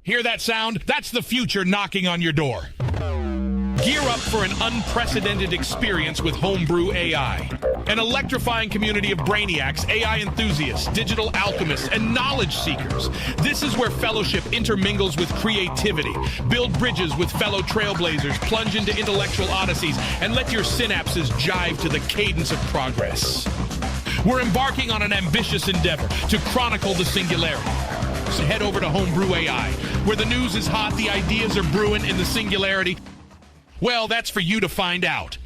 Hear that sound? That's the future knocking on your door. Gear up for an unprecedented experience with HomeBrew AI. An electrifying community of brainiacs, AI enthusiasts, digital alchemists, and knowledge seekers. This is where fellowship intermingles with creativity. Build bridges with fellow trailblazers, plunge into intellectual odysseys, and let your synapses jive to the cadence of progress. We're embarking on an ambitious endeavor to chronicle the singularity. So head over to HomeBrew AI, where the news is hot, the ideas are brewing in the singularity. Well, that's for you to find out.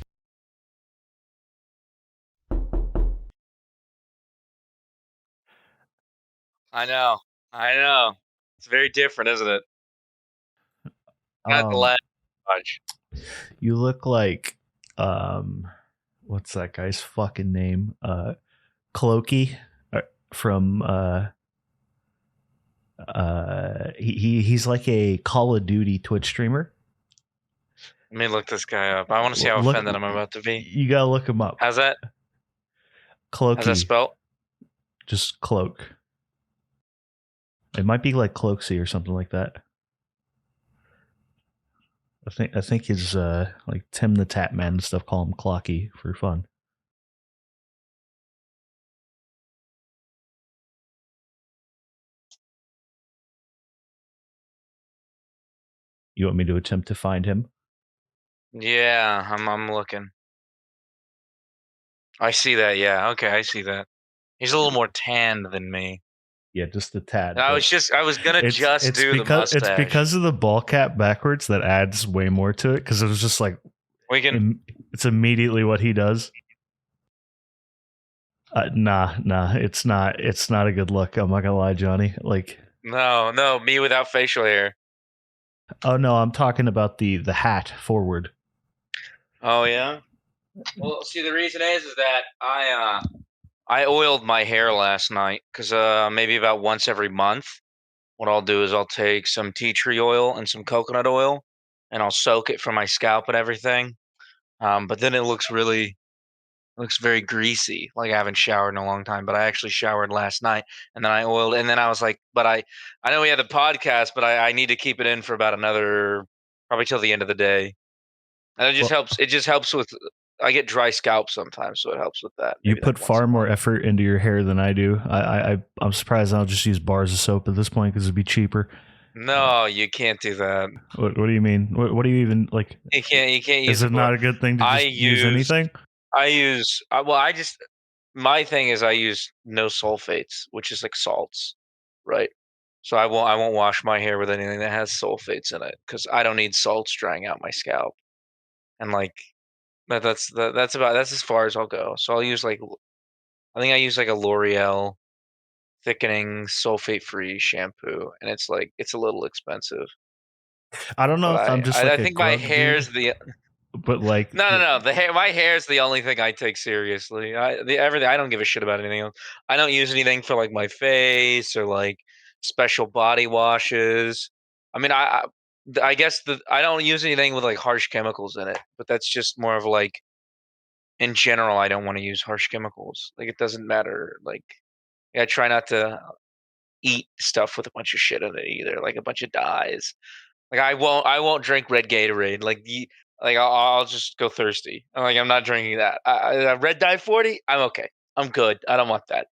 I know. It's very different, isn't it? Not the last much. You look like, what's that guy's fucking name? Clokey from, he's like a Call of Duty Twitch streamer. Let me look this guy up. I want to see how offended I'm about to be. You gotta look him up. How's that? Clokey. How's that spelled? Just cloak. It might be like Cloaksy or something like that. I think his like Tim the Tap Man and stuff call him Clocky for fun. You want me to attempt to find him? Yeah, I'm looking. I see that. Yeah, okay, I see that. He's a little more tanned than me. Yeah, just a tad. I was gonna do the mustache. It's because of the ball cap backwards that adds way more to it. Because it was just like it's immediately what he does. Nah, it's not a good look. I'm not gonna lie, Johnny. Like no, me without facial hair. Oh no, I'm talking about the hat forward. Oh yeah. Well, see, the reason is that I oiled my hair last night because maybe about once every month, what I'll do is I'll take some tea tree oil and some coconut oil, and I'll soak it for my scalp and everything. But then it looks very greasy, like I haven't showered in a long time. But I actually showered last night, and then I oiled, and then I was like, but I know we had the podcast, but I need to keep it in for about another, probably till the end of the day. And it just helps. It just helps with. I get dry scalp sometimes, so it helps with that. You put far more effort into your hair than I do. I'm surprised I'll just use bars of soap at this point because it'd be cheaper. No, you can't do that. What do you mean? What do you even like? You can't use. Is it not a good thing to just use anything? My thing is I use no sulfates, which is like salts, right? So I won't wash my hair with anything that has sulfates in it because I don't need salts drying out my scalp, and like. That's as far as I'll go. So I use like a L'Oreal thickening sulfate-free shampoo, and it's a little expensive. I don't know if I'm just. I think my hair's the. But like no. My hair's the only thing I take seriously. Everything. I don't give a shit about anything else. I don't use anything for like my face or like special body washes. I mean, I guess I don't use anything with like harsh chemicals in it, but that's just more of like, in general, I don't want to use harsh chemicals. Like it doesn't matter. Like I try not to eat stuff with a bunch of shit in it either, like a bunch of dyes. Like I won't drink red Gatorade. I'll just go thirsty. I'm not drinking that. Red dye 40, I'm okay. I'm good. I don't want that.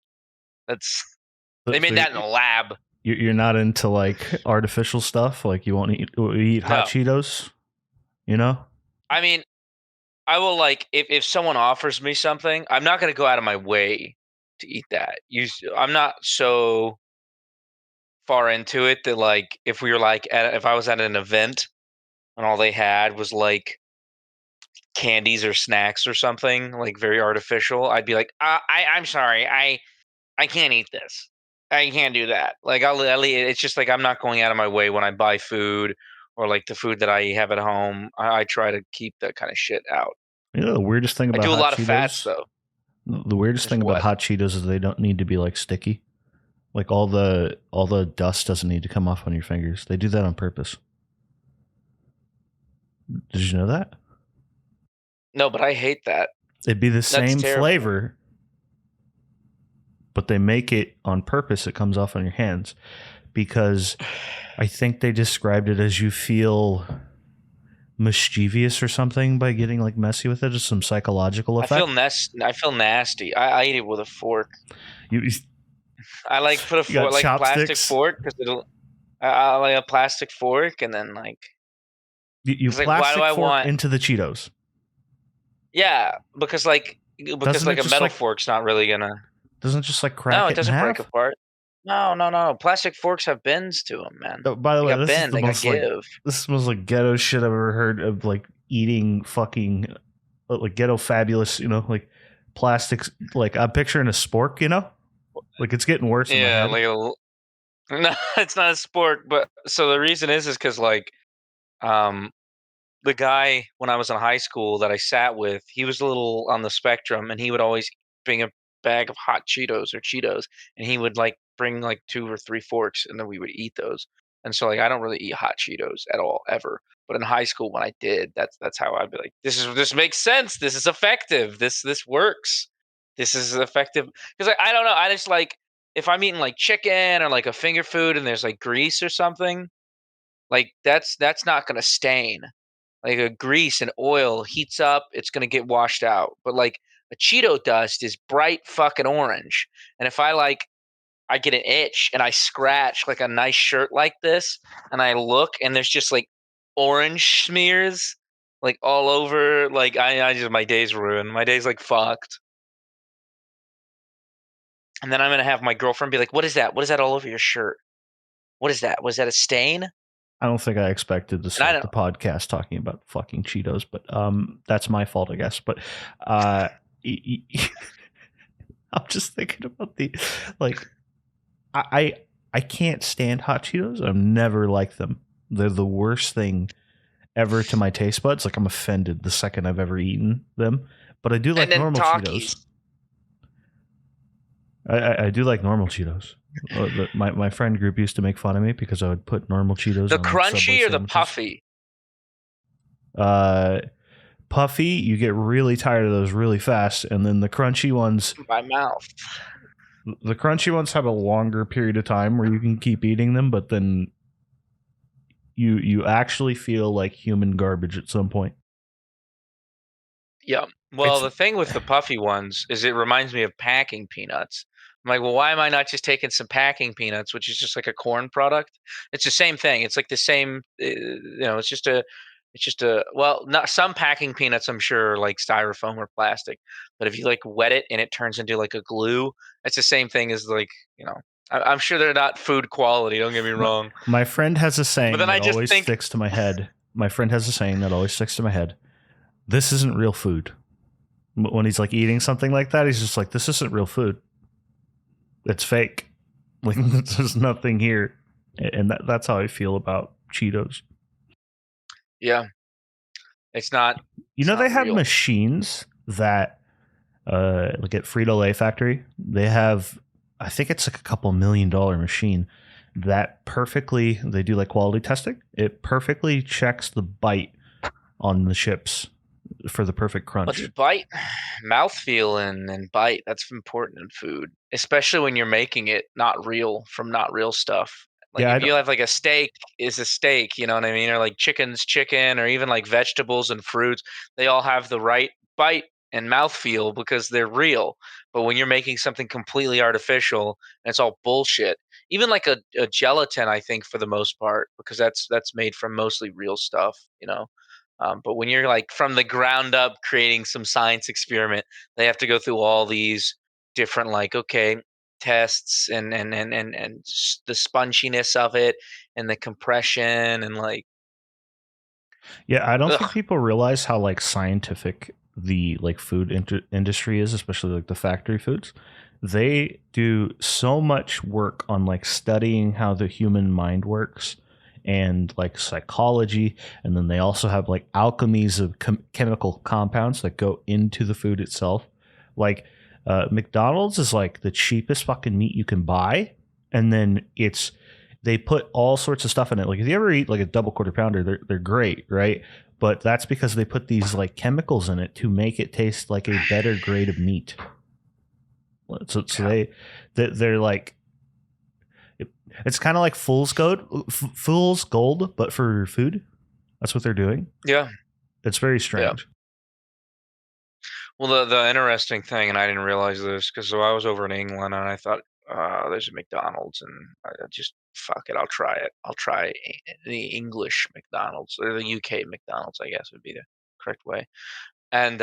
They made that in a lab. You're not into like artificial stuff. Like you won't eat hot Cheetos. You know. I mean, I will like if someone offers me something, I'm not going to go out of my way to eat that. I'm not so far into it that like if I was at an event and all they had was like candies or snacks or something like very artificial, I'd be like, I'm sorry, I can't eat this. I can't do that. Like it's just like I'm not going out of my way when I buy food or like the food that I have at home. I try to keep that kind of shit out. You know, the weirdest thing about I do a lot of fats though. The weirdest thing about hot Cheetos is they don't need to be like sticky. Like all the dust doesn't need to come off on your fingers. They do that on purpose. Did you know that? No, but I hate that. It'd be the same flavor, but they make it on purpose. It comes off on your hands because I think they described it as you feel mischievous or something by getting like messy with it. It's some psychological effect. I feel nasty. I eat it with a fork. You I like put a got fork, like a plastic chopsticks? fork, because I like a plastic fork, and then like you 'cause, like, why do plastic I fork want? into the Cheetos. Yeah, because like Doesn't it a just metal like fork's not really gonna. doesn't it just like No, crack it it in doesn't break half? apart. No, no, no. Plastic forks have bends to them, man. Oh, by the They way, got bend. They got give. this is the most like ghetto shit I've ever heard of, like eating fucking like ghetto fabulous, like plastics. Like I'm picturing a spork, like it's getting worse in my Yeah, head. like a. No, it's not a sport, but so the reason is because like, um, the guy when I was in high school that I sat with, he was a little on the spectrum, and he would always bring a bag of hot Cheetos, and he would like bring like 2 or 3 forks, and then we would eat those. And so like I don't really eat hot Cheetos at all ever. But in high school when I did, that's how I'd be like, this makes sense. This is effective. This works. This is effective because I don't know. I just like if I'm eating like chicken or like a finger food and there's like grease or something, like that's not gonna stain. Like a grease and oil heats up, it's gonna get washed out. But like a Cheeto dust is bright fucking orange. And if I get an itch and I scratch like a nice shirt like this, and I look and there's just like orange smears like all over, like I just my day's ruined. My day's like fucked. And then I'm gonna have my girlfriend be like, "What is that? What is that all over your shirt? What is that? Was that a stain?" I don't think I expected to And I start don't. the podcast talking about fucking Cheetos, but that's my fault, I guess. But I'm just thinking about the like I can't stand hot Cheetos. I've never liked them. They're the worst thing ever to my taste buds. Like I'm offended the second I've ever eaten them. But I do like And then normal Takis. Cheetos. I do like normal Cheetos. My friend group used to make fun of me because I would put normal Cheetos The on like Subway crunchy or the sandwiches. puffy? Puffy, you get really tired of those really fast, and then the crunchy ones. My mouth. The crunchy ones have a longer period of time where you can keep eating them, but then you actually feel like human garbage at some point. Yeah. Well, the thing with the puffy ones is it reminds me of packing peanuts. I'm like, well, why am I not just taking some packing peanuts, which is just like a corn product? It's the same thing. It's like the same, it's just a, well, not some packing peanuts, I'm sure, are like styrofoam or plastic. But if you like wet it and it turns into like a glue, it's the same thing as like, I'm sure they're not food quality. Don't get me wrong. My friend has a But saying then I that just always think, sticks to my head. My friend has a saying that always sticks to my head. This isn't real food. When he's like eating something like that, he's just like, this isn't real food. It's fake. Like there's nothing here. And that's how I feel about Cheetos. yeah, it's not. They have real. machines that like at Frito-Lay factory, they have, I think it's like a $2 million machine that perfectly, they do like quality testing. It perfectly checks the bite on the chips for the perfect crunch. But the bite, mouthfeel, and bite, that's important in food, especially when you're making it not real from not real stuff. Like Yeah, if you have like a steak is a steak, you know what I mean? Or like chicken's chicken, or even like vegetables and fruits, they all have the right bite and mouthfeel because they're real. But when you're making something completely artificial and it's all bullshit, even like a gelatin, I think for the most part, because that's made from mostly real stuff. But when you're like from the ground up creating some science experiment, they have to go through all these different like tests and the sponginess of it and the compression and like yeah, I don't think ugh. people realize how like scientific the like food industry is, especially like the factory foods. They do so much work on like studying how the human mind works and like psychology, and then they also have like alchemies of chemical compounds that go into the food itself. Like McDonald's is like the cheapest fucking meat you can buy, and then they put all sorts of stuff in it. Like if you ever eat like a double quarter pounder, they're great, right? But that's because they put these like chemicals in it to make it taste like a better grade of meat. So they're like, It's kind of like fool's gold, but for food. That's what they're doing. Yeah. It's very strange. Well, the interesting thing, and I didn't realize this because so I was over in England and I thought, there's a McDonald's, and I just fuck it, I'll try it. I'll try the English McDonald's or the UK McDonald's, I guess would be the correct way. And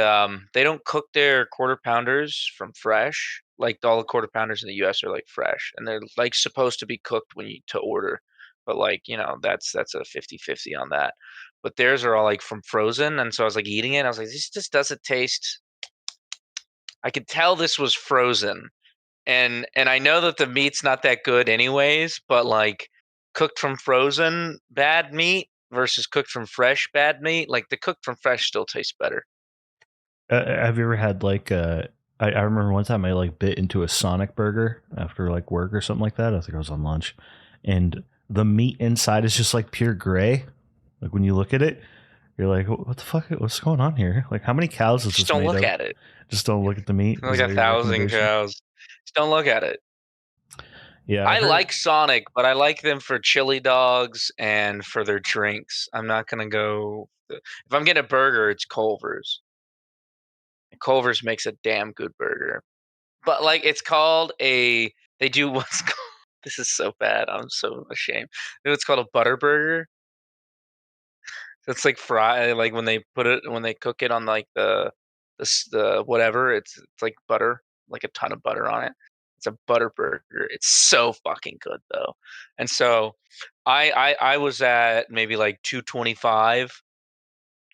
they don't cook their quarter pounders from fresh. Like all the quarter pounders in the US are like fresh, and they're like supposed to be cooked when you to order. But like, that's a 50-50 on that. But theirs are all like from frozen, and so I was like eating it, and I was like, this just doesn't taste. I could tell this was frozen, and I know that the meat's not that good anyways. But like cooked from frozen bad meat versus cooked from fresh bad meat, like the cooked from fresh still tastes better. Have you ever had like I remember one time I like bit into a Sonic burger after like work or something like that. I think I was on lunch, and the meat inside is just like pure gray. Like when you look at it, you're like, what the fuck? What's going on here? Like how many cows is Just this don't made look of? at it. Just don't look at the meat. Like Is that your 1,000 recommendation? cows. Just don't look at it. Yeah, I like Sonic, but I like them for chili dogs and for their drinks. I'm not gonna go. If I'm getting a burger, it's Culver's. Culver's makes a damn good burger, but like it's called a. They do what's called. This is so bad. I'm so ashamed. It's called a butter burger. It's like fry, like when they cook it on like the whatever. It's like butter, like a ton of butter on it. It's a butter burger. It's so fucking good though. And so I was at maybe like 225,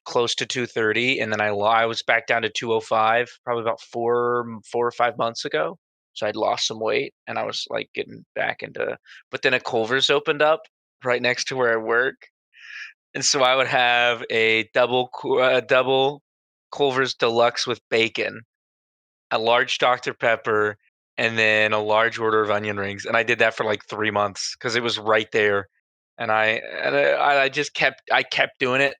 close to 230, and then I was back down to 205 probably about 4 or 5 months ago. So I'd lost some weight and I was like getting back into. But then a Culver's opened up right next to where I work, and so I would have a double Culver's Deluxe with bacon, a large Dr. Pepper, and then a large order of onion rings. And I did that for like 3 months because it was right there. And I just kept doing it,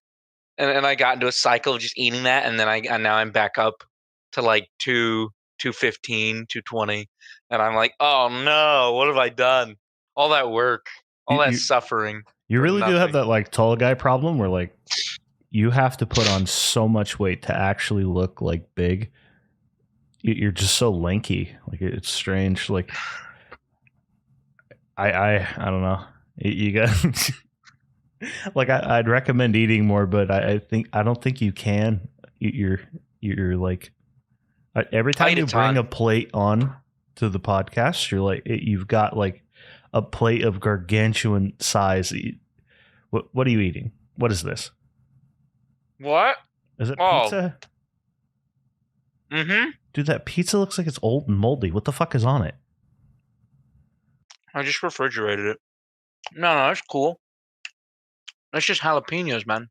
and I got into a cycle of just eating that, and then and now I'm back up to like 215, 220, and I'm like, oh no, what have I done? All that work, all that suffering. You really do have nothing. that like tall guy problem where like you have to put on so much weight to actually look like big. You're just so lanky. Like it's strange. Like I don't know. You got like I'd recommend eating more, but I don't think you can. You're like every time you bring a plate on to the podcast, you're like you've got like a plate of gargantuan size. What are you eating? What is this? What? Is it pizza? Mm-hmm. Dude, that pizza looks like it's old and moldy. What the fuck is on it? I just refrigerated it. No, that's cool. That's just jalapenos, man.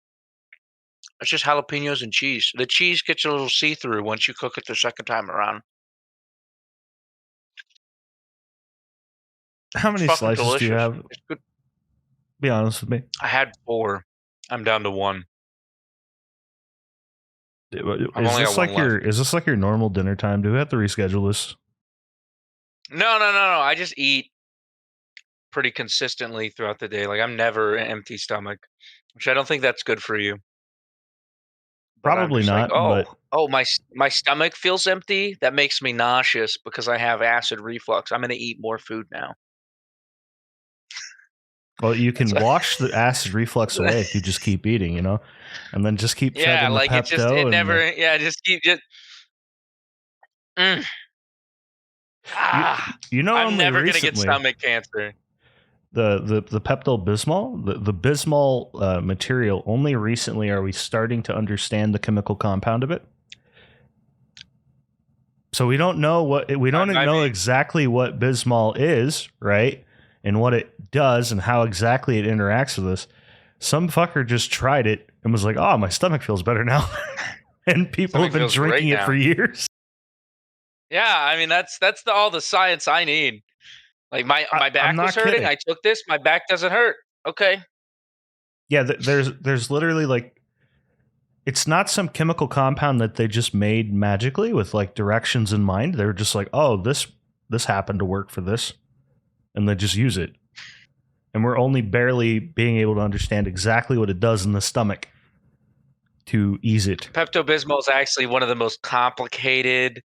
It's just jalapenos and cheese. The cheese gets a little see-through once you cook it the second time around. How many slices delicious. Do you have? It's good. Be honest with me. I had 4. I'm down to 1. Is this like your normal dinner time? Do we have to reschedule this? No. I just eat pretty consistently throughout the day. Like I'm never an empty stomach, which I don't think that's good for you. Probably not. Like, my stomach feels empty. That makes me nauseous because I have acid reflux. I'm going to eat more food now. Well, you can wash the acid reflux away if you just keep eating, and then just keep chugging like the Pepto. Just keep just. I'm never gonna get stomach cancer. The Pepto Bismol, the Bismol material. Only recently are we starting to understand the chemical compound of it. So we don't know exactly what Bismol is, right? And what it does and how exactly it interacts with us. Some fucker just tried it and was like, "Oh, my stomach feels better now," and people have been drinking it for years. Yeah, I mean that's all the science I need. Like my back was hurting. Kidding. I took this. My back doesn't hurt. Okay. Yeah, there's literally like, it's not some chemical compound that they just made magically with like directions in mind. They're just like, oh, this happened to work for this, and they just use it. and we're only barely being able to understand exactly what it does in the stomach to ease it. Pepto-Bismol is actually one of the most complicated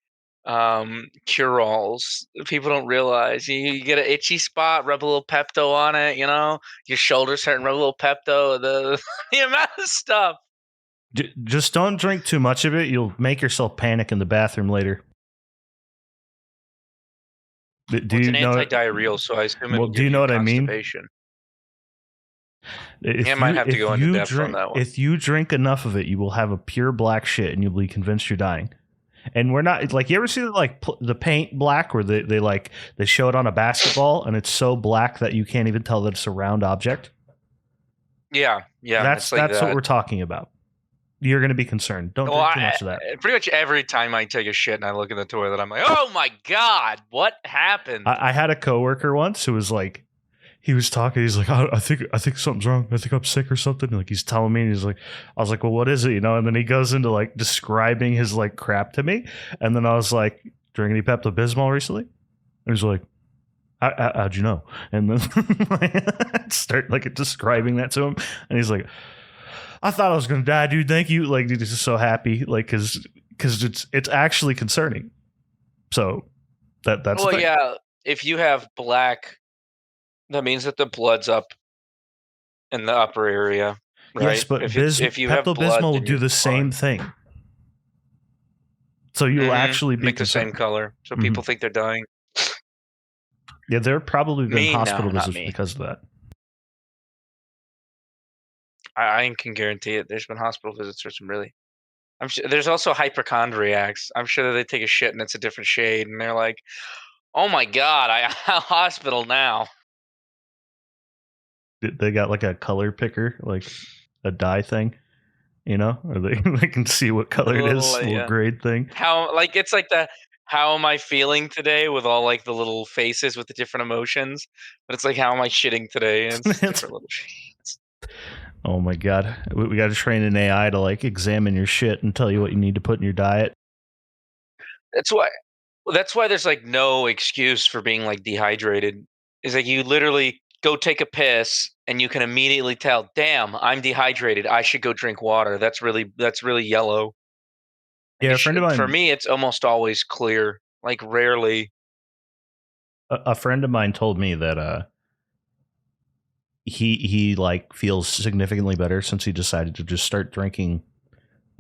cure-alls. People don't realize. You get an itchy spot, rub a little Pepto on it, your shoulders hurt and rub a little Pepto. The amount of stuff. Just don't drink too much of it. You'll make yourself panic in the bathroom later. It's an anti-diarrheal, so I assume it'll give you constipation. I might have to go into depth on that one. If you drink enough of it, you will have a pure black shit, and you'll be convinced you're dying. And we're not like, you ever see like the paint black where they show it on a basketball and it's so black that you can't even tell that it's a round object? Yeah. That's what we're talking about. You're going to be concerned. Don't drink too much of that. Pretty much every time I take a shit and I look in the toilet, I'm like, oh my God, what happened? I had a coworker once who was like, he was talking. He's like, I think something's wrong. I think I'm sick or something. Like he's telling me, and he's like, I was like, well, what is it? And then he goes into like describing his like crap to me. And then I was like, drink any Pepto-Bismol recently? And he's like, how'd you know? And then start like describing that to him. And he's like, I thought I was going to die, dude. Thank you. Like, dude, he's just so happy. Like, cause it's actually concerning. So that's well, yeah. If you have black, that means that the blood's up in the upper area, right? Yes, but if you Pepto-Bismol will do the same thing. So you'll actually be make the same color. So people think they're dying. Yeah, there have probably been hospital visits because of that. I can guarantee it. There's been hospital visits for some really. I'm sure there's also hypochondriacs. I'm sure that they take a shit and it's a different shade, and they're like, "Oh my God, I'm hospital now." They got like a color picker, like a dye thing, or they can see what color it is, little grade thing. It's like how am I feeling today with all like the little faces with the different emotions, but it's like how am I shitting today, and it's different little shades. Oh my God, we got to train an AI to like examine your shit and tell you what you need to put in your diet. That's why there's like no excuse for being like dehydrated. It's like you literally go take a piss and you can immediately tell, damn, I'm dehydrated. I should go drink water. That's really yellow. Yeah, a friend of mine. For me, it's almost always clear. Like rarely. A friend of mine told me that he like feels significantly better since he decided to just start drinking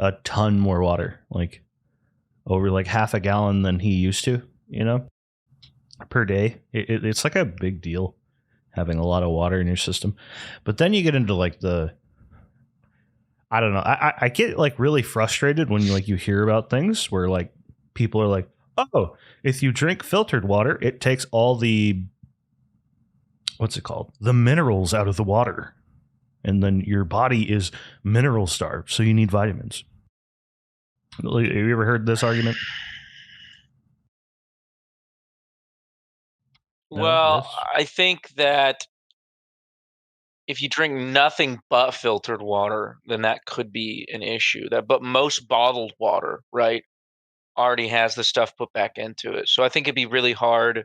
a ton more water, like over like half a gallon than he used to, per day. It's like a big deal having a lot of water in your system. But then you get into like I don't know. I get like really frustrated when you hear about things where like people are like, oh, if you drink filtered water, it takes all the, what's it called? The minerals out of the water. And then your body is mineral starved. So you need vitamins. Have you ever heard this argument? Well, yes. I think that if you drink nothing but filtered water, then that could be an issue. But most bottled water, right, already has the stuff put back into it. So I think it'd be really hard.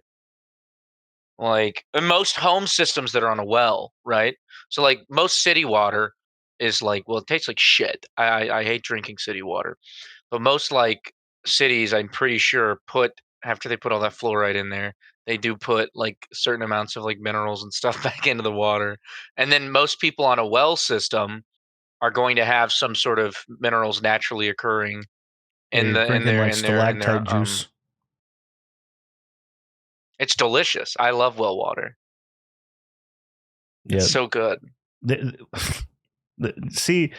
Like most home systems that are on a well, right? So like most city water is like, well, it tastes like shit. I hate drinking city water. But most like cities, I'm pretty sure after they put all that fluoride in there, they do put like certain amounts of like minerals and stuff back into the water. And then most people on a well system are going to have some sort of minerals naturally occurring in their juice. It's delicious. I love well water. It's so good. See,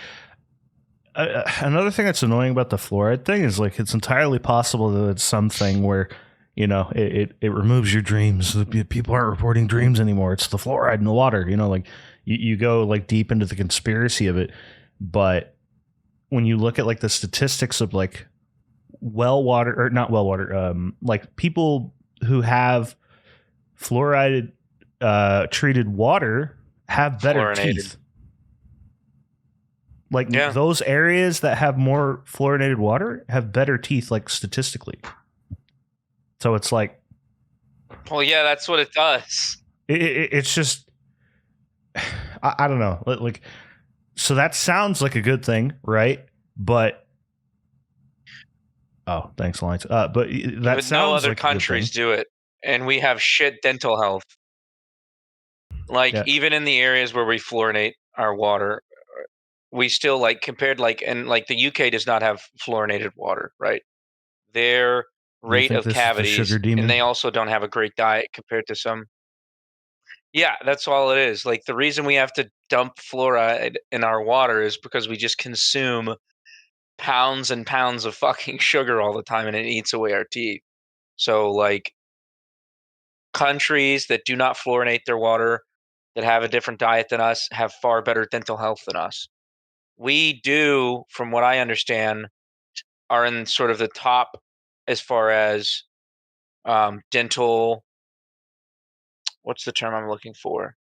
another thing that's annoying about the fluoride thing is like it's entirely possible that it's something where it removes your dreams. People aren't reporting dreams anymore. It's the fluoride in the water. Like you go like deep into the conspiracy of it, but when you look at like the statistics of like like people who have fluoride treated water have better teeth. Like those areas that have more fluorinated water have better teeth, like statistically. So it's like, well, yeah, that's what it does. It's just I don't know. Like, so that sounds like a good thing, right? But oh, thanks, Lawrence. But that But no sounds other like a good thing. countries do it, and we have shit dental health. Like Yeah. even in the areas where we fluorinate our water, we still like compared like and like the UK does not have fluorinated water, right? Their Do you rate think of this is the cavities, sugar and demon? they also don't have a great diet compared to some. Yeah, that's all it is. Like the reason we have to dump fluoride in our water is because we just consume pounds and pounds of fucking sugar all the time and it eats away our teeth. So like countries that do not fluorinate their water, that have a different diet than us, have far better dental health than us. We do, from what I understand, are in sort of the top as far as dental. What's the term I'm looking for?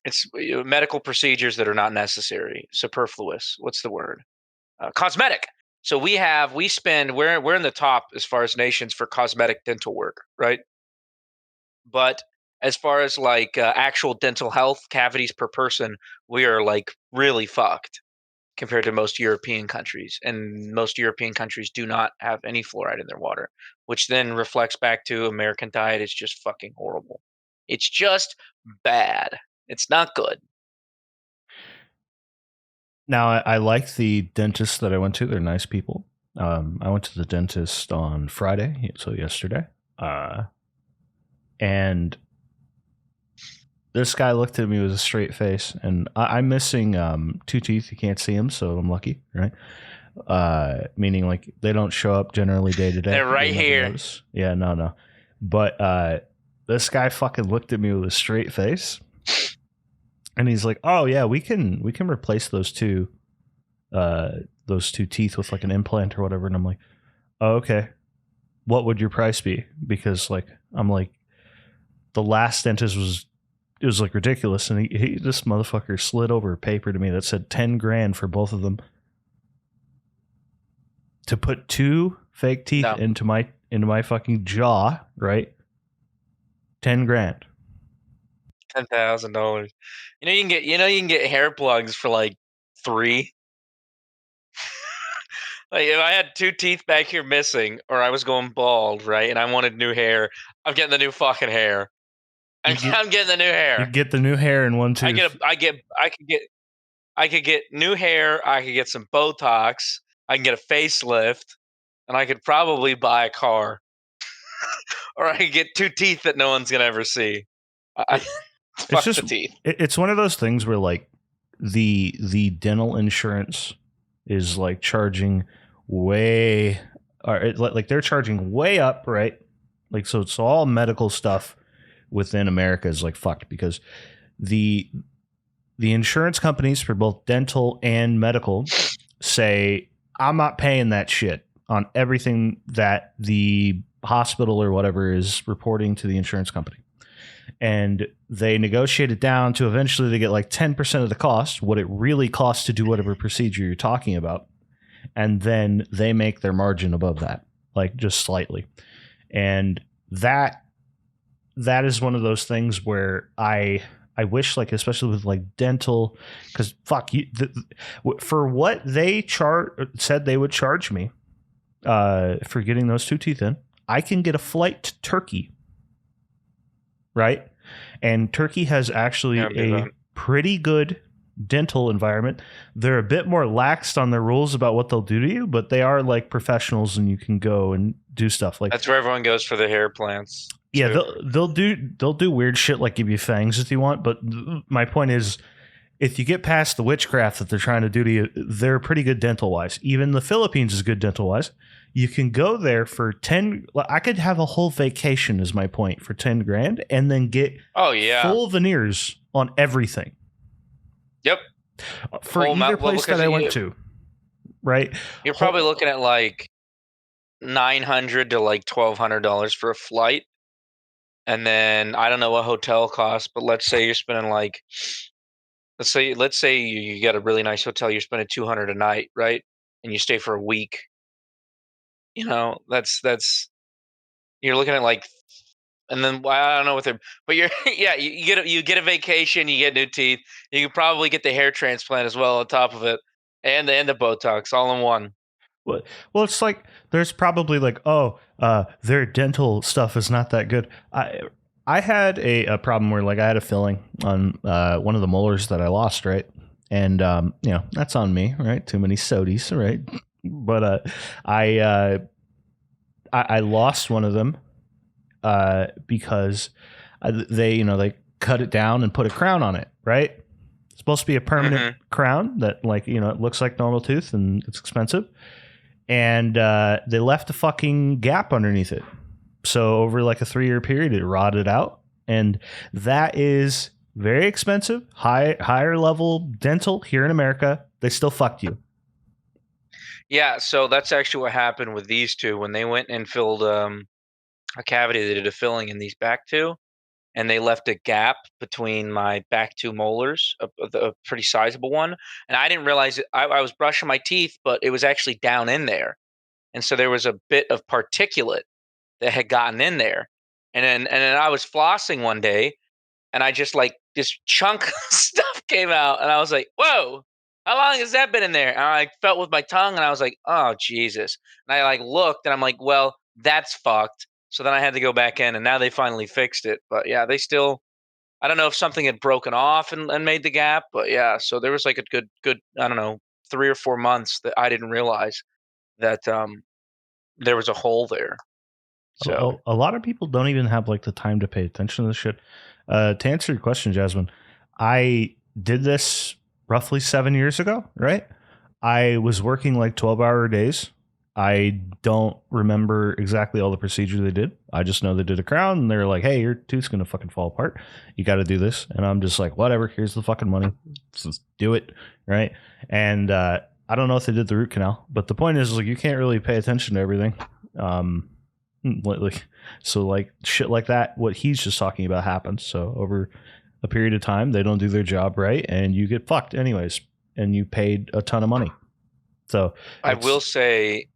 It's medical procedures that are not necessary, superfluous. What's the word? Cosmetic. So we're in the top as far as nations for cosmetic dental work, right? But as far as like actual dental health cavities per person, we are like really fucked compared to most European countries. And most European countries do not have any fluoride in their water, which then reflects back to American diet is just fucking horrible. It's just bad. It's not good. Now, I like the dentists that I went to. They're nice people. I went to the dentist on Friday, so yesterday. And this guy looked at me with a straight face, and I'm missing two teeth. You can't see them, so I'm lucky, right? Meaning like they don't show up generally day to day. They're right You'll never here. notice. Yeah, no. But this guy fucking looked at me with a straight face, and he's like, "Oh yeah, we can replace those two teeth with like an implant or whatever." And I'm like, "Oh, okay. What would your price be?" Because like I'm like, the last dentist was, it was like ridiculous, and he this motherfucker slid over a paper to me that said 10 grand for both of them to put two fake teeth No. into my fucking jaw, right? 10 grand. $10,000. You can get hair plugs for like 3. Like if I had 2 teeth back here missing, or I was going bald, right, and I wanted new hair, I'm getting the new fucking hair. I'm getting the new You hair. get the new hair in one tooth. I could get new hair. I could get some Botox. I can get a facelift, and I could probably buy a car, or I could get 2 teeth that no one's gonna ever see. It's Fuck just the teeth. it's one of those things where like the dental insurance is like charging way, or like they're charging way up, right? Like so all medical stuff within America is like fucked because the insurance companies for both dental and medical say, I'm not paying that shit on everything that the hospital or whatever is reporting to the insurance company. And they negotiate it down to eventually they get like 10% of the cost, what it really costs to do whatever procedure you're talking about. And then they make their margin above that, like just slightly. And that is one of those things where I wish, like, especially with like dental, because fuck you, for what they said they would charge me for getting those two teeth in, I can get a flight to Turkey, right? And Turkey has actually a pretty good dental environment. They're a bit more laxed on their rules about what they'll do to you, but they are like professionals, and you can go and do stuff like That's where everyone goes for the hair plants. Yeah, they'll do weird shit like give you fangs if you want. But my point is, if you get past the witchcraft that they're trying to do to you, they're pretty good dental wise. Even the Philippines is good dental wise. You can go there for 10. I could have a whole vacation, is my point, for 10 grand, and then get full veneers on everything. Yep. For either place that I went to, right? You're probably looking at like $900 to like $1,200 for a flight. And then I don't know what hotel costs, but let's say you're spending like, let's say you get a really nice hotel, you're spending $200 a night, right? And you stay for a week. You know, that's you're looking at like And then I don't know what they're, but you're yeah, you get a vacation, you get new teeth, you can probably get the hair transplant as well on top of it, and the Botox all in one. Well, it's like there's probably like, their dental stuff is not that good. I had a problem where like I had a filling on one of the molars that I lost, right? And that's on me, right? Too many sodies, right? But I uh, I lost one of them because they cut it down and put a crown on it, right? It's supposed to be a permanent crown that it looks like normal tooth and it's expensive. And they left a fucking gap underneath it. So over like a 3-year period, it rotted out, and that is very expensive. Higher level dental here in America, they still fucked you. Yeah, so that's actually what happened with these two when they went and filled a cavity. They did a filling in these back two, and they left a gap between my back two molars, a pretty sizable one. And I didn't realize it. I was brushing my teeth, but it was actually down in there, and so there was a bit of particulate that had gotten in there. And then I was flossing one day, and I just like this chunk of stuff came out, and I was like, "Whoa, how long has that been in there?" And I like, felt with my tongue, and I was like, "Oh Jesus!" And I like looked, and I'm like, "Well, that's fucked." So then I had to go back in, and now they finally fixed it. But yeah, they still. I don't know if something had broken off and made the gap, but yeah. So there was like a good I don't know 3 or 4 months that I didn't realize that there was a hole there. So A lot of people don't even have like the time to pay attention to this shit. To answer your question, Jasmine, I did this roughly 7 years ago, right? I was working like 12-hour days. I don't remember exactly all the procedure they did. I just know they did a crown and they're like, hey, your tooth's going to fucking fall apart. You got to do this. And I'm just like, whatever, here's the fucking money. Let's do it. Right. And I don't know if they did the root canal, but the point is like, you can't really pay attention to everything. So like shit like that, what he's just talking about happens. So over a period of time, they don't do their job right and you get fucked anyways. And you paid a ton of money. So I will say,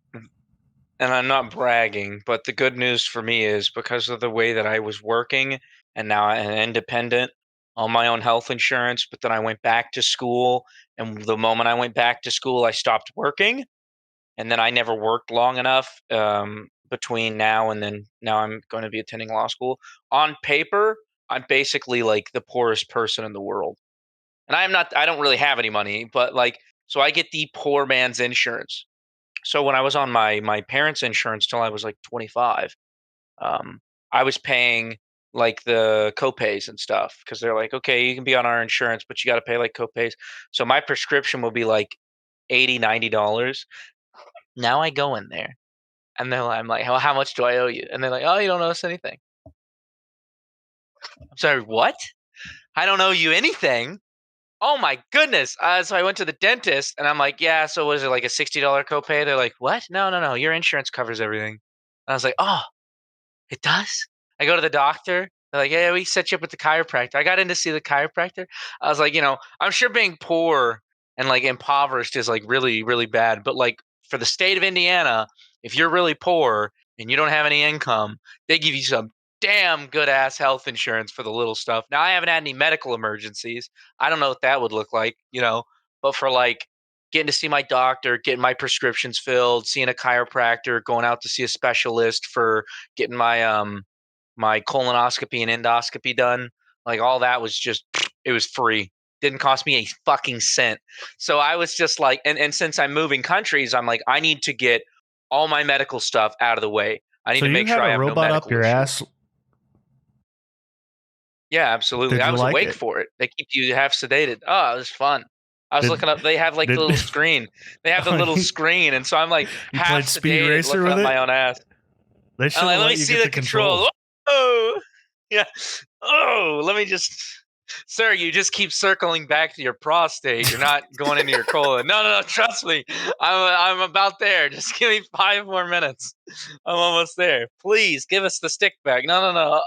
and I'm not bragging, but the good news for me is because of the way that I was working and now I'm independent on my own health insurance, but then I went back to school. And the moment I went back to school, I stopped working. And then I never worked long enough between now and then. Now I'm going to be attending law school. On paper, I'm basically like the poorest person in the world. And I'm not, I don't really have any money, but like, so I get the poor man's insurance. So when I was on my parents' insurance till I was like 25, um, I was paying like the copays and stuff because they're like, okay, you can be on our insurance, but you got to pay like copays. So my prescription will be like 80, $90. Now I go in there and then I'm like, how much do I owe you? And they're like, oh, you don't owe us anything. I'm sorry, what? I don't owe you anything. Oh my goodness. So I went to the dentist and I'm like, yeah, so was it like a $60 copay? They're like, what? No, no, no. Your insurance covers everything. And I was like, oh, it does? I go to the doctor. They're like, yeah, we set you up with the chiropractor. I got in to see the chiropractor. I was like, I'm sure being poor and like impoverished is like really, really bad. But like for the state of Indiana, if you're really poor and you don't have any income, they give you some damn good ass health insurance for the little stuff. Now, I haven't had any medical emergencies. I don't know what that would look like, but for like getting to see my doctor, getting my prescriptions filled, seeing a chiropractor, going out to see a specialist for getting my colonoscopy and endoscopy done. Like all that was just it was free. Didn't cost me a fucking cent. So I was just like, and since I'm moving countries, I'm like, I need to get all my medical stuff out of the way. I need so to you make had sure a I have no robot up medical your issues. ass. Yeah, absolutely. Did I you was like awake it? for it. They keep you half sedated. Oh, it was fun. I was Did looking up. They have like the did little screen. They have the oh, little screen, and so I'm like you half played Speed sedated, Racer looking with up my it? own ass. They I'm should like, have let me let you see get the the controls. controls. Oh, yeah. Oh, let me just, sir, you just keep circling back to your prostate. You're not going into your colon. No, no, no. Trust me, I'm about there. Just give me 5 more minutes. I'm almost there. Please give us the stick back. No, no, no.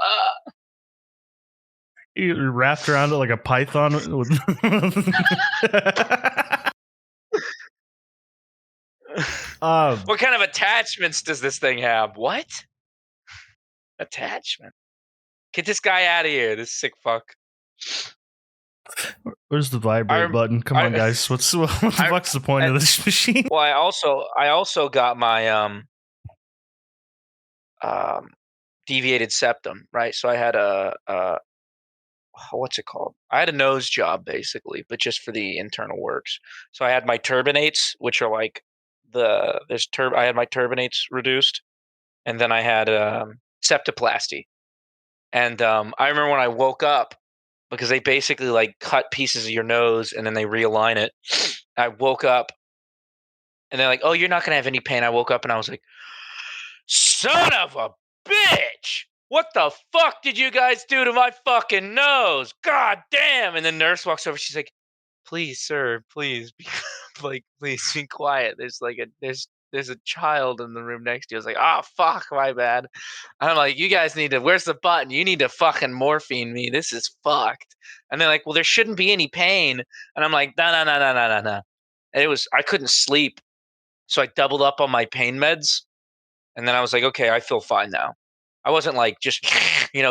You're wrapped around it like a python. um, What kind of attachments does this thing have? What attachment? Get this guy out of here. This sick fuck. Where's the vibrate button? Come on, guys. What the fuck's the point of this machine? Well, I also got my deviated septum, right? So I had a what's it called? I had a nose job basically, but just for the internal works. So I had my turbinates, which are like I had my turbinates reduced, and then I had septoplasty. And I remember when I woke up, because they basically like cut pieces of your nose and then they realign it. I woke up and they're like, "Oh, you're not gonna have any pain." I woke up and I was like, "Son of a bitch! What the fuck did you guys do to my fucking nose? God damn!" And the nurse walks over. She's like, "Please, sir, please, be, please be quiet. There's a child in the room next to you." I was like, "Oh fuck, my bad." And I'm like, "You guys need to. Where's the button? You need to fucking morphine me. This is fucked." And they're like, "Well, there shouldn't be any pain." And I'm like, "No, no, no, no, no, no, no." And I couldn't sleep, so I doubled up on my pain meds. And then I was like, okay, I feel fine now. I wasn't like just,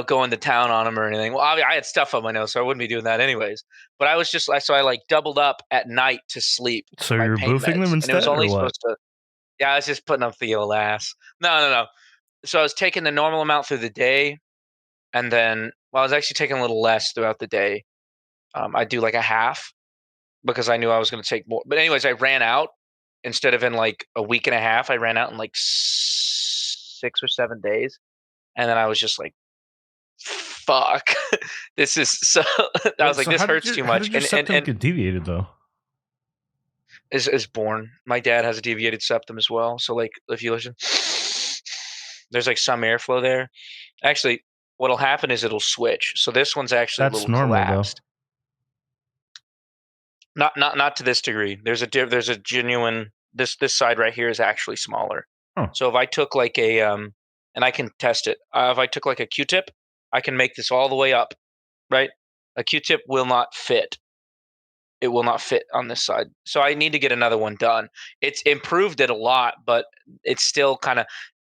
going to town on them or anything. Well, I had stuff on my nose, so I wouldn't be doing that anyways. But I was just so I like doubled up at night to sleep. So my you're pain boofing meds. them And it was instead, only or what? supposed to. Yeah, I was just putting up the old ass. No. So I was taking the normal amount through the day, and then I was actually taking a little less throughout the day. I'd do like a half because I knew I was going to take more. But anyways, I ran out. Instead of in like a week and a half, I ran out in like 6 or 7 days. And then I was just like, fuck, this is so. I was like, this hurts too much. How did your septum get deviated though? Is born. My dad has a deviated septum as well. So like, if you listen, there's like some airflow there. Actually, what'll happen is it'll switch. So this one's actually a little collapsed. Not to this degree. There's a genuine. This side right here is actually smaller. Huh. So if I took like a and I can test it. If I took like a Q-tip, I can make this all the way up, right? A Q-tip will not fit. It will not fit on this side. So I need to get another one done. It's improved it a lot, but it's still kind of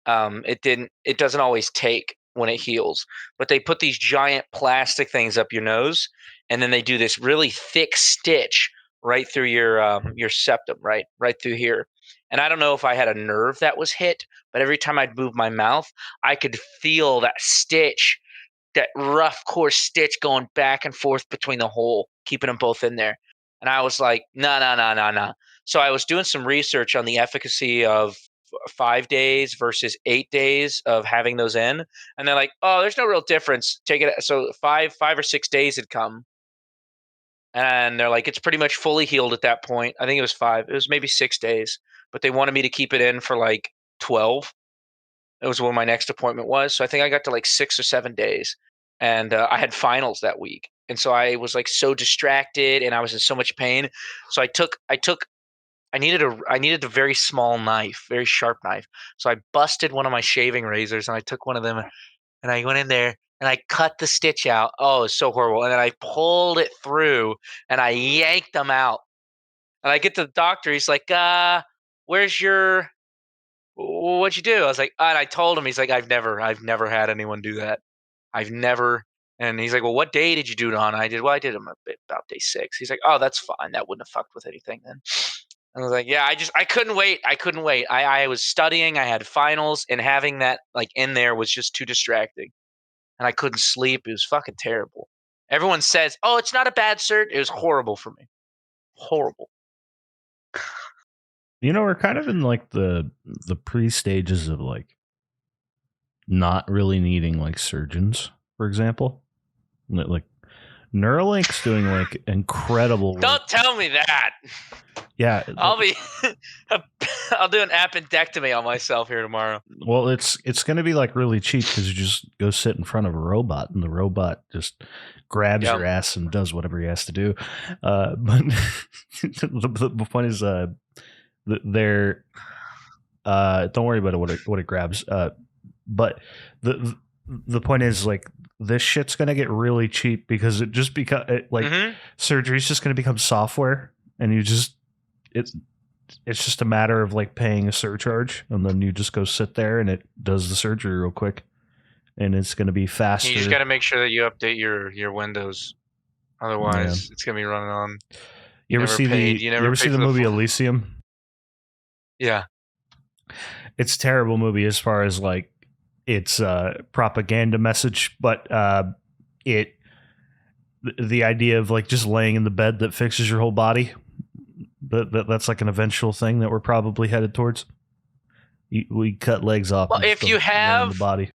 it doesn't always take when it heals. But they put these giant plastic things up your nose, and then they do this really thick stitch right through your septum, right through here. And I don't know if I had a nerve that was hit, but every time I'd move my mouth, I could feel that stitch, that rough coarse stitch going back and forth between the hole, keeping them both in there. And I was like, no. So I was doing some research on the efficacy of 5 days versus 8 days of having those in. And they're like, oh, there's no real difference. Take it. So 5 or 6 days had come. And they're like, it's pretty much fully healed at that point. I think it was 5. It was maybe 6 days. But they wanted me to keep it in for like 12. It was when my next appointment was. So I think I got to like 6 or 7 days. And I had finals that week. And so I was like so distracted and I was in so much pain. So I needed a very small knife, very sharp knife. So I busted one of my shaving razors and I took one of them and I went in there and I cut the stitch out. Oh, it was so horrible. And then I pulled it through and I yanked them out. And I get to the doctor. He's like, what'd you do? I was like, and I told him, he's like, I've never had anyone do that. I've never. And he's like, well, what day did you do it on? I did them about day 6. He's like, oh, that's fine. That wouldn't have fucked with anything then. And I was like, yeah, I couldn't wait. I was studying. I had finals, and having that like in there was just too distracting. And I couldn't sleep. It was fucking terrible. Everyone says, oh, it's not a bad cert. It was horrible for me. Horrible. We're kind of in like the pre-stages of like not really needing like surgeons, for example. Like Neuralink's doing like incredible work. Don't tell me that. Yeah, I'll do an appendectomy on myself here tomorrow. Well, it's going to be like really cheap because you just go sit in front of a robot and the robot just grabs your ass and does whatever he has to do. But the point is, they're don't worry about what it grabs. But the point is, like, this shit's going to get really cheap because it just surgery's just going to become software, and it's just a matter of like paying a surcharge, and then you just go sit there and it does the surgery real quick. and it's going to be faster. You just got to make sure that you update your Windows. Otherwise, it's going to be running on. You ever see the movie Elysium? Yeah. It's a terrible movie as far as like its propaganda message, but the idea of like just laying in the bed that fixes your whole body, that's like an eventual thing that we're probably headed towards. We cut legs off. Well, if you have the body,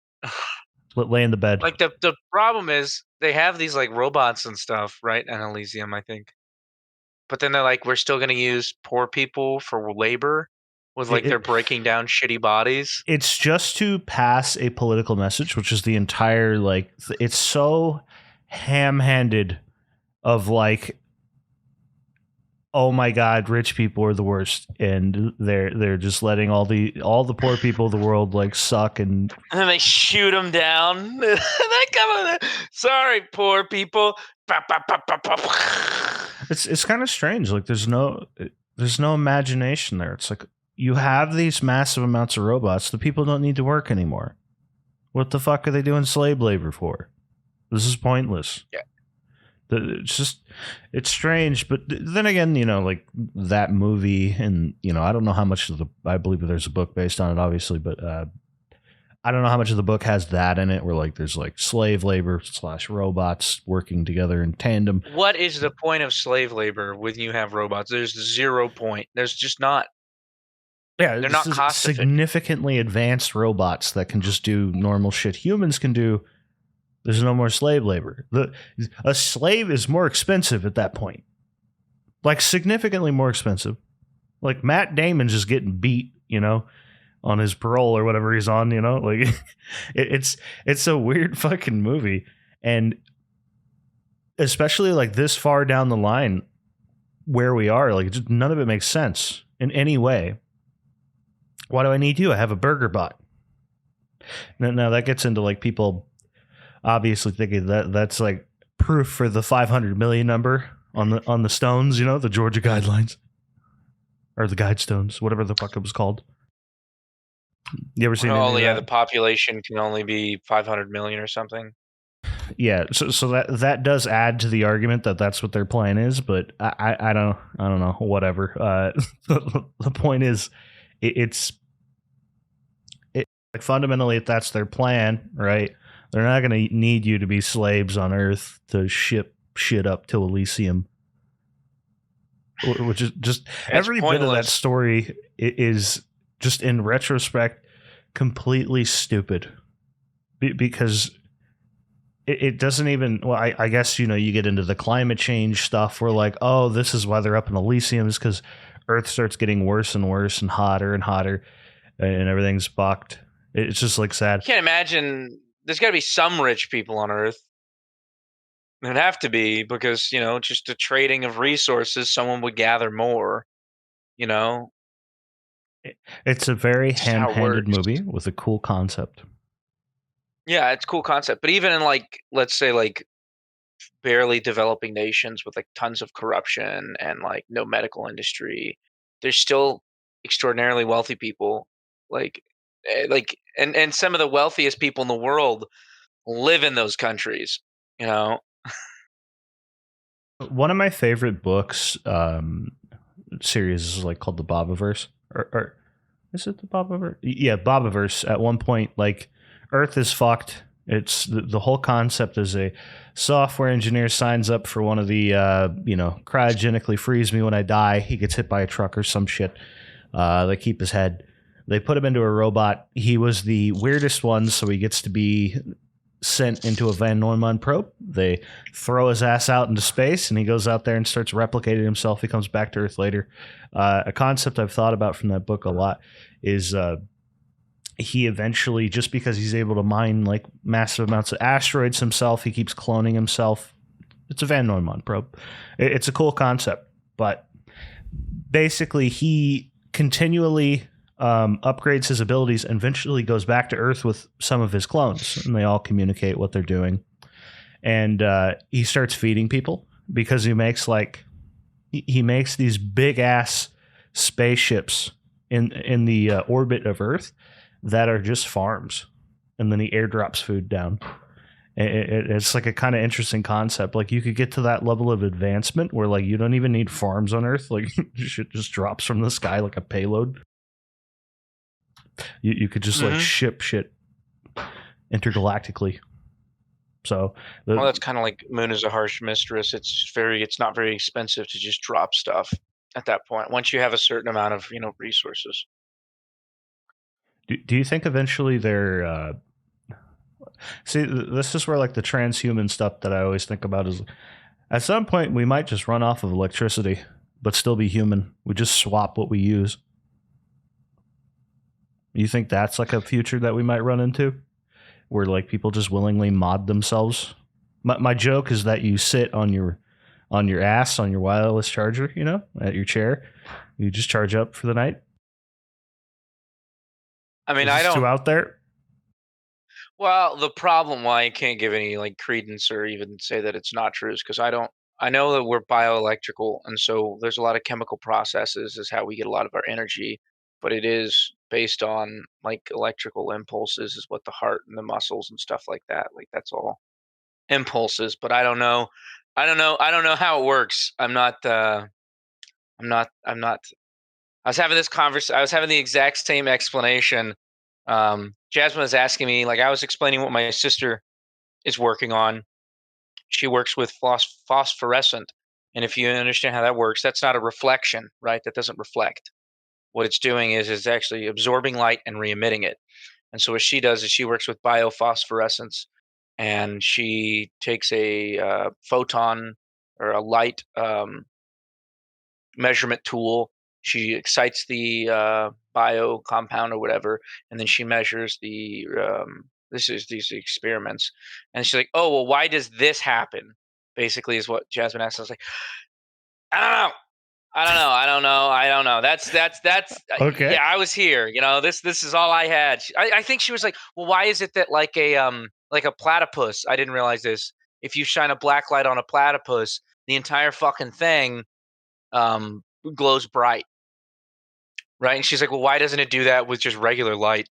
lay in the bed. Like the problem is they have these like robots and stuff, right? And Elysium, I think. But then they're like, we're still going to use poor people for labor with like they're breaking down shitty bodies. It's just to pass a political message, which is the entire like. It's so ham-handed of like, oh my god, rich people are the worst, and they're just letting all the poor people of the world like suck, and then they shoot them down. They come on, sorry, poor people. It's kind of strange. Like there's no imagination there. It's like you have these massive amounts of robots. The people don't need to work anymore. What the fuck are they doing slave labor for? This is pointless. Yeah. It's strange, but then again, like that movie, and I don't know how much I believe there's a book based on it, obviously, but I don't know how much of the book has that in it, where like there's like slave labor / robots working together in tandem. What is the point of slave labor when you have robots? There's 0 point. There's just not. Yeah, they're not cost significantly advanced robots that can just do normal shit humans can do. There's no more slave labor. A slave is more expensive at that point. Like significantly more expensive. Like Matt Damon's just getting beat, on his parole or whatever he's on, like it's a weird fucking movie. And especially like this far down the line where we are, like just none of it makes sense in any way. Why do I need you? I have a burger bot. Now that gets into like people obviously thinking that's like proof for the 500 million number on the stones, the Georgia guidelines or the guidestones, whatever the fuck it was called. You ever seen? Oh yeah, the population can only be 500 million or something. Yeah, so that does add to the argument that that's what their plan is, but I don't know, whatever. The point is, it's like fundamentally, if that's their plan, right? They're not going to need you to be slaves on Earth to ship shit up to Elysium, which is just every bit of that story is just in retrospect completely stupid because it doesn't even. Well, I guess you get into the climate change stuff where like, oh, this is why they're up in Elysium is because Earth starts getting worse and worse and hotter, and everything's fucked. It's just like sad. You can't imagine. There's got to be some rich people on Earth. There'd have to be because, just the trading of resources, someone would gather more, It's a very ham-handed movie with a cool concept. Yeah, it's a cool concept. But even in like, let's say like barely developing nations with like tons of corruption and like no medical industry, there's still extraordinarily wealthy people and some of the wealthiest people in the world live in those countries, One of my favorite books series is like called the Bobaverse, or is it the Bobaverse? Yeah, Bobaverse. At one point, like Earth is fucked. It's the whole concept is a software engineer signs up for one of the cryogenically freeze me when I die. He gets hit by a truck or some shit. They keep his head. They put him into a robot. He was the weirdest one, so he gets to be sent into a Van Neumann probe. They throw his ass out into space, and he goes out there and starts replicating himself. He comes back to Earth later. A concept I've thought about from that book a lot is he eventually, just because he's able to mine like massive amounts of asteroids himself, he keeps cloning himself. It's a Van Neumann probe. It's a cool concept, but basically he continually upgrades his abilities and eventually goes back to Earth with some of his clones, and they all communicate what they're doing. And he starts feeding people because he makes these big ass spaceships in the orbit of Earth that are just farms. and then he airdrops food down. It's like a kind of interesting concept. Like you could get to that level of advancement where like you don't even need farms on Earth. Like shit just drops from the sky like a payload. You could just like ship shit intergalactically. So well, that's kind of like Moon is a harsh mistress. It's not very expensive to just drop stuff at that point once you have a certain amount of resources. Do you think eventually they're see, this is where like the transhuman stuff that I always think about is at some point we might just run off of electricity but still be human. We just swap what we use. You think that's like a future that we might run into where like people just willingly mod themselves? My joke is that you sit on your ass on your wireless charger, at your chair. You just charge up for the night. I mean, I don't too out there. Well, the problem why I can't give any like credence or even say that it's not true is because I know that we're bioelectrical, and so there's a lot of chemical processes is how we get a lot of our energy, but it is based on like electrical impulses is what the heart and the muscles and stuff like that. Like that's all impulses, but I don't know. I don't know how it works. I'm not I was having this conversation. I was having the exact same explanation. Jasmine was asking me, like I was explaining what my sister is working on. She works with phosphorescent, and if you understand how that works, that's not a reflection, right? That doesn't reflect. What it's doing is it's actually absorbing light and re-emitting it. And so what she does is she works with biophosphorescence, and she takes a photon or a light measurement tool. She excites the bio compound or whatever, and then she measures these experiments. And she's like, "Oh, well, why does this happen?" Basically, is what Jasmine asked. I was like, "I don't know. I don't know. That's okay. Yeah, I was here. This is all I had." I think she was like, "Well, why is it that like a platypus? I didn't realize this. If you shine a black light on a platypus, the entire fucking thing glows bright." Right? And she's like, "Well, why doesn't it do that with just regular light?"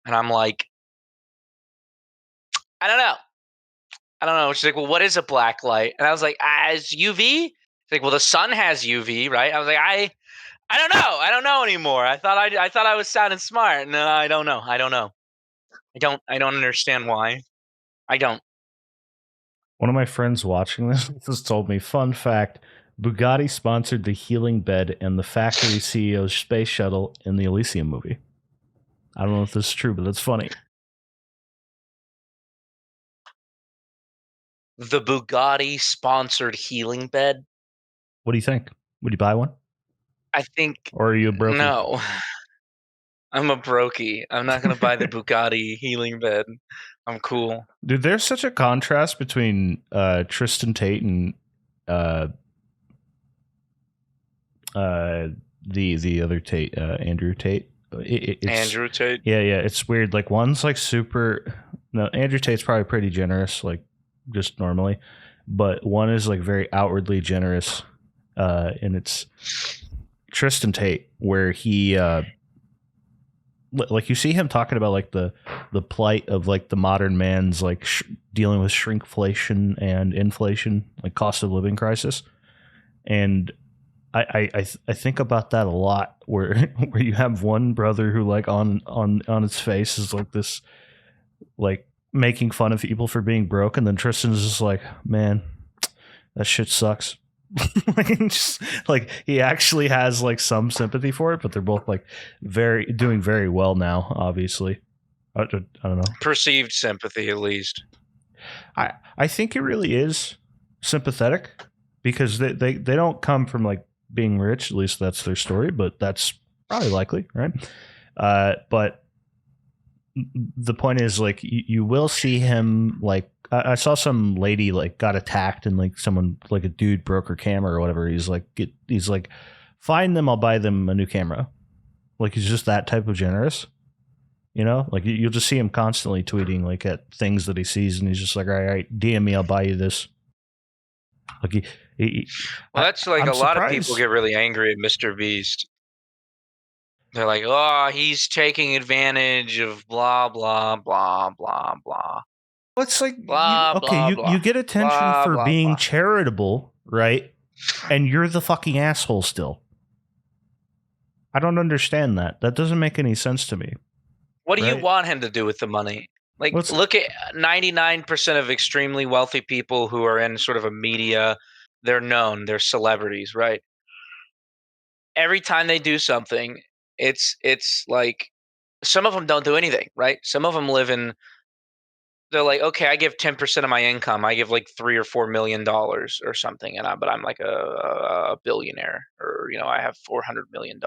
And I'm like, "I don't know. I don't know." She's like, "Well, what is a black light?" And I was like, "It's UV." She's like, "Well, the sun has UV, right?" I was like, I don't know. I don't know anymore. I thought I was sounding smart. No, I don't know. I don't know. I don't understand why. I don't. One of my friends watching this just told me, fun fact, Bugatti sponsored the healing bed and the factory CEO's space shuttle in the Elysium movie. I don't know if this is true, but that's funny. The Bugatti sponsored healing bed? What do you think? Would you buy one? I think. Or are you a brokey? No. I'm a brokey. I'm not going to buy the Bugatti healing bed. I'm cool. Dude, there's such a contrast between Tristan Tate and the other Tate, Andrew Tate. Andrew Tate? Yeah, it's weird. Like one's like super. No, Andrew Tate's probably pretty generous, like just normally, but one is like very outwardly generous, and it's Tristan Tate, where he like you see him talking about like the plight of like the modern man's like dealing with shrinkflation and inflation, like cost of living crisis, and I think about that a lot, where where you have one brother who like on its face is like this, like making fun of people for being broke, and then Tristan's just like, man, that shit sucks. like he actually has like some sympathy for it, but they're both like doing very well now. Obviously, I don't know. Perceived sympathy, at least. I think it really is sympathetic because they don't come from like being rich. At least that's their story, but that's probably likely, right? But the point is, like, you will see him, like, I saw some lady like got attacked and like someone, like a dude, broke her camera or whatever. He's like, find them, I'll buy them a new camera. Like, he's just that type of generous, like you'll just see him constantly tweeting like at things that he sees, and he's just like, all right, DM me, I'll buy you this. Like well, that's like I'm a lot surprised. Of people get really angry at Mr. Beast. They're like, oh, he's taking advantage of blah blah blah blah blah Well, it's like blah blah you blah get attention blah for blah being blah. charitable, right? And you're the fucking asshole still. I don't understand that. That doesn't make any sense to me. What do you Right. want him to do with the money? Like, What's look at 99% of extremely wealthy people who are in sort of a media. They're known. They're celebrities, right? Every time they do something, it's like some of them don't do anything, right? Some of them live in. They're like, okay, I give 10% of my income. I give like $3 or $4 million or something, but I'm like a billionaire, or I have $400 million,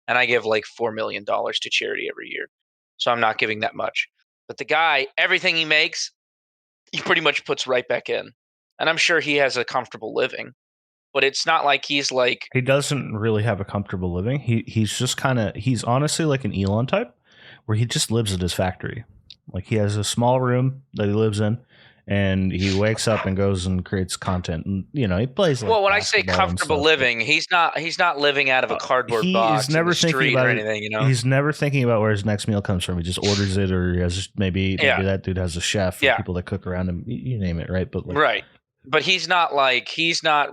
and I give like $4 million to charity every year. So I'm not giving that much. But the guy, everything he makes, he pretty much puts right back in, and I'm sure he has a comfortable living. But it's not like he's like, He doesn't really have a comfortable living. He's just kind of he's honestly like an Elon type, where he just lives at his factory. Like he has a small room that he lives in, and he wakes up and goes and creates content. And he plays like well, when I say basketball and comfortable stuff. living, he's not living out of a cardboard He is box in never the thinking street about or it. anything. He's never thinking about where his next meal comes from. He just orders it, or he has maybe Yeah. that dude has a chef or Yeah. people that cook around him. You name it, right? But like, Right. But he's not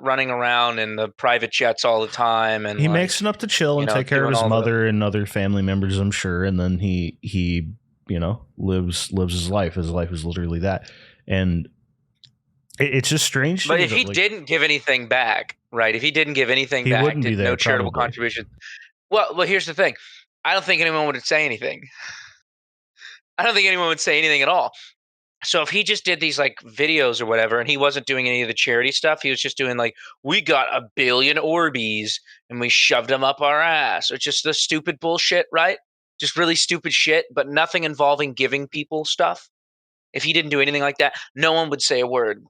running around in the private jets all the time, and he like, makes enough to chill and take care of doing his all the. mother and other family members, I'm sure. And then he lives his life. His life is literally that. And it's just strange to But me if that he like didn't give anything back, right? If he didn't give anything he back, wouldn't be did there no charitable probably. contribution. Well, here's the thing. I don't think anyone would say anything. I don't think anyone would say anything at all. So if he just did these like videos or whatever, and he wasn't doing any of the charity stuff, he was just doing like, we got 1 billion Orbeez and we shoved them up our ass, or just the stupid bullshit, right? Just really stupid shit, but nothing involving giving people stuff. If he didn't do anything like that, no one would say a word.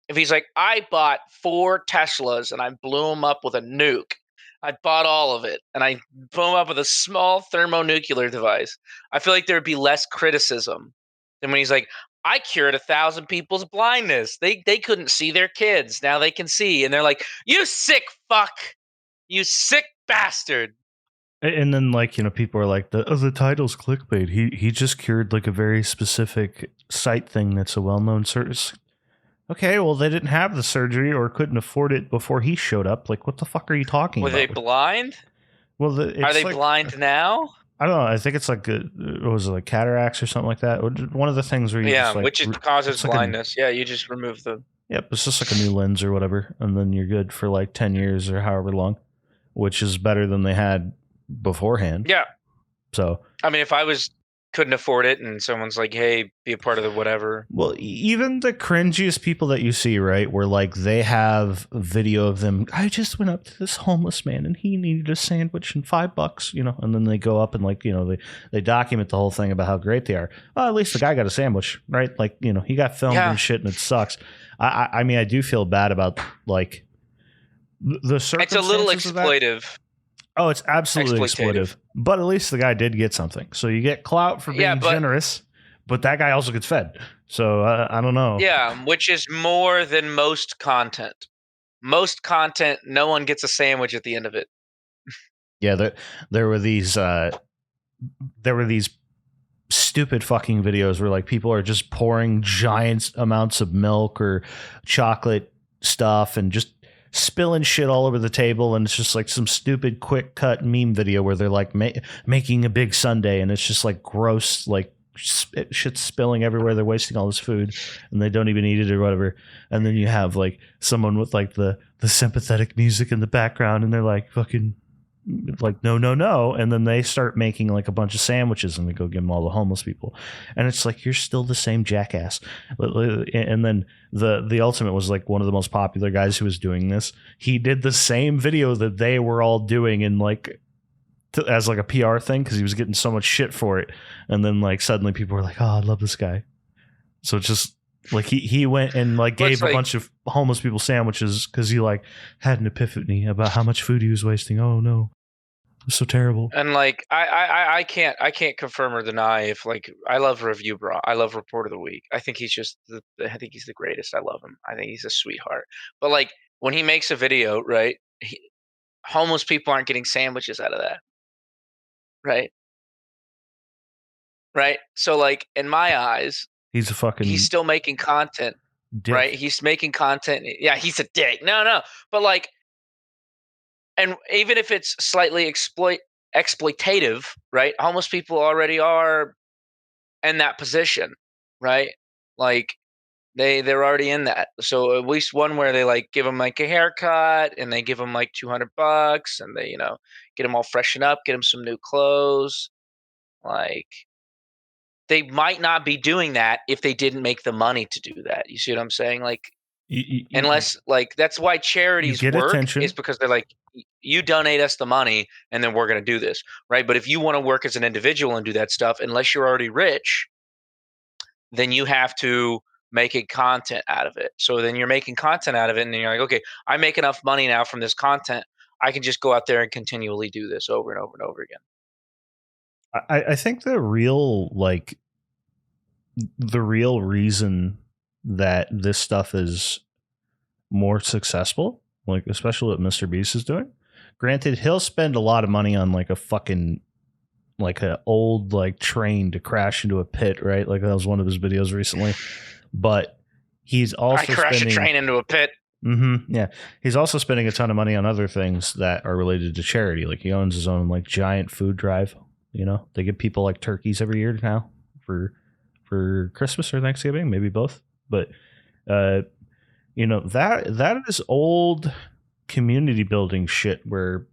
If he's like, I bought 4 Teslas and I blew them up with a nuke. I bought all of it and I blew them up with a small thermonuclear device. I feel like there'd be less criticism than when he's like, I cured 1,000 people's blindness. They couldn't see their kids. Now they can see. And they're like, you sick fuck. You sick bastard. And then people are like the title's clickbait. He just cured like a very specific sight thing that's a well-known service. Okay, well, they didn't have the surgery or couldn't afford it before he showed up. Like, what the fuck are you talking Were about? they blind? Well, Are they blind now? I don't know. I think it's like what was it, like cataracts or something like that. One of the things where you just like which causes like blindness. Yeah, you just remove the. Yep, it's just like a new lens or whatever, and then you're good for like 10 years or however long, which is better than they had beforehand. Yeah. So I mean, if I couldn't afford it and someone's like, hey, be a part of the whatever. Well, even the cringiest people that you see, right, where like they have video of them. I just went up to this homeless man and he needed a sandwich and $5, and then they go up and like, they document the whole thing about how great they are. Well, at least the guy got a sandwich, right? Like, he got filmed and shit and it sucks. I mean, I do feel bad about like the circumstances. It's a little exploitive. Oh, it's absolutely exploitive. But at least the guy did get something. So you get clout for being generous, but that guy also gets fed. So I don't know. Yeah, which is more than most content. Most content, no one gets a sandwich at the end of it. Yeah, there were these stupid fucking videos where like people are just pouring giant amounts of milk or chocolate stuff and just spilling shit all over the table, and it's just like some stupid quick cut meme video where they're like making a big sundae and it's just like gross, like shit spilling everywhere. They're wasting all this food and they don't even eat it or whatever. And then you have like someone with like the sympathetic music in the background and they're like fucking like no, and then they start making like a bunch of sandwiches and they go give them all the homeless people, and it's like, you're still the same jackass. And then the ultimate was like one of the most popular guys who was doing this. He did the same video that they were all doing in like as like a PR thing because he was getting so much shit for it, and then like suddenly people were like, oh, I love this guy. So it's just like he went and like gave a bunch of homeless people sandwiches because he like had an epiphany about how much food he was wasting. Oh no, it's so terrible. And like I can't confirm or deny if like I love Review Bra. I love Report of the Week. I think he's just I think he's the greatest. I love him. I think he's a sweetheart. But like when he makes a video, right? Homeless people aren't getting sandwiches out of that. right? Right? So, like, in my eyes, He's a fucking he's still making content, dick. right? He's making content. Yeah, he's a dick. No. But, like, and even if it's slightly exploitative, right? Homeless people already are in that position, right? Like, they're already in that. So at least one where they like give them like a haircut and they give them like $200 and they get them all freshened up, get them some new clothes. Like, they might not be doing that if they didn't make the money to do that. You see what I'm saying? Like, unless, like, that's why charities get work, attention. is because they're like, you donate us the money and then we're going to do this, right? But if you want to work as an individual and do that stuff, unless you're already rich, then you have to making content out of it. So then you're making content out of it and then you're like, okay, I make enough money now from this content. I can just go out there and continually do this over and over and over again. I think the real reason that this stuff is more successful, like especially what Mr. Beast is doing. Granted, he'll spend a lot of money on like a fucking like an old like train to crash into a pit, right? Like that was one of his videos recently. But he's also I crashed a train into a pit. Yeah, he's also spending a ton of money on other things that are related to charity. Like he owns his own like giant food drive. They give people like turkeys every year now for Christmas or Thanksgiving, maybe both. But that is old community building shit where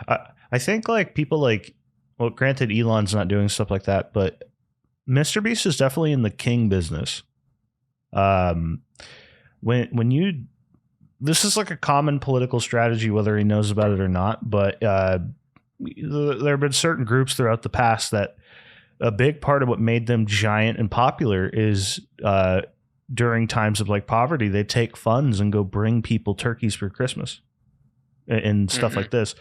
I think like people like, well, granted Elon's not doing stuff like that, but Mr. Beast is definitely in the king business. When you, this is like a common political strategy, whether he knows about it or not, but there have been certain groups throughout the past that a big part of what made them giant and popular is during times of like poverty, they take funds and go bring people turkeys for Christmas and stuff like this.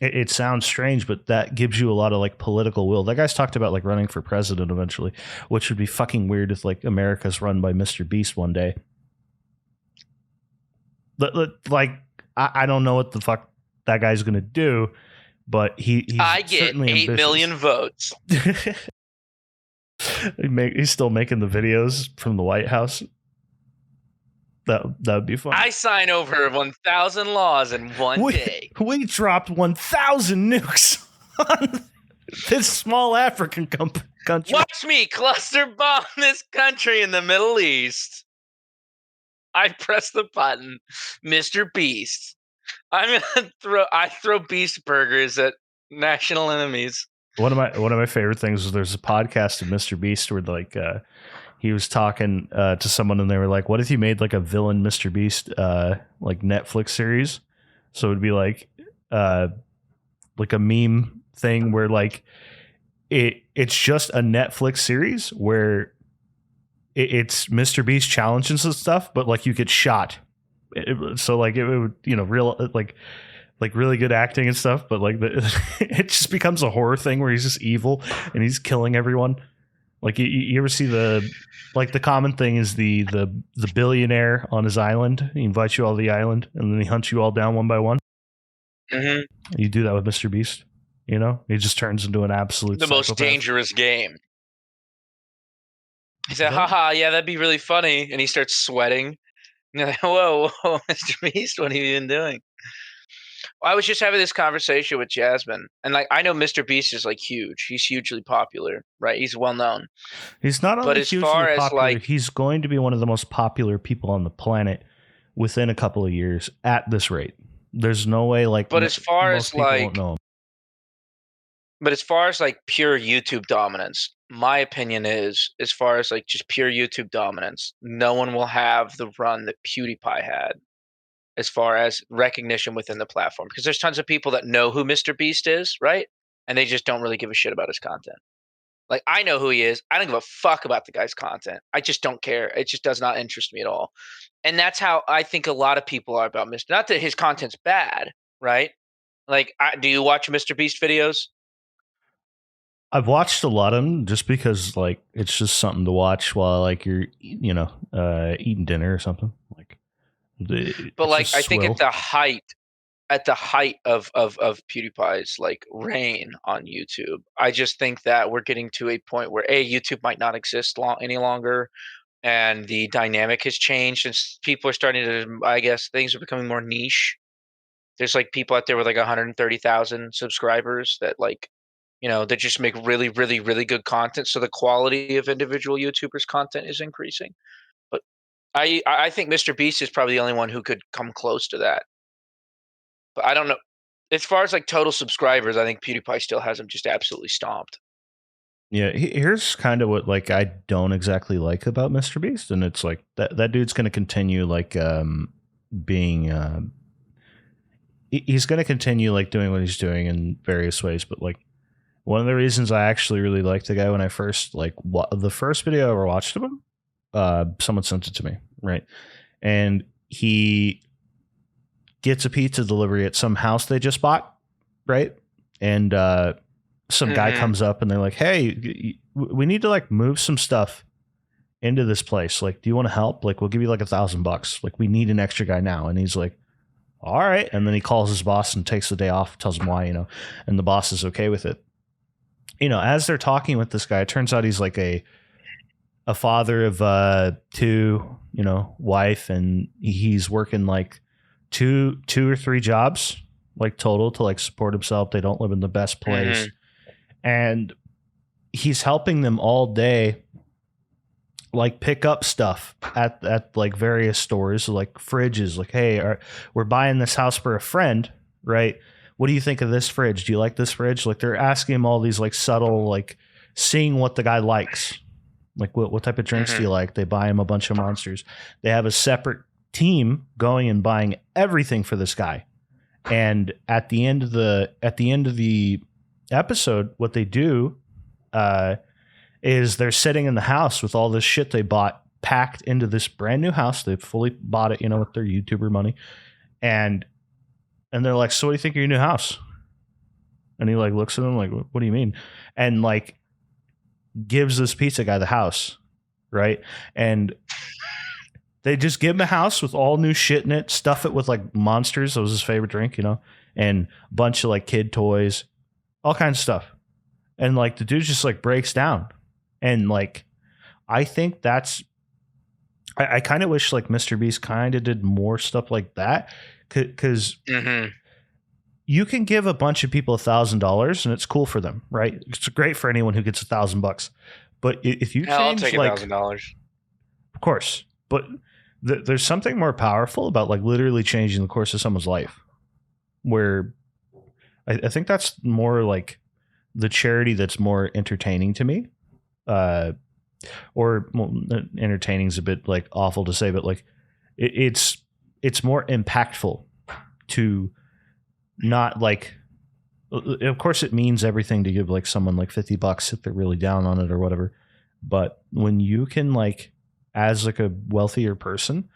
It sounds strange, but that gives you a lot of like political will. That guy's talked about like running for president eventually, which would be fucking weird if like America's run by Mr. Beast one day. Like, I don't know what the fuck that guy's going to do, but he's I get 8 million votes. He's still making the videos from the White House. That would be fun. I sign over 1,000 laws in one day. We dropped 1,000 nukes on this small African country. Watch me cluster bomb this country in the Middle East. I press the button, Mr. Beast. I throw Beast burgers at national enemies. One of my favorite things was there's a podcast of Mr. Beast where like he was talking to someone and they were like, what if you made like a villain Mr. Beast like Netflix series? So it would be like a meme thing where like it's just a Netflix series where it's Mr. Beast challenges and stuff, but like you get shot. So like it would, real like really good acting and stuff, but like it just becomes a horror thing where he's just evil and he's killing everyone. Like you ever see the common thing is the billionaire on his island. He invites you all to the island and then he hunts you all down one by one. Mm-hmm. You do that with Mr. Beast. He just turns into an absolute psychopath. Most dangerous game. He said, haha, yeah, that'd be really funny. And he starts sweating. And you're like, whoa, Mr. Beast, what have you been doing? I was just having this conversation with Jasmine. And like, I know Mr. Beast is like huge. He's hugely popular, right? He's well known. He's not only hugely popular, he's going to be one of the most popular people on the planet within a couple of years at this rate. There's no way like But as far as like won't know him. But as far as like pure YouTube dominance, my opinion is, as far as like just pure YouTube dominance, no one will have the run that PewDiePie had as far as recognition within the platform. Because there's tons of people that know who Mr. Beast is, right? And they just don't really give a shit about his content. Like, I know who he is. I don't give a fuck about the guy's content. I just don't care. It just does not interest me at all. And that's how I think a lot of people are about Mr. Not that his content's bad, right? Like, do you watch Mr. Beast videos? I've watched a lot of them just because like it's just something to watch while like you're eating dinner or something. Like, but like I think at the height at the height of PewDiePie's like reign on YouTube. I just think that we're getting to a point where YouTube might not exist any longer, and the dynamic has changed, and people are starting to. I guess things are becoming more niche. There's like people out there with like 130,000 subscribers that like, that just make really, really, really good content. So the quality of individual YouTubers' content is increasing. But I think Mr. Beast is probably the only one who could come close to that. But I don't know. As far as like total subscribers, I think PewDiePie still has him just absolutely stomped. Yeah, here's kind of what like I don't exactly like about Mr. Beast, and it's like that dude's going to continue like being he's going to continue like doing what he's doing in various ways, but like one of the reasons I actually really liked the guy when I first like the first video I ever watched of him, someone sent it to me, right? And he gets a pizza delivery at some house they just bought, right? And some guy comes up and they're like, "Hey, we need to like move some stuff into this place. Like, do you want to help? Like, we'll give you like $1,000. Like, we need an extra guy now." And he's like, "All right." And then he calls his boss and takes the day off, tells him why, and the boss is okay with it. As they're talking with this guy, it turns out he's like a father of two, wife, and he's working like two or three jobs, like total, to like support himself. They don't live in the best place. And he's helping them all day, like pick up stuff at like various stores, like fridges, like, "Hey, we're buying this house for a friend, right? What do you think of this fridge? Do you like this fridge?" Like they're asking him all these like subtle, like seeing what the guy likes. Like what type of drinks do you like? They buy him a bunch of Monsters. They have a separate team going and buying everything for this guy. And at the end of the episode, what they do is they're sitting in the house with all this shit they bought packed into this brand new house. They've fully bought it, with their YouTuber money. And they're like, "So what do you think of your new house?" And he like looks at them like, "What do you mean?" And like gives this pizza guy the house, right? And they just give him a house with all new shit in it, stuff it with like Monsters. That was his favorite drink, and a bunch of like kid toys, all kinds of stuff. And like the dude just like breaks down. And like, I think I kind of wish like Mr. Beast kind of did more stuff like that. Cause you can give a bunch of people $1,000 and it's cool for them, right? It's great for anyone who gets $1,000. But if you I'll change take like, $1,000. Of course, but there's something more powerful about like literally changing the course of someone's life, where I think that's more like the charity that's more entertaining to me. Entertaining is a bit like awful to say, but like it's more impactful to not like, of course it means everything to give like someone like $50 if they're really down on it or whatever. But when you can like, as like a wealthier person,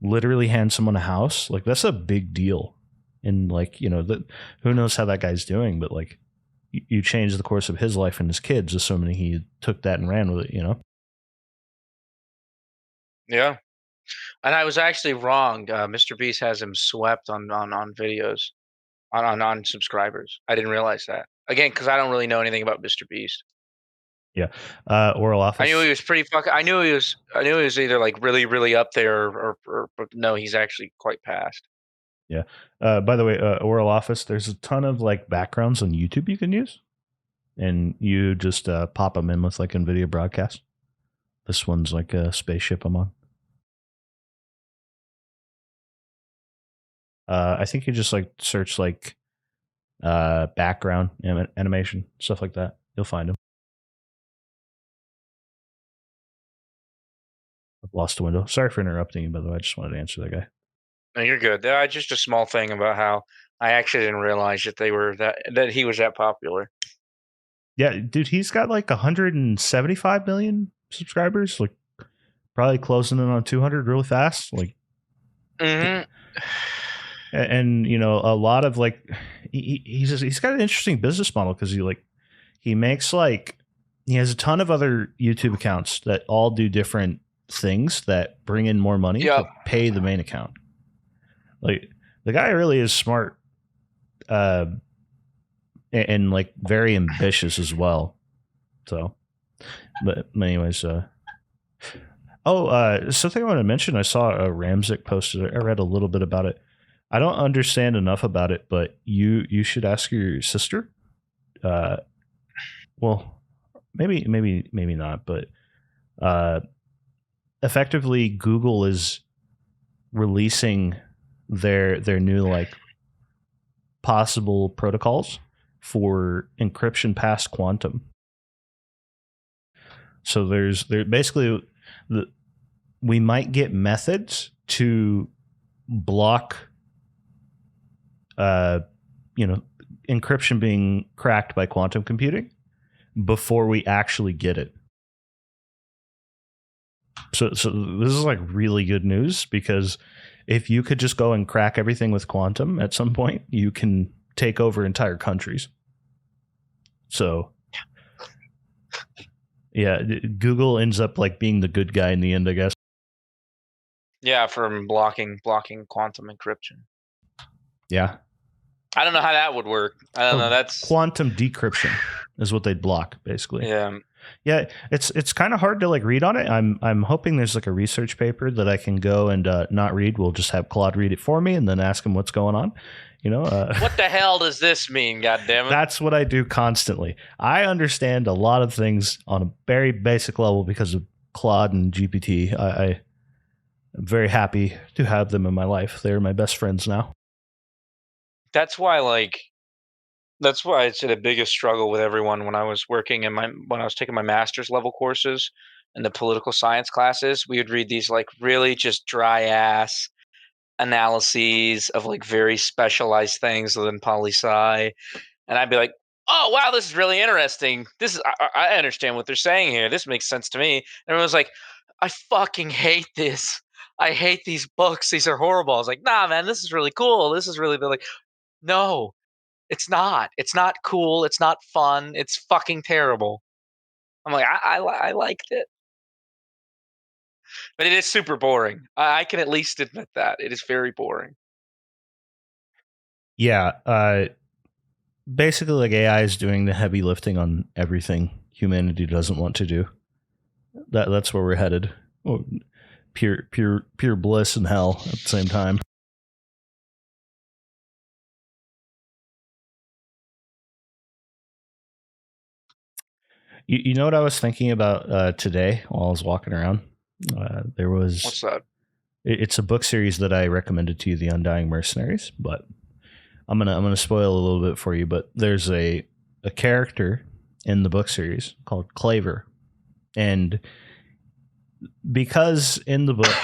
literally hand someone a house, like that's a big deal. And like, who knows how that guy's doing, but like you change the course of his life and his kids, assuming he took that and ran with it, Yeah. And I was actually wrong. Mr. Beast has him swept on videos, on subscribers. I didn't realize that. Again, because I don't really know anything about Mr. Beast. Yeah. Oral Office. I knew he was pretty fucking. I knew he was either like really, really up there, or no, he's actually quite past. Yeah. By the way, Oral Office, there's a ton of like backgrounds on YouTube you can use, and you just pop them in with like NVIDIA Broadcast. This one's like a spaceship I'm on. I think you just like search like background animation, stuff like that. You'll find them. I've lost the window. Sorry for interrupting you, by the way. I just wanted to answer that guy. No, you're good. Just a small thing about how I actually didn't realize that he was that popular. Yeah, dude, he's got like 175 million subscribers. Like, probably closing in on 200 really fast. Like, and a lot of like, he's got an interesting business model because he makes like, he has a ton of other YouTube accounts that all do different things that bring in more money to pay the main account. Like, the guy really is smart and like very ambitious as well. So, but anyways, something I want to mention. I saw a Ramsick posted. I read a little bit about it. I don't understand enough about it, but you should ask your sister. Well, maybe not, but effectively, Google is releasing their new like possible protocols for encryption past quantum. So there basically we might get methods to block encryption being cracked by quantum computing before we actually get it. So this is like really good news, because if you could just go and crack everything with quantum at some point, you can take over entire countries. So yeah, Google ends up like being the good guy in the end, I guess. Yeah, from blocking quantum encryption. Yeah. I don't know how that would work. I don't know. That's quantum decryption is what they'd block, basically. Yeah. Yeah, it's kind of hard to like read on it. I'm hoping there's like a research paper that I can go and not read. We'll just have Claude read it for me and then ask him what's going on. What the hell does this mean? God damn it! That's what I do constantly. I understand a lot of things on a very basic level because of Claude and GPT. I'm very happy to have them in my life. They're my best friends now. That's why it's the biggest struggle with everyone when I was working when I was taking my master's level courses and the political science classes. We would read these like really just dry ass analyses of like very specialized things within poli sci, and I'd be like, "Oh wow, this is really interesting. I understand what they're saying here. This makes sense to me." And everyone was like, "I fucking hate this. I hate these books. These are horrible." I was like, "Nah, man, this is really cool. This is really," they're like, "No, it's not. It's not cool. It's not fun. It's fucking terrible." I'm like, I liked it, but it is super boring. I can at least admit that it is very boring. Yeah, basically, like AI is doing the heavy lifting on everything humanity doesn't want to do. That's where we're headed. Oh, pure bliss and hell at the same time. You know what I was thinking about today while I was walking around? There was. What's that? It's a book series that I recommended to you, The Undying Mercenaries, but I'm gonna spoil a little bit for you. But there's a character in the book series called Claver, and because in the book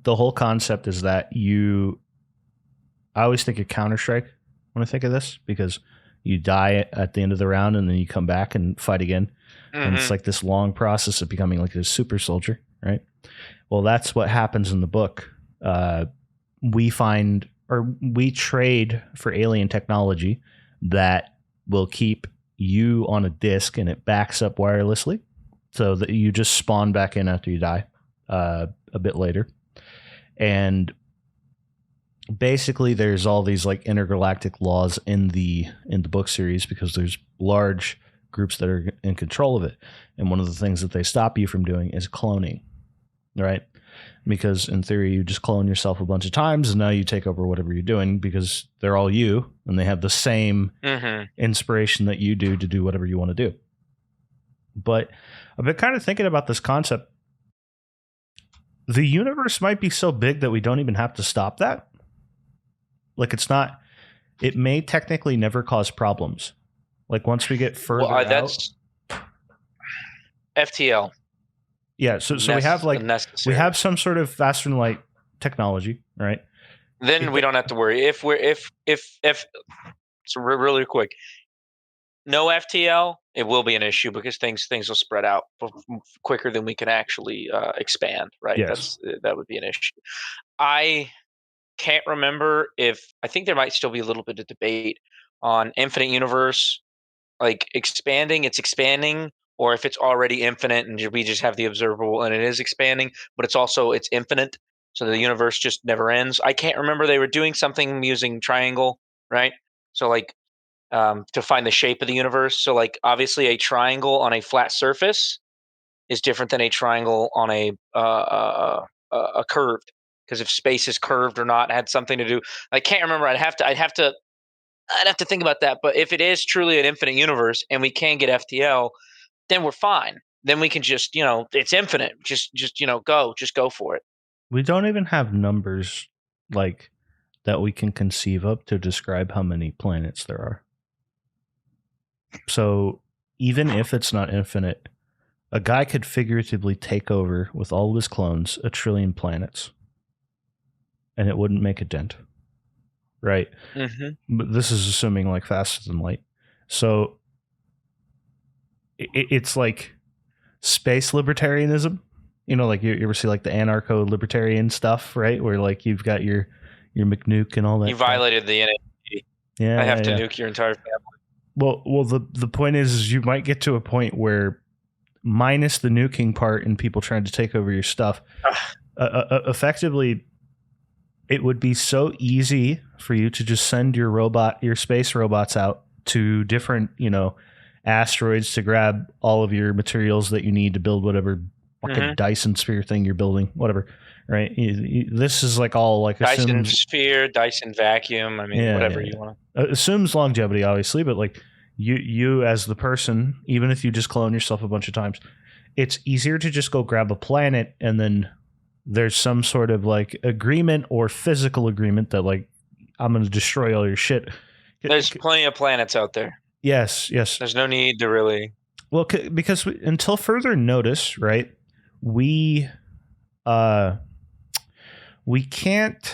the whole concept is that I always think of Counter-Strike when I think of this, because you die at the end of the round and then you come back and fight again. Mm-hmm. And it's like this long process of becoming like a super soldier, right? Well, that's what happens in the book. We trade for alien technology that will keep you on a disc, and it backs up wirelessly so that you just spawn back in after you die a bit later. And basically there's all these like intergalactic laws in the book series, because there's large groups that are in control of it, and one of the things that they stop you from doing is cloning, right? Because in theory you just clone yourself a bunch of times and now you take over whatever you're doing, because they're all you and they have the same inspiration that you do to do whatever you want to do. But I've been kind of thinking about this concept. The universe might be so big that we don't even have to stop that. Like it may technically never cause problems. Like once we get further out. That's FTL. Yeah, so we have some sort of faster than light technology, right? Then we don't have to worry. So really quick, no FTL, it will be an issue because things will spread out quicker than we can actually expand, right? Yes. That would be an issue. I can't remember I think there might still be a little bit of debate on infinite universe, like it's expanding, or if it's already infinite and we just have the observable and it is expanding, but it's infinite, so the universe just never ends. I can't remember. They were doing something using triangle right? So like to find the shape of the universe. So like obviously a triangle on a flat surface is different than a triangle on a curved, because if space is curved or not had something to do. I can't remember. I'd have to think about that. But if it is truly an infinite universe and we can get FTL, then we're fine. Then we can just, it's infinite. Just go for it. We don't even have numbers like that we can conceive of to describe how many planets there are. So even if it's not infinite, a guy could figuratively take over with all of his clones 1 trillion planets, and it wouldn't make a dent, right? Mm-hmm. But this is assuming like faster than light. So it's like space libertarianism. Like you ever see like the anarcho-libertarian stuff, right? Where like you've got your McNuke and all that. You violated the NAP. Yeah, I have to nuke your entire family. Well, the point is you might get to a point where, minus the nuking part and people trying to take over your stuff, effectively, it would be so easy for you to just send your space robots out to different, asteroids to grab all of your materials that you need to build whatever fucking Dyson sphere thing you're building, whatever. Right? This is like all like Dyson sphere, Dyson vacuum. I mean, whatever you want to. Assumes longevity, obviously, but like you as the person, even if you just clone yourself a bunch of times, it's easier to just go grab a planet and then there's some sort of like agreement or physical agreement that like I'm going to destroy all your shit. There's plenty of planets out there. Yes. There's no need to really. Well, because until further notice, right? We can't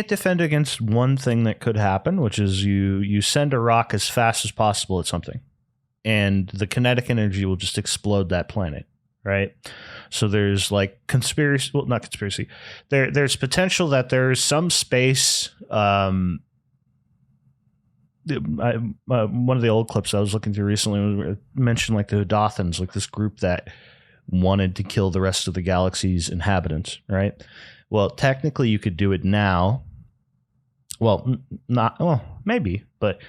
defend against one thing that could happen, which is you send a rock as fast as possible at something, and the kinetic energy will just explode that planet, right? So there's like not conspiracy. There's potential that there's some space. One of the old clips I was looking through recently mentioned like the Dothans, like this group that wanted to kill the rest of the galaxy's inhabitants, right? Well, technically you could do it now. Well, maybe, but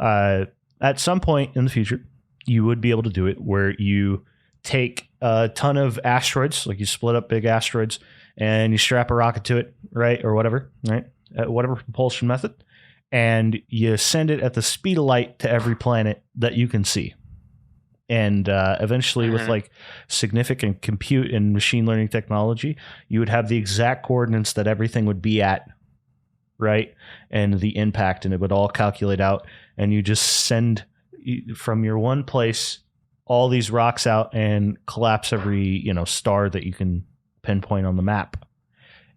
at some point in the future, you would be able to do it where you take a ton of asteroids, like you split up big asteroids and you strap a rocket to it, right? Or whatever, right? Whatever propulsion method. And you send it at the speed of light to every planet that you can see. And eventually, with like significant compute and machine learning technology, you would have the exact coordinates that everything would be at, right? And the impact, and it would all calculate out. And you just send from your one place all these rocks out and collapse every star that you can pinpoint on the map.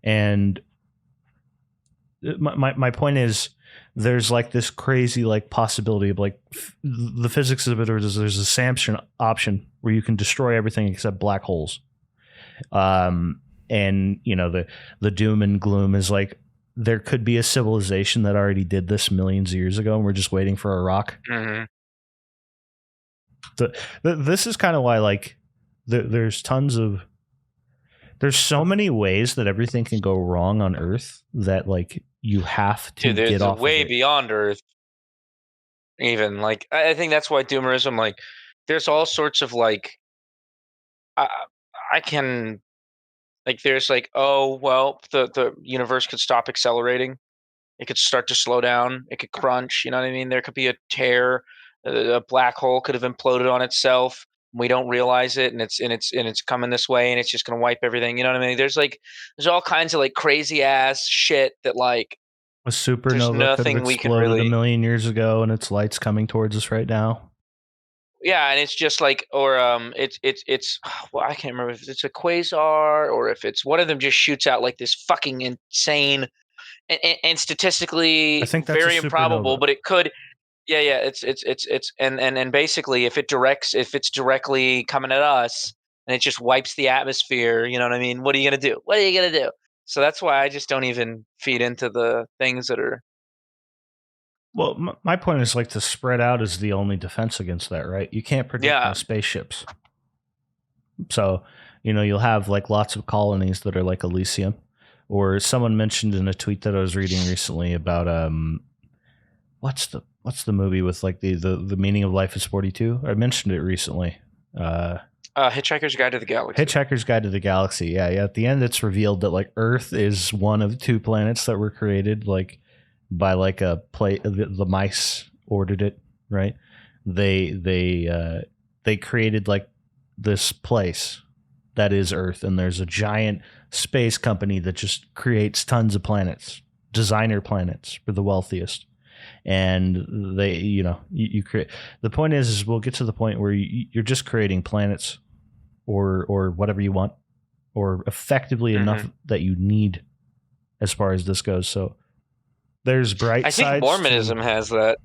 And my point is, there's like this crazy like possibility of like the physics of it is there's a Samson option where you can destroy everything except black holes. And the doom and gloom is like there could be a civilization that already did this millions of years ago and we're just waiting for a rock. This is kind of why like there's so many ways that everything can go wrong on Earth that like you have to get off way of it. Beyond Earth. Even like I think that's why doomerism, like there's all sorts of like I can like there's like, oh well, the universe could stop accelerating. It could start to slow down. It could crunch. You know what I mean? There could be a tear. A black hole could have imploded on itself. We don't realize it, and it's coming this way, and it's just gonna wipe everything. You know what I mean? There's all kinds of like crazy ass shit that like a supernova could have exploded a million years ago, and its light's coming towards us right now. Yeah, and it's just like, or it's well, I can't remember if it's a quasar or if it's one of them just shoots out like this fucking insane and statistically I think that's very improbable, but it could. Yeah, it's and basically if it's directly coming at us and it just wipes the atmosphere, you know what I mean? What are you gonna do? So that's why I just don't even feed into the things that are. Well, my point is like to spread out is the only defense against that, right? You can't predict spaceships. So, you'll have like lots of colonies that are like Elysium, Or someone mentioned in a tweet that I was reading recently about what's the movie with like the meaning of life is 42? I mentioned it recently. Hitchhiker's Guide to the Galaxy. Hitchhiker's Guide to the Galaxy. Yeah. At the end, it's revealed that like Earth is one of 2 planets that were created like by like a play. The mice ordered it, right? They created like this place that is Earth, and there's a giant space company that just creates tons of planets, designer planets for the wealthiest. And they, you create. The point is we'll get to the point where you're just creating planets or whatever you want, or effectively enough that you need as far as this goes. So there's bright sides. I think Mormonism has that.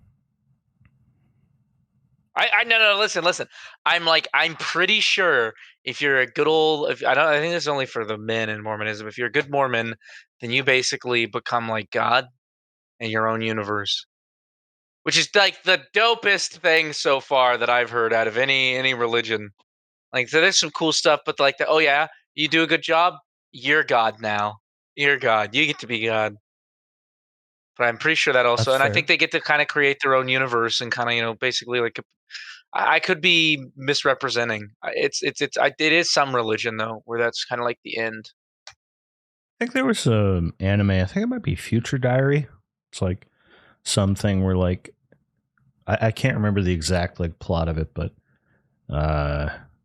No, listen. I'm pretty sure if you're a good old, I think this is only for the men in Mormonism. If you're a good Mormon, then you basically become like God in your own universe, which is like the dopest thing so far that I've heard out of any religion. Like, so there's some cool stuff, but like, oh yeah, you do a good job, you're God now. You're God. You get to be God. But I'm pretty sure that also, That's and I fair. think they get to kind of create their own universe and kind of, basically like I could be misrepresenting. It is some religion though where that's kind of like the end. I think there was some anime. I think it might be Future Diary. It's like something where like I can't remember the exact like plot of it, but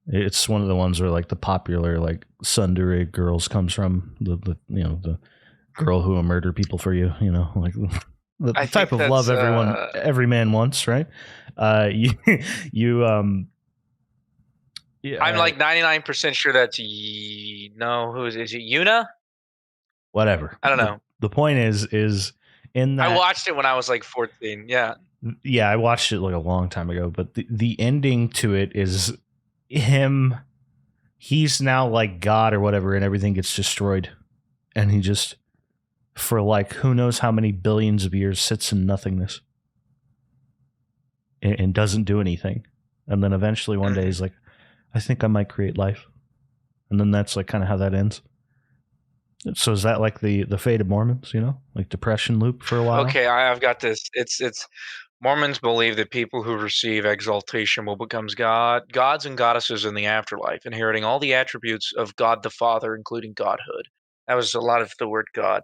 it's one of the ones where like the popular like tsundere girls comes from the girl who will murder people for you, like the type of love every man wants, right? You yeah, I'm like 99% sure that's no. Who is it? Yuna? Whatever. I don't know. The point is in that I watched it when I was like 14. Yeah. Yeah, I watched it like a long time ago, but the ending to it is him. He's now like God or whatever, and everything gets destroyed, and he just for like who knows how many billions of years sits in nothingness and doesn't do anything, and then eventually one day he's like, I think I might create life, and then that's like kind of how that ends. So is that like the fate of Mormons, like depression loop for a while? Okay, I've got this. It's Mormons believe that people who receive exaltation will become gods and goddesses in the afterlife, inheriting all the attributes of God the Father, including godhood. That was a lot of the word God.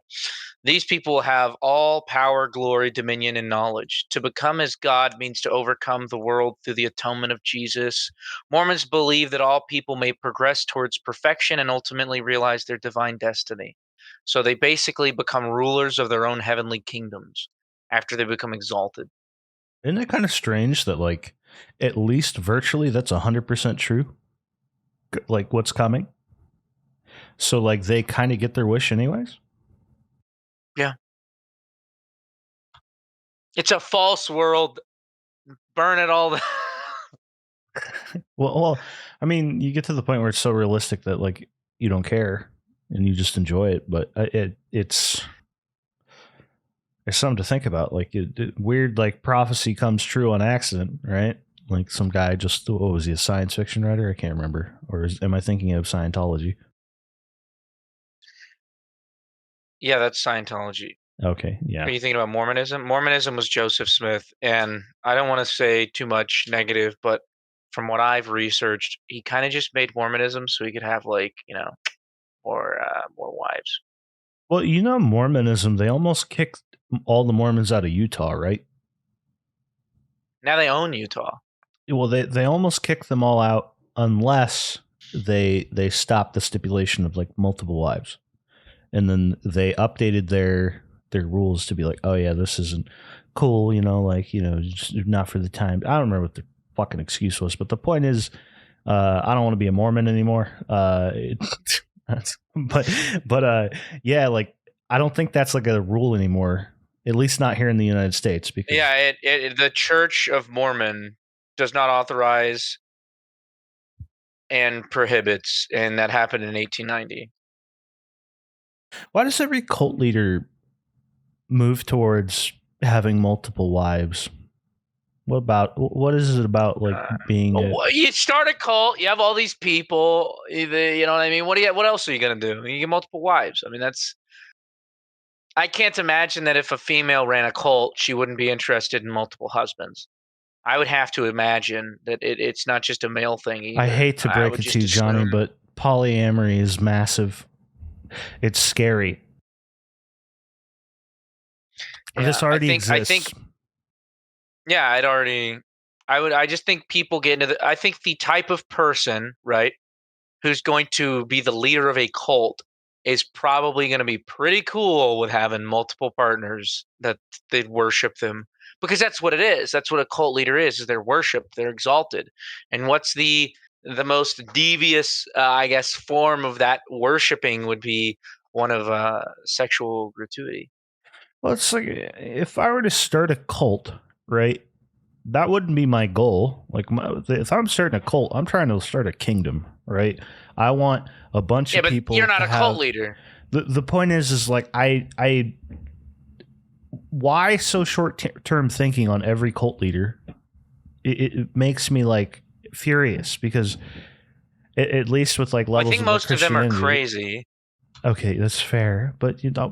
These people have all power, glory, dominion, and knowledge. To become as God means to overcome the world through the atonement of Jesus. Mormons believe that all people may progress towards perfection and ultimately realize their divine destiny. So they basically become rulers of their own heavenly kingdoms after they become exalted. Isn't it kind of strange that like at least virtually that's 100% true? Like what's coming? So like they kind of get their wish anyways? Yeah. It's a false world. Burn it all. Well, I mean, you get to the point where it's so realistic that like you don't care and you just enjoy it, but it's something to think about. Like weird, like prophecy comes true on accident, right? Like some guy just, what was he, a science fiction writer? I can't remember. Or am I thinking of Scientology? Yeah, that's Scientology. Okay, yeah. Are you thinking about Mormonism? Mormonism was Joseph Smith, and I don't want to say too much negative, but from what I've researched, he kind of just made Mormonism so he could have like more wives. Well, Mormonism, they almost kicked all the Mormons out of Utah, right? Now they own Utah. Well, they almost kicked them all out unless they stopped the stipulation of like multiple wives, and then they updated their rules to be like, oh yeah, this isn't cool, just not for the time. I don't remember what the fucking excuse was, but the point is, I don't want to be a Mormon anymore. Yeah, like I don't think that's like a rule anymore. At least not here in the United States. Because the Church of Mormon does not authorize and prohibits, and that happened in 1890. Why does every cult leader move towards having multiple wives? What is it about like being you start a cult, you have all these people, you know what I mean? What else are you gonna do? You get multiple wives. I mean, that's I can't imagine that if a female ran a cult, she wouldn't be interested in multiple husbands. I would have to imagine that it's not just a male thing either. I hate to I break would it to just you, Johnny, assume. but polyamory is massive. It's scary. This Yeah, already I think exists. yeah, I just think people get into I think the type of person, right, who's going to be the leader of a cult is probably going to be pretty cool with having multiple partners that they worship them, because that's what it is. That's what a cult leader is they're worshiped, they're exalted. And what's the most devious I guess form of that worshiping would be one of sexual gratuity. Well, it's like if I were to start a cult, right? That wouldn't be my goal. Like, if I'm starting a cult, I'm trying to start a kingdom, right? I want a bunch Yeah, of but people you're not to a cult have. leader. The point is like why so short term thinking on every cult leader? It makes me like furious because at least with like I levels think of like most of them are Christianity. crazy. Okay, that's fair, but you know,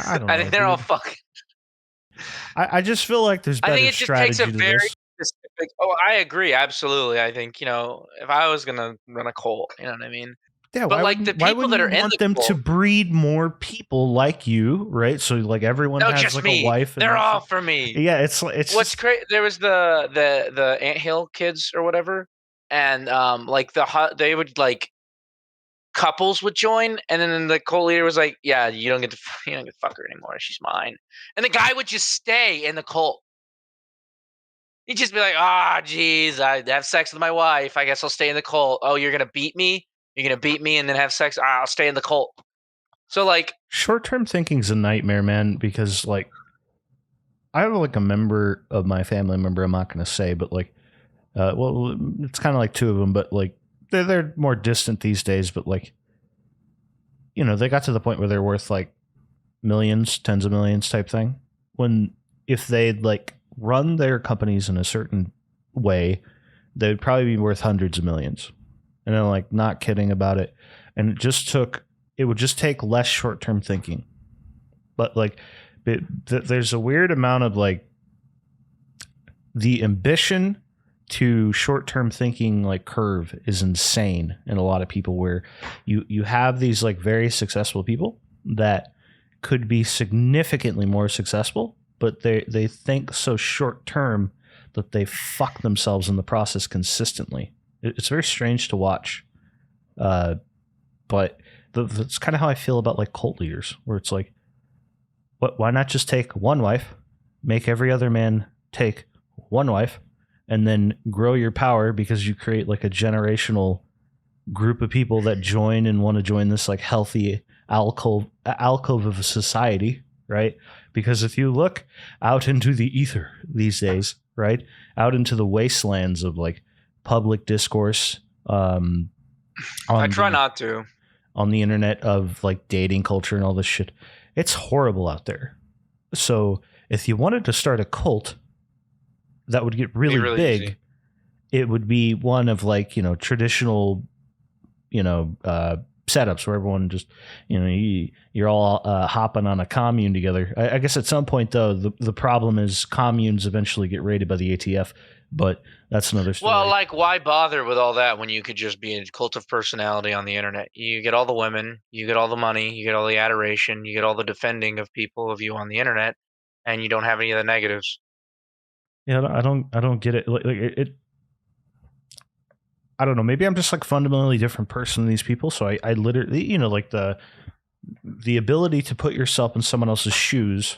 I don't I know, think they're all dude. fucking. I just feel like there's I think better it just takes a strategy to very this. specific. Oh, I agree, absolutely. I think if I was gonna run a cult, you know what I mean. Yeah, But like the why people wouldn't that you are in want the them to cult, breed more people like you, right? So like everyone no, has just like a me. wife and They're that all shit. for me. Yeah, it's What's just crazy? There was the Anthill kids or whatever, and like they would like couples would join, and then the cult leader was like, "Yeah, you don't get to fuck her anymore. She's mine." And the guy would just stay in the cult. He'd just be like, "Ah, geez, I have sex with my wife. I guess I'll stay in the cult. Oh, you're gonna beat me? You're gonna beat me and then have sex? I'll stay in the cult." So like, short term thinking's a nightmare, man. Because like I have like a member of my family member. I'm not going to say, but like, well, it's kind of like two of them, but like they're more distant these days. But like, they got to the point where they're worth like millions, tens of millions type thing. When if they'd like run their companies in a certain way, they'd probably be worth hundreds of millions. And I'm like, not kidding about it. And it would just take less short term thinking. But like, there's a weird amount of like the ambition to short term thinking like curve is insane in a lot of people where you have these like very successful people that could be significantly more successful, but they think so short term that they fuck themselves in the process consistently. It's very strange to watch, but that's kind of how I feel about like cult leaders, where it's like, why not just take one wife, make every other man take one wife, and then grow your power because you create like a generational group of people that join and want to join this like healthy alcove of a society, right? Because if you look out into the ether these days, right, out into the wastelands of like public discourse, I try not to. on the internet of like dating culture and all this shit, it's horrible out there. So if you wanted to start a cult that would get really big, easy. it would be one of like, traditional, setups where everyone just, you're all hopping on a commune together. I guess at some point though, the problem is communes eventually get raided by the ATF, but that's another story. Well, like, why bother with all that when you could just be a cult of personality on the internet? You get all the women, you get all the money, you get all the adoration, you get all the defending of people of you on the internet, and you don't have any of the negatives. Yeah, I don't get it. Like it I don't know. Maybe I'm just like fundamentally different person than these people. So I literally, like the ability to put yourself in someone else's shoes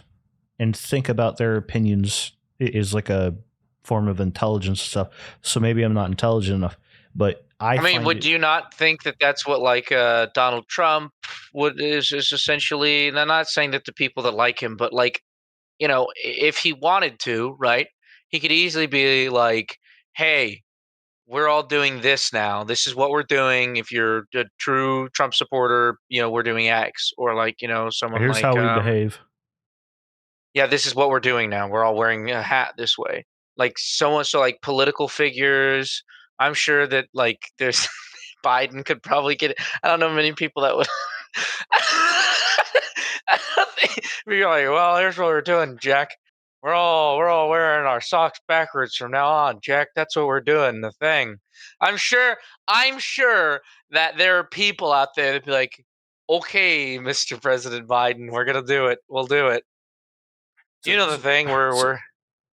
and think about their opinions is like a form of intelligence and stuff. So maybe I'm not intelligent enough, but I mean, would you not think that that's what like Donald Trump is essentially? And I'm not saying that the people that like him, but like, if he wanted to, right, he could easily be like, "Hey, we're all doing this now. This is what we're doing. If you're a true Trump supporter, we're doing X." Or like, someone Here's like, how we behave. yeah, this is what we're doing now. We're all wearing a hat this way. Like so like political figures. I'm sure that like there's Biden could probably get it. I don't know many people that would. I don't think You're like, well, here's what we're doing, Jack. We're all wearing our socks backwards from now on, Jack. That's what we're doing. The thing. I'm sure that there are people out there that be like, okay, Mr. President Biden, we're gonna do it. We'll do it. You know the thing. We're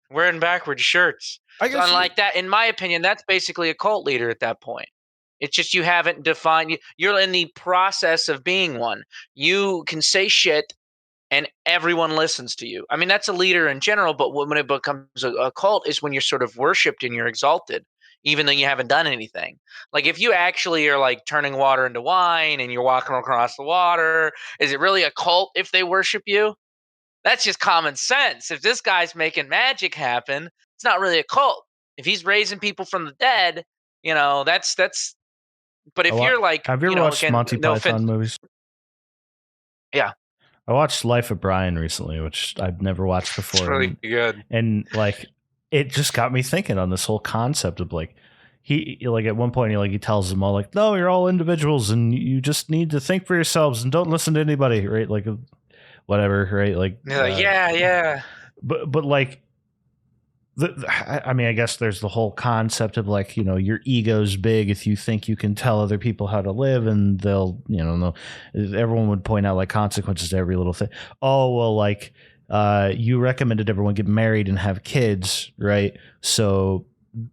wearing backwards shirts. I So guess unlike that, in my opinion, that's basically a cult leader at that point. It's just you haven't defined. You're in the process of being one. You can say shit and everyone listens to you. I mean, that's a leader in general, but when it becomes a cult is when you're sort of worshipped and you're exalted, even though you haven't done anything. Like if you actually are like turning water into wine and you're walking across the water, is it really a cult if they worship you? That's just common sense. If this guy's making magic happen, it's not really a cult. If he's raising people from the dead, that's. But if you're like, have you ever watched again, Monty no Python offense, movies? yeah, I watched Life of Brian recently, which I've never watched it's before, really good. and like it just got me thinking on this whole concept of like he like at one point he tells them all like, no, you're all individuals and you just need to think for yourselves and don't listen to anybody, right? Like whatever, right? Like Yeah. but like I mean, I guess there's the whole concept of like, your ego's big if you think you can tell other people how to live, and they'll, everyone would point out like consequences to every little thing. Oh, well, like, you recommended everyone get married and have kids, right? So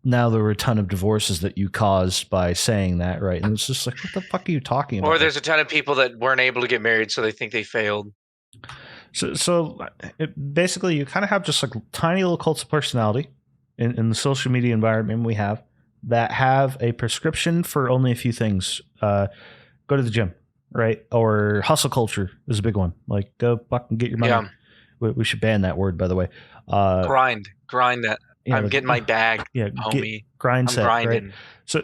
now there were a ton of divorces that you caused by saying that, right? And it's just like, what the fuck are you talking about? Or there's a ton of people that weren't able to get married, so they think they failed. So basically, you kind of have just like tiny little cults of personality in the social media environment we have that have a prescription for only a few things. Go to the gym, right? Or hustle culture is a big one. Like, go fucking get your money. Yeah. We should ban that word, by the way. Grind that. I'm getting my bag, yeah, homie. Grind I'm set, grinding. right? So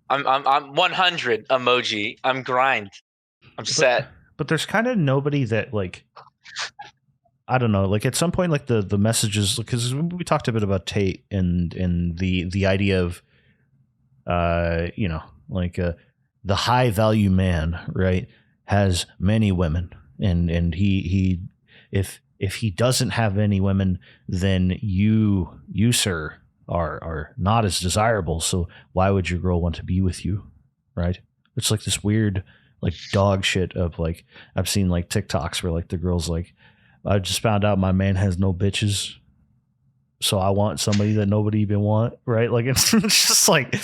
I'm 100 emoji. I'm grind. I'm set. But there's kind of nobody that like, I don't know, like at some point, like the messages, because we talked a bit about Tate and the idea of, like the high value man, right, has many women, and he if he doesn't have any women, then you sir are not as desirable. So why would your girl want to be with you, right? It's like this weird like dog shit of like, I've seen like TikToks where like the girl's like, I just found out my man has no bitches, so I want somebody that nobody even want, right? Like it's just like,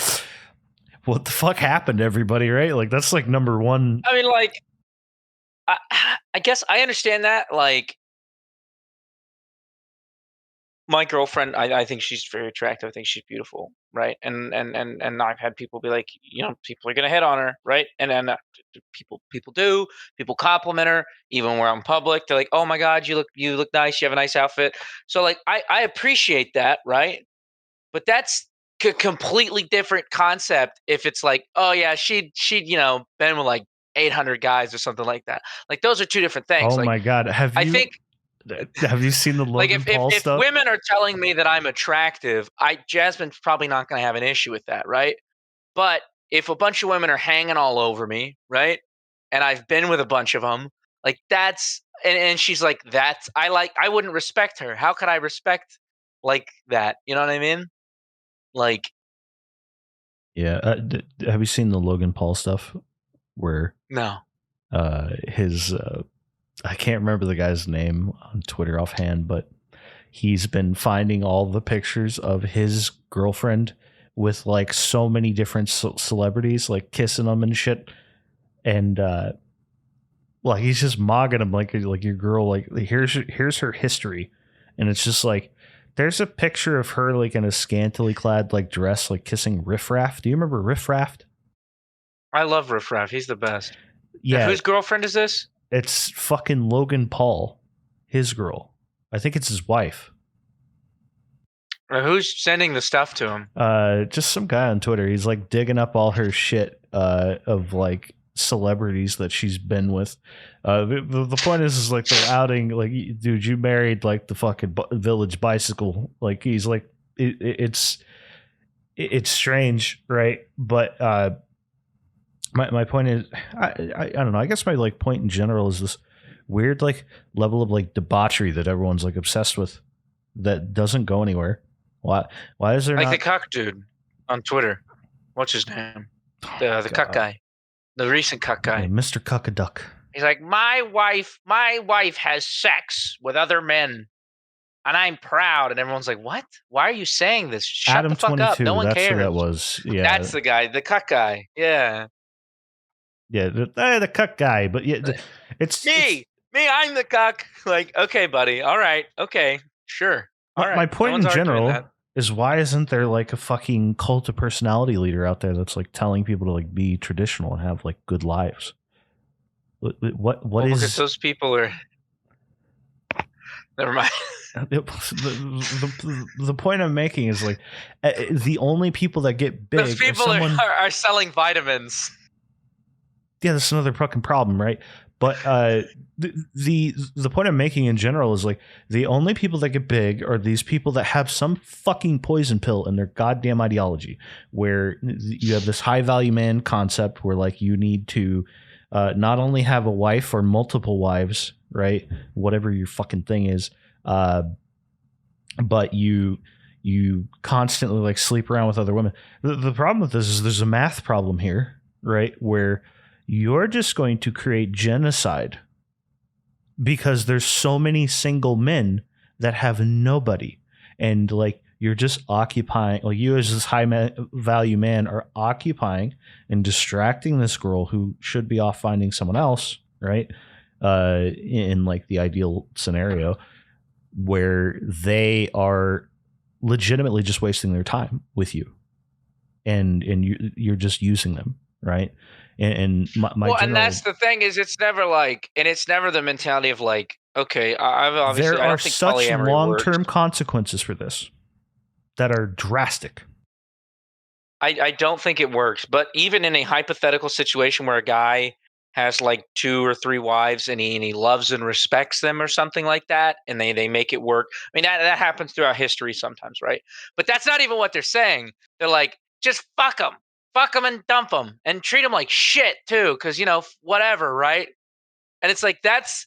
what the fuck happened to everybody, right? Like that's like number one. I mean, like, I guess I understand that. Like, my girlfriend, I think she's very attractive. I think she's beautiful, right? And I've had people be like, people are gonna hit on her, right? And people compliment her even when we're out in public. They're like, oh my god, you look nice. You have a nice outfit. So like, I appreciate that, right? But that's completely different concept if it's like, oh yeah, she'd been with like 800 guys or something like that. Like those are two different things. Oh like, my god, have you seen the like Logan Paul if stuff? women are telling me that I'm attractive, Jasmine's probably not going to have an issue with that, right? But if a bunch of women are hanging all over me, right, and I've been with a bunch of them, like that's and she's like, I wouldn't respect her. How could I respect like that? You know what I mean? Like, Yeah, have you seen the Logan Paul stuff where no. his I can't remember the guy's name on Twitter offhand, but he's been finding all the pictures of his girlfriend with like so many different celebrities, like kissing them and shit. And like he's just mogging them like your girl, like here's her history. And it's just like, there's a picture of her like in a scantily clad like dress, like kissing Riff Raff. Do you remember Riff Raff? I love Riff Raff. He's the best. Yeah. And whose girlfriend is this? It's fucking Logan Paul, his girl. I think it's his wife. Who's sending the stuff to him? Just some guy on Twitter. He's like digging up all her shit of like celebrities that she's been with. The point is like they're outing like, dude, you married like the fucking Village Bicycle. Like he's like it's strange, right? But my point is, I don't know. I guess my like point in general is this: weird like level of like debauchery that everyone's like obsessed with that doesn't go anywhere. Why is there like not the cuck dude on Twitter? What's his name? The God. cuck guy, the recent cuck guy. Yeah, Mr. Cuckaduck. He's like, my wife has sex with other men, and I'm proud. And everyone's like, what? Why are you saying this? Shut the fuck up. No one That's cares. who that was. Yeah, That's the guy, the cuck guy. Yeah. yeah, the cuck guy. But yeah, it's Me, I'm the cuck. Like, okay, buddy. All right. Okay. Sure. All right. my point no one's in arguing general that. is why isn't there like a fucking cult of personality leader out there that's like telling people to like be traditional and have like good lives? What Well, is because those people are. Never mind. the point I'm making is like the only people that get big Those people are selling vitamins. Yeah, that's another fucking problem, right? But the point I'm making in general is like the only people that get big are these people that have some fucking poison pill in their goddamn ideology, where you have this high value man concept where like you need to not only have a wife or multiple wives, right? Whatever your fucking thing is, but you constantly like sleep around with other women. The problem with this is there's a math problem here, right? Where you're just going to create genocide because there's so many single men that have nobody. And like you're just occupying, like you as this value man are occupying and distracting this girl who should be off finding someone else, right? In like the ideal scenario where they are legitimately just wasting their time with you and you're just using them, right? And and that's the thing is it's never like, and it's never the mentality of like, okay, I've obviously there I are don't think such polyamory long-term works. consequences for this that are drastic. I don't think it works, but even in a hypothetical situation where a guy has like 2 or 3 wives and he loves and respects them or something like that, and they make it work. I mean that happens throughout history sometimes, right? But that's not even what they're saying. They're like, just fuck them and dump them and treat them like shit too, because whatever, right? And it's like that's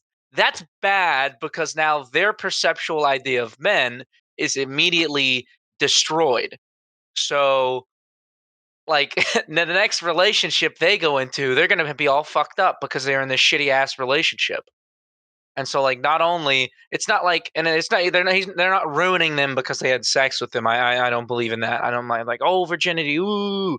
bad because now their perceptual idea of men is immediately destroyed. So like the next relationship they go into, they're going to be all fucked up because they're in this shitty ass relationship. And so like not only it's not like, and it's not they're not ruining them because they had sex with them. I don't believe in that. I don't mind like, oh, virginity, ooh.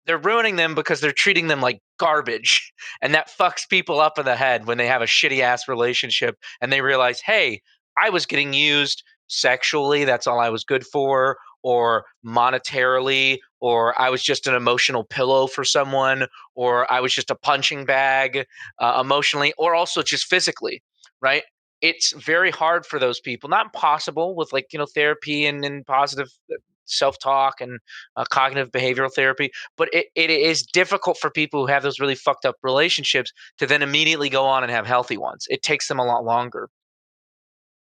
They're ruining them because they're treating them like garbage. And that fucks people up in the head when they have a shitty ass relationship and they realize, hey, I was getting used sexually. That's all I was good for, or monetarily, or I was just an emotional pillow for someone, or I was just a punching bag emotionally, or also just physically, right? It's very hard for those people, not impossible with like, therapy and positive self-talk and cognitive behavioral therapy, but it is difficult for people who have those really fucked up relationships to then immediately go on and have healthy ones. It takes them a lot longer.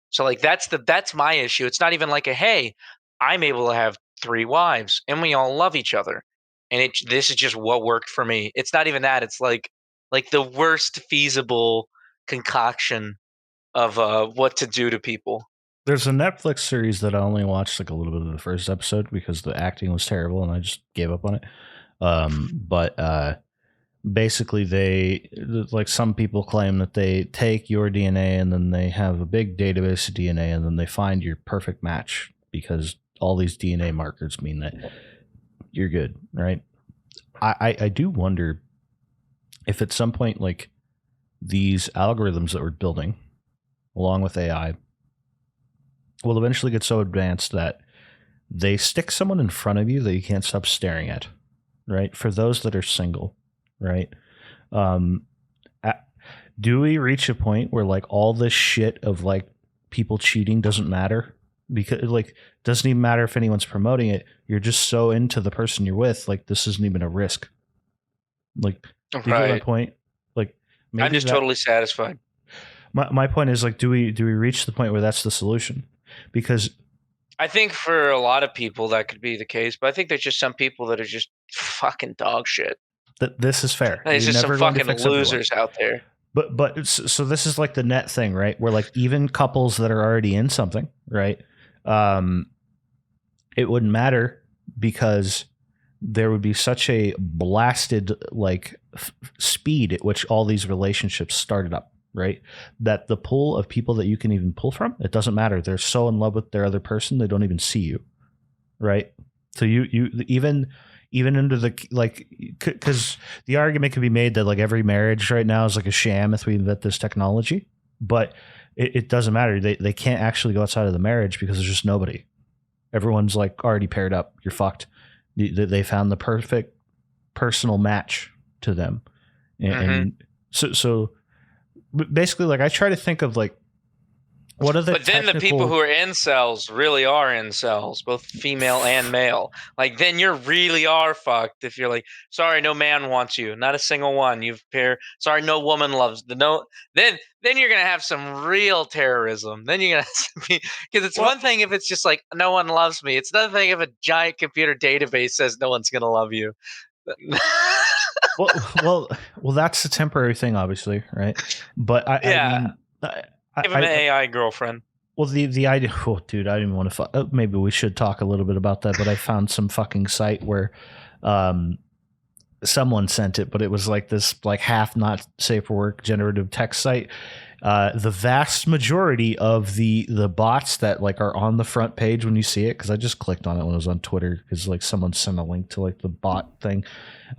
So like that's my issue. It's not even like a, hey, I'm able to have 3 wives and we all love each other and this is just what worked for me. It's not even that. It's like the worst feasible concoction of what to do to people. There's a Netflix series that I only watched like a little bit of the first episode because the acting was terrible and I just gave up on it. But basically they, like, some people claim that they take your DNA and then they have a big database of DNA and then they find your perfect match because all these DNA markers mean that you're good, right? I do wonder if at some point, like, these algorithms that we're building along with AI will eventually get so advanced that they stick someone in front of you that you can't stop staring at, right? For those that are single, right? Do we reach a point where like all this shit of like people cheating doesn't matter? Because like doesn't even matter if anyone's promoting it. You're just so into the person you're with, like this isn't even a risk. Like, do you get my point? Like, maybe I'm just totally satisfied. My point is like, do we reach the point where that's the solution? Because I think for a lot of people that could be the case, but I think there's just some people that are just fucking dog shit. This is fair. There's just some fucking losers out there. But so this is like the net thing, right? Where like even couples that are already in something, right? It wouldn't matter because there would be such a blasted like speed at which all these relationships started up, right? That the pool of people that you can even pull from, it doesn't matter. They're so in love with their other person, they don't even see you, right? So you even into the like, because the argument can be made that like every marriage right now is like a sham if we invent this technology, but it doesn't matter. They can't actually go outside of the marriage because there's just nobody. Everyone's like already paired up. You're fucked. They found the perfect personal match to them, and so basically, like I try to think of like what are the But then the people who are incels really are incels, both female and male. Like then you really are fucked if you're like, sorry, no man wants you, not a single one. You've sorry, no woman loves the no. Then you're gonna have some real terrorism. Then you're gonna because it's one thing if it's just like no one loves me. It's another thing if a giant computer database says no one's gonna love you. well, that's a temporary thing, obviously, right? But I mean. Give him an AI girlfriend. Well, the idea. Oh, dude, I didn't want to. Maybe we should talk a little bit about that. But I found some fucking site where, someone sent it, but it was like this, like half not safe for work generative text site. The vast majority of the bots that like are on the front page when you see it, because I just clicked on it when I was on Twitter because like someone sent a link to like the bot thing.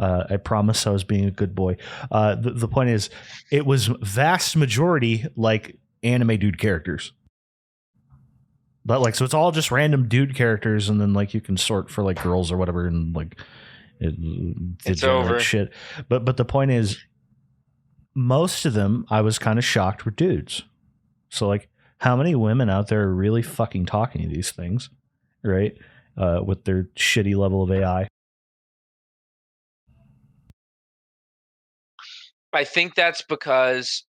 I promise I was being a good boy. The point is, it was vast majority like anime dude characters, but like so it's all just random dude characters, and then like you can sort for like girls or whatever, and like it's over shit. But the point is, most of them I was kind of shocked were dudes. So like how many women out there are really fucking talking to these things, right? With their shitty level of AI. I think that's because,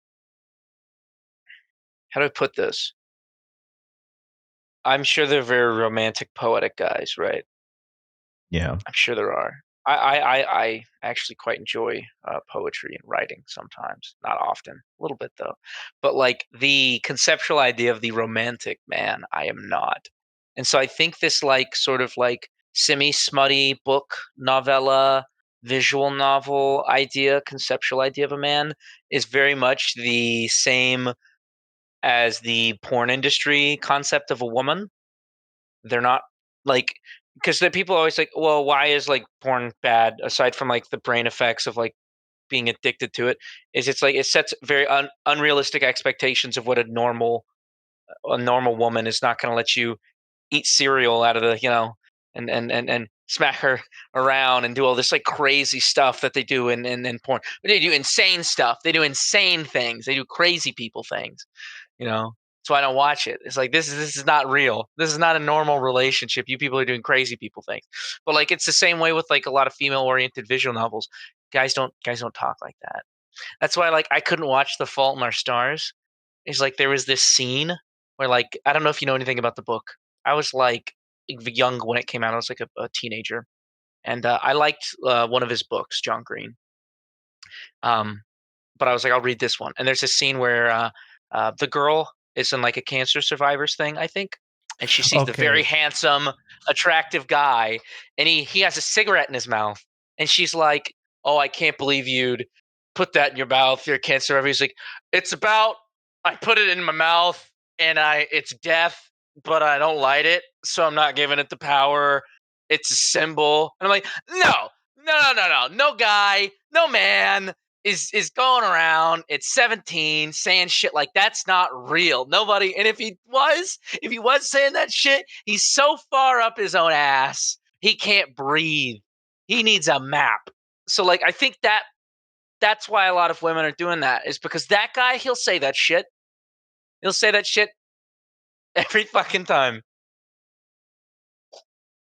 how do I put this? I'm sure they're very romantic, poetic guys, right? Yeah, I'm sure there are. I actually quite enjoy poetry and writing sometimes, not often, a little bit though. But like the conceptual idea of the romantic man, I am not. And so I think this like sort of like semi-smutty book, novella, visual novel idea, conceptual idea of a man is very much the same as the porn industry concept of a woman. They're not like, because the people always like, well, why is like porn bad aside from like the brain effects of like being addicted to it? Is it's like it sets very unrealistic expectations of what a normal woman is not going to let you eat cereal out of the and smack her around and do all this like crazy stuff that they do in porn. They do insane stuff. They do insane things. They do crazy people things. So I don't watch it. It's like this is not real. This is not a normal relationship. You people are doing crazy people things. But like it's the same way with like a lot of female oriented visual novels. Guys don't talk like that. That's why like I couldn't watch The Fault in Our Stars. It's like there was this scene where like I don't know if you know anything about the book. I was like young when it came out. I was like a teenager, and I liked one of his books, John Green. But I was like, I'll read this one. And there's a scene where the girl is in like a cancer survivors thing, I think, and she sees the very handsome, attractive guy, and he has a cigarette in his mouth, and she's like, "Oh, I can't believe you'd put that in your mouth. You're a cancer survivor." He's like, "It's about I put it in my mouth, and it's death, but I don't light it, so I'm not giving it the power. It's a symbol." And I'm like, no guy, no man is going around at 17 saying shit like that's not real. Nobody, and if he was saying that shit, he's so far up his own ass, he can't breathe. He needs a map. So like I think that's why a lot of women are doing that, is because that guy, he'll say that shit. He'll say that shit every fucking time.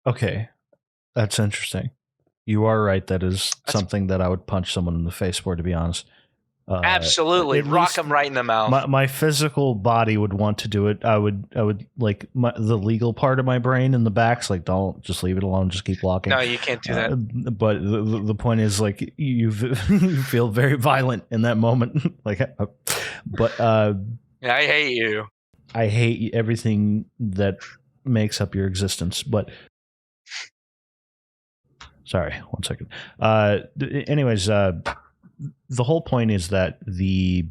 Okay. That's interesting. You are right. That is something that I would punch someone in the face for, to be honest. Absolutely, rock him right in the mouth. My physical body would want to do it. I would like the legal part of my brain in the back's like, don't, just leave it alone, just keep walking. No, you can't do that. But the point is, like, you feel very violent in that moment. Like, but I hate you. I hate everything that makes up your existence. But sorry, 1 second. Anyways, the whole point is that the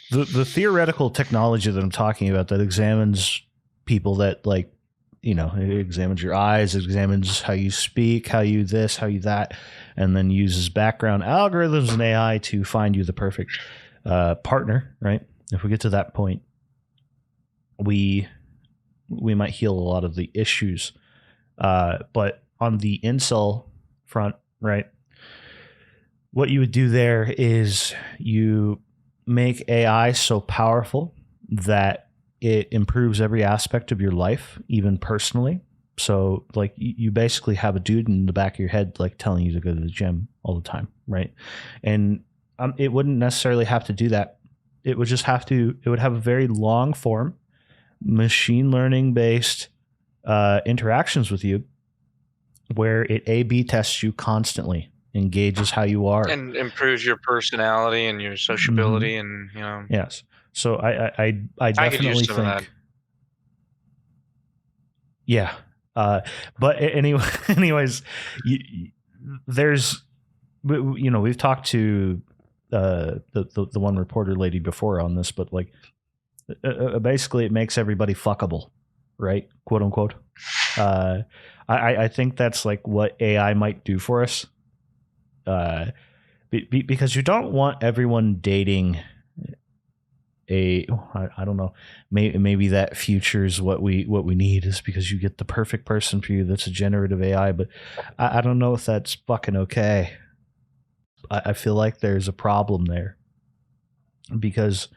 theoretical technology that I'm talking about that examines people, that, like, you know, it examines your eyes, it examines how you speak, how you this, how you that, and then uses background algorithms and AI to find you the perfect partner, right? If we get to that point, we might heal a lot of the issues. But on the incel front, right, what you would do there is you make AI so powerful that it improves every aspect of your life, even personally. So, like, you basically have a dude in the back of your head, like, telling you to go to the gym all the time, right? And it wouldn't necessarily have to do that. It would just have to, it would have a very long form, machine learning based interactions with you, where it A/B tests you constantly, engages how you are, and improves your personality and your sociability, and, you know. Yes. So I definitely some of that. think. Yeah. But anyways, there's, you know, we've talked to the one reporter lady before on this, but, like, basically it makes everybody fuckable, right? Quote unquote. I think that's, like, what AI might do for us. Because you don't want everyone dating I don't know, maybe that future is what we need, is because you get the perfect person for you that's a generative AI, but I don't know if that's fucking okay. I feel like there's a problem there, because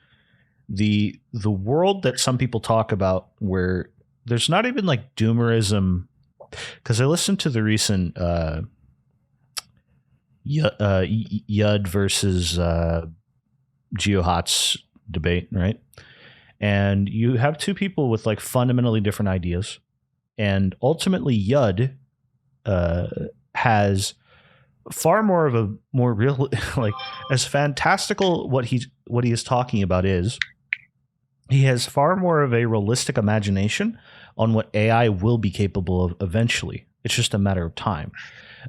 the world that some people talk about, where there's not even, like, doomerism, because I listened to the recent Yud versus GeoHot's debate, right? And you have two people with, like, fundamentally different ideas, and ultimately Yud has far more of a more real, like, as fantastical what he is talking about is, he has far more of a realistic imagination on what AI will be capable of eventually. It's just a matter of time.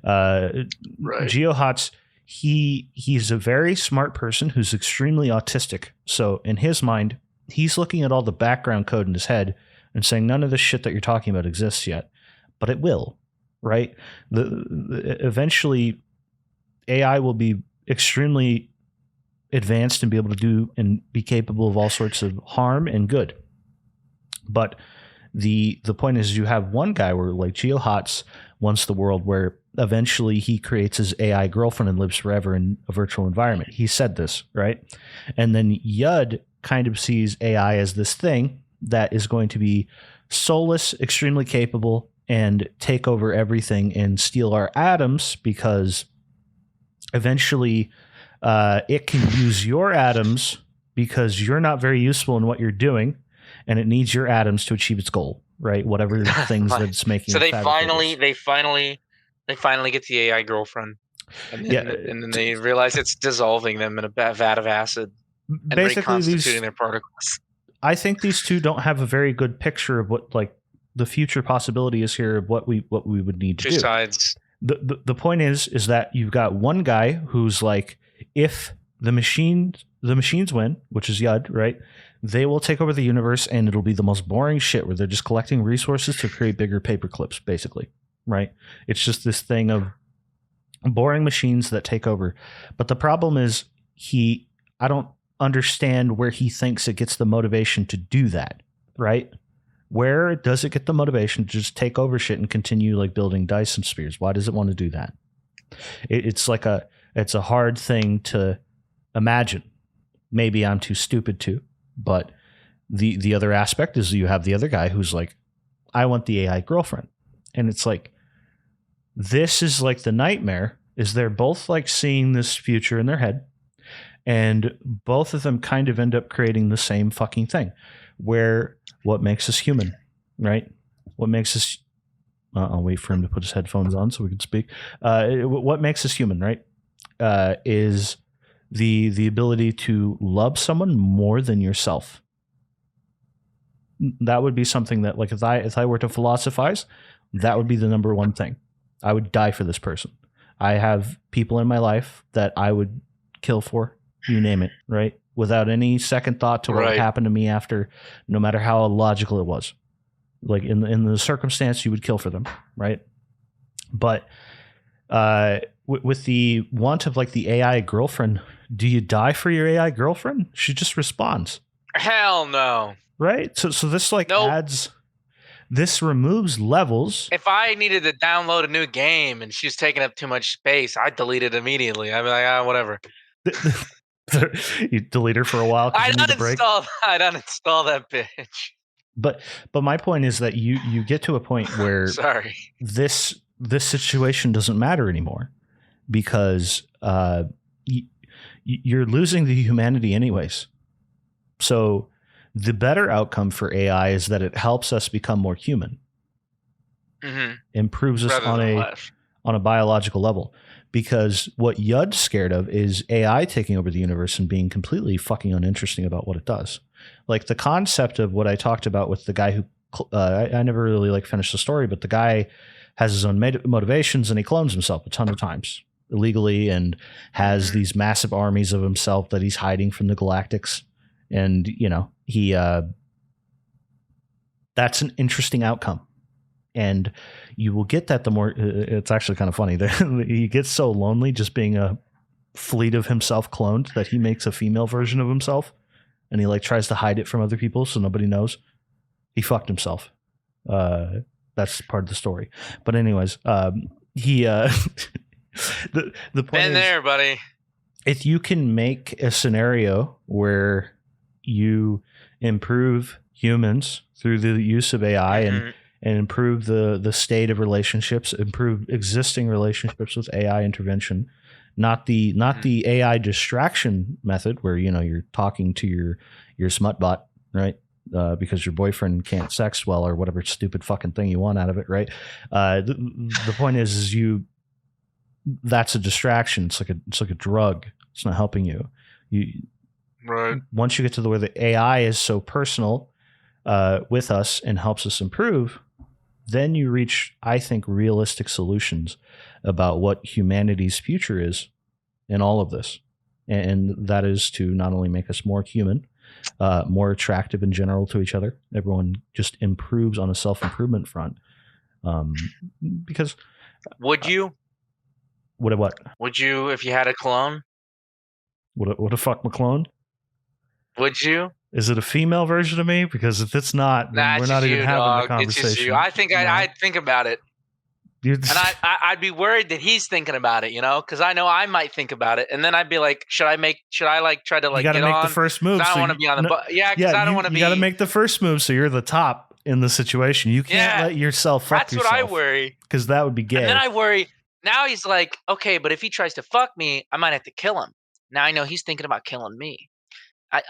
Right. GeoHot's, he's a very smart person who's extremely autistic. So in his mind, he's looking at all the background code in his head and saying, none of this shit that you're talking about exists yet, but it will, right? Eventually, AI will be extremely advanced and be able to do and be capable of all sorts of harm and good. But the point is, you have one guy where, like, GeoHot's wants the world where eventually he creates his AI girlfriend and lives forever in a virtual environment. He said this, right? And then Yud kind of sees AI as this thing that is going to be soulless, extremely capable, and take over everything and steal our atoms, because eventually it can use your atoms because you're not very useful in what you're doing, and it needs your atoms to achieve its goal, right? Whatever the things that it's making. So they finally get the AI girlfriend, and then they realize it's dissolving them in a vat of acid and basically reconstituting their particles. I think these two don't have a very good picture of what, like, the future possibility is here of what we would need to do. Sides. The point is that you've got one guy who's like, if the machines win, which is Yud, right? They will take over the universe, and it'll be the most boring shit where they're just collecting resources to create bigger paper clips, basically, right? It's just this thing of boring machines that take over. But the problem is, I don't understand where he thinks it gets the motivation to do that, right? Where does it get the motivation to just take over shit and continue, like, building Dyson spheres? Why does it want to do that? It's a hard thing to imagine. Maybe I'm too stupid to. But the other aspect is you have the other guy who's like, I want the AI girlfriend. And it's like, this is like the nightmare is they're both like seeing this future in their head, and both of them kind of end up creating the same fucking thing, where what makes us human, right? What makes us I'll wait for him to put his headphones on so we can speak. What makes us human, right? Is the ability to love someone more than yourself. That would be something that, like, if I were to philosophize, that would be the number one thing. I would die for this person. I have people in my life that I would kill for, you name it, right? Without any second thought to what would happen to me after, no matter how illogical it was. Like in the circumstance, you would kill for them, right? But with the want of like the AI girlfriend, do you die for your AI girlfriend? She just responds. Hell no. Right? So this like adds, this removes levels. If I needed to download a new game and she's taking up too much space, I'd delete it immediately. I'd be like, whatever. You delete her for a while. I'd uninstall that bitch. But my point is that you get to a point where sorry, this situation doesn't matter anymore, because you're losing the humanity anyways. So the better outcome for AI is that it helps us become more human, improves us on a biological level. Because what Yud's scared of is AI taking over the universe and being completely fucking uninteresting about what it does. Like the concept of what I talked about with the guy who I never really like finished the story, but the guy has his own motivations and he clones himself a ton of times illegally and has these massive armies of himself that he's hiding from the Galactics. And, you know, he that's an interesting outcome. And you will get that the more it's actually kind of funny that he gets so lonely just being a fleet of himself cloned that he makes a female version of himself and he like tries to hide it from other people so nobody knows. He fucked himself. That's part of the story. But anyways, he the point is, there, buddy. If you can make a scenario where you improve humans through the use of AI and improve the state of relationships, improve existing relationships with AI intervention, not the AI distraction method where, you know, you're talking to your smut bot, right? Because your boyfriend can't sex well or whatever stupid fucking thing you want out of it, right? The point is that's a distraction. It's like a drug. It's not helping you. Right. Once you get to the where the AI is so personal with us and helps us improve, then you reach, I think, realistic solutions about what humanity's future is in all of this. And that is to not only make us more human, more attractive in general to each other. Everyone just improves on a self-improvement front. Because would you? What? Would you if you had a clone? What a fuck McClone? Would you? Is it a female version of me? Because if it's not, then we're not even having the conversation. It's just you. I think I'd think about it. And I'd be worried that he's thinking about it, you know, because I know I might think about it, and then I'd be like, should I like try to like get on? You got to make the first move. I don't want to be on the because I don't want to be. You got to make the first move, so you're the top in the situation. You can't let yourself fuck yourself. That's what I worry. Because that would be gay. And then I worry. Now he's like, okay, but if he tries to fuck me, I might have to kill him. Now I know he's thinking about killing me.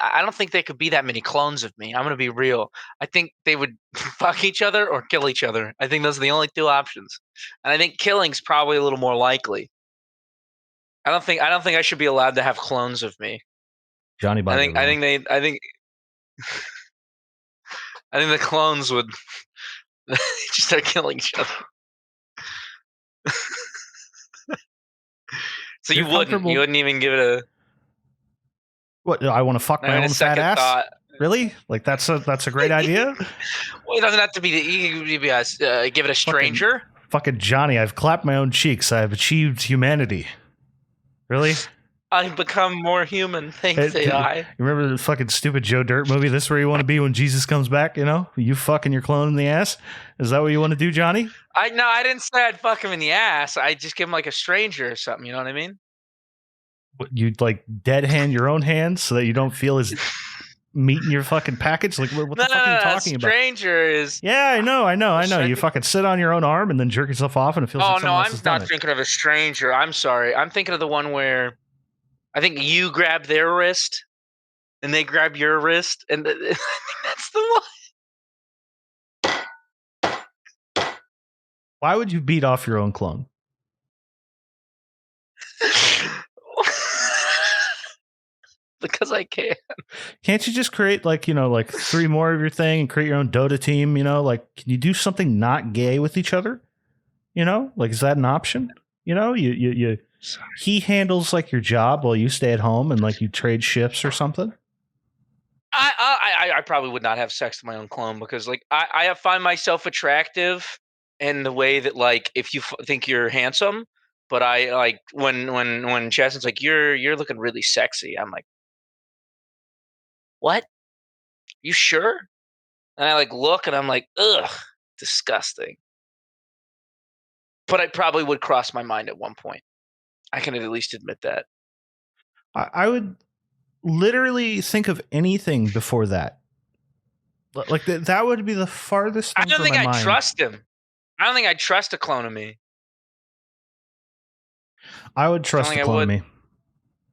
I don't think there could be that many clones of me. I'm going to be real. I think they would fuck each other or kill each other. I think those are the only two options. And I think killing's probably a little more likely. I don't think I should be allowed to have clones of me. Johnny I think the clones would just start killing each other. So you wouldn't even give it a. What, I want to fuck my own fat ass? Thought. Really? Like that's a great idea? Well, it doesn't have to be give it a stranger. Fucking Johnny, I've clapped my own cheeks. I've achieved humanity. Really? I've become more human. Thanks, AI. You remember the fucking stupid Joe Dirt movie? This is where you want to be when Jesus comes back, you know? You fucking your clone in the ass? Is that what you want to do, Johnny? I didn't say I'd fuck him in the ass. I just give him like a stranger or something, you know what I mean? You'd like dead hand your own hands so that you don't feel as meat in your fucking package? Like, what the fuck are you talking about? Stranger is. Yeah, I know. You stranger- fucking sit on your own arm and then jerk yourself off, and it feels Oh like no, someone else I'm has done not it. thinking of a stranger. I'm sorry. I'm thinking of the one where I think you grab their wrist and they grab your wrist, and I think that's the Why would you beat off your own clone? one. Because I can. Can't you just create like 3 more of your thing and create your own Dota team? Like, can you do something not gay with each other? Like, is that an option? You he handles like your job while you stay at home and like you trade shifts or something. I probably would not have sex with my own clone because like I find myself attractive in the way that like if you think you're handsome, but I like when Chaston's like you're looking really sexy. I'm like, what? You sure? And I like look and I'm like, ugh, disgusting. But I probably would cross my mind at one point. I can at least admit that. I would literally think of anything before that. Like that would be the farthest thing I don't from think my I'd mind. trust him. I don't think I'd trust a clone of me. I would trust think a I clone of would. me,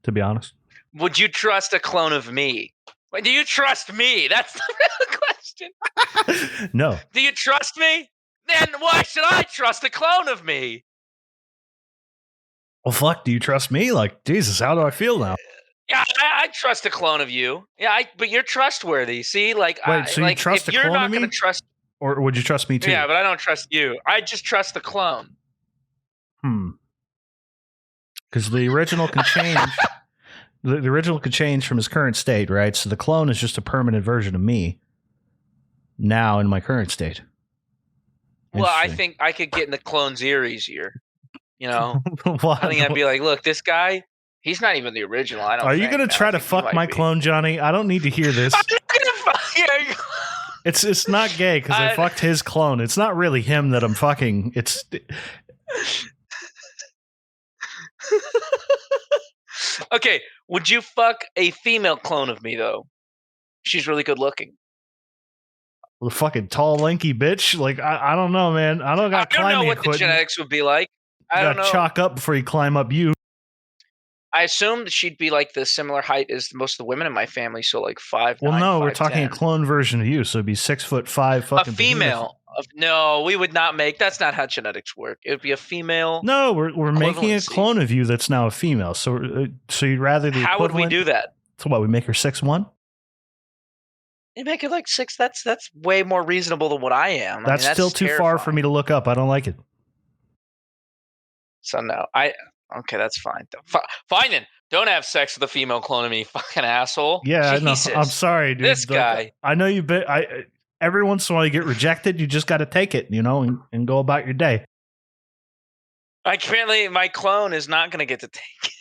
to be honest. Would you trust a clone of me? Wait, do you trust me? That's the real question. No. Do you trust me? Then why should I trust a clone of me? Well, fuck, do you trust me? Like, Jesus, how do I feel now? Yeah, I trust a clone of you. Yeah, but you're trustworthy. See, like, Wait, so you trust if a you're clone not of going to me? trust, Or would you trust me too? yeah, but I don't trust you. I just trust the clone. Because the original can change. The original could change from his current state, right? So the clone is just a permanent version of me now in my current state. Well, I think I could get in the clone's ear easier. I think I'd be like, look, this guy, he's not even the original. I don't. Are you going to try to fuck my clone, Johnny? I don't need to hear this. I'm gonna fuck you. It's not gay because I fucked his clone. It's not really him that I'm fucking. It's. Okay, would you fuck a female clone of me though? She's really good looking. The fucking tall, lanky bitch. Like I don't know, man. I don't know what the genetics would be like. I don't know. Chalk up before you climb up you. I assumed she'd be like the similar height as most of the women in my family, so like 5'9". Well, no, 5'10". we're talking a clone version of you, so it'd be 6'5". Fucking a female. No, we would not make. That's not how genetics work. It would be a female. No, we're making a clone of you that's now a female. So you'd rather the how equivalent? Would we do that? So what? We make her 6'1"? You make it like 6. That's way more reasonable than what I am. That's still too far for me to look up. I don't like it. So no, okay, that's fine. Fine then. Don't have sex with a female clone of me, fucking asshole. Yeah, I know. I'm sorry, dude. This guy. I know you. Every once in a while you get rejected. You just got to take it, and go about your day. Apparently, my clone is not going to get to take it.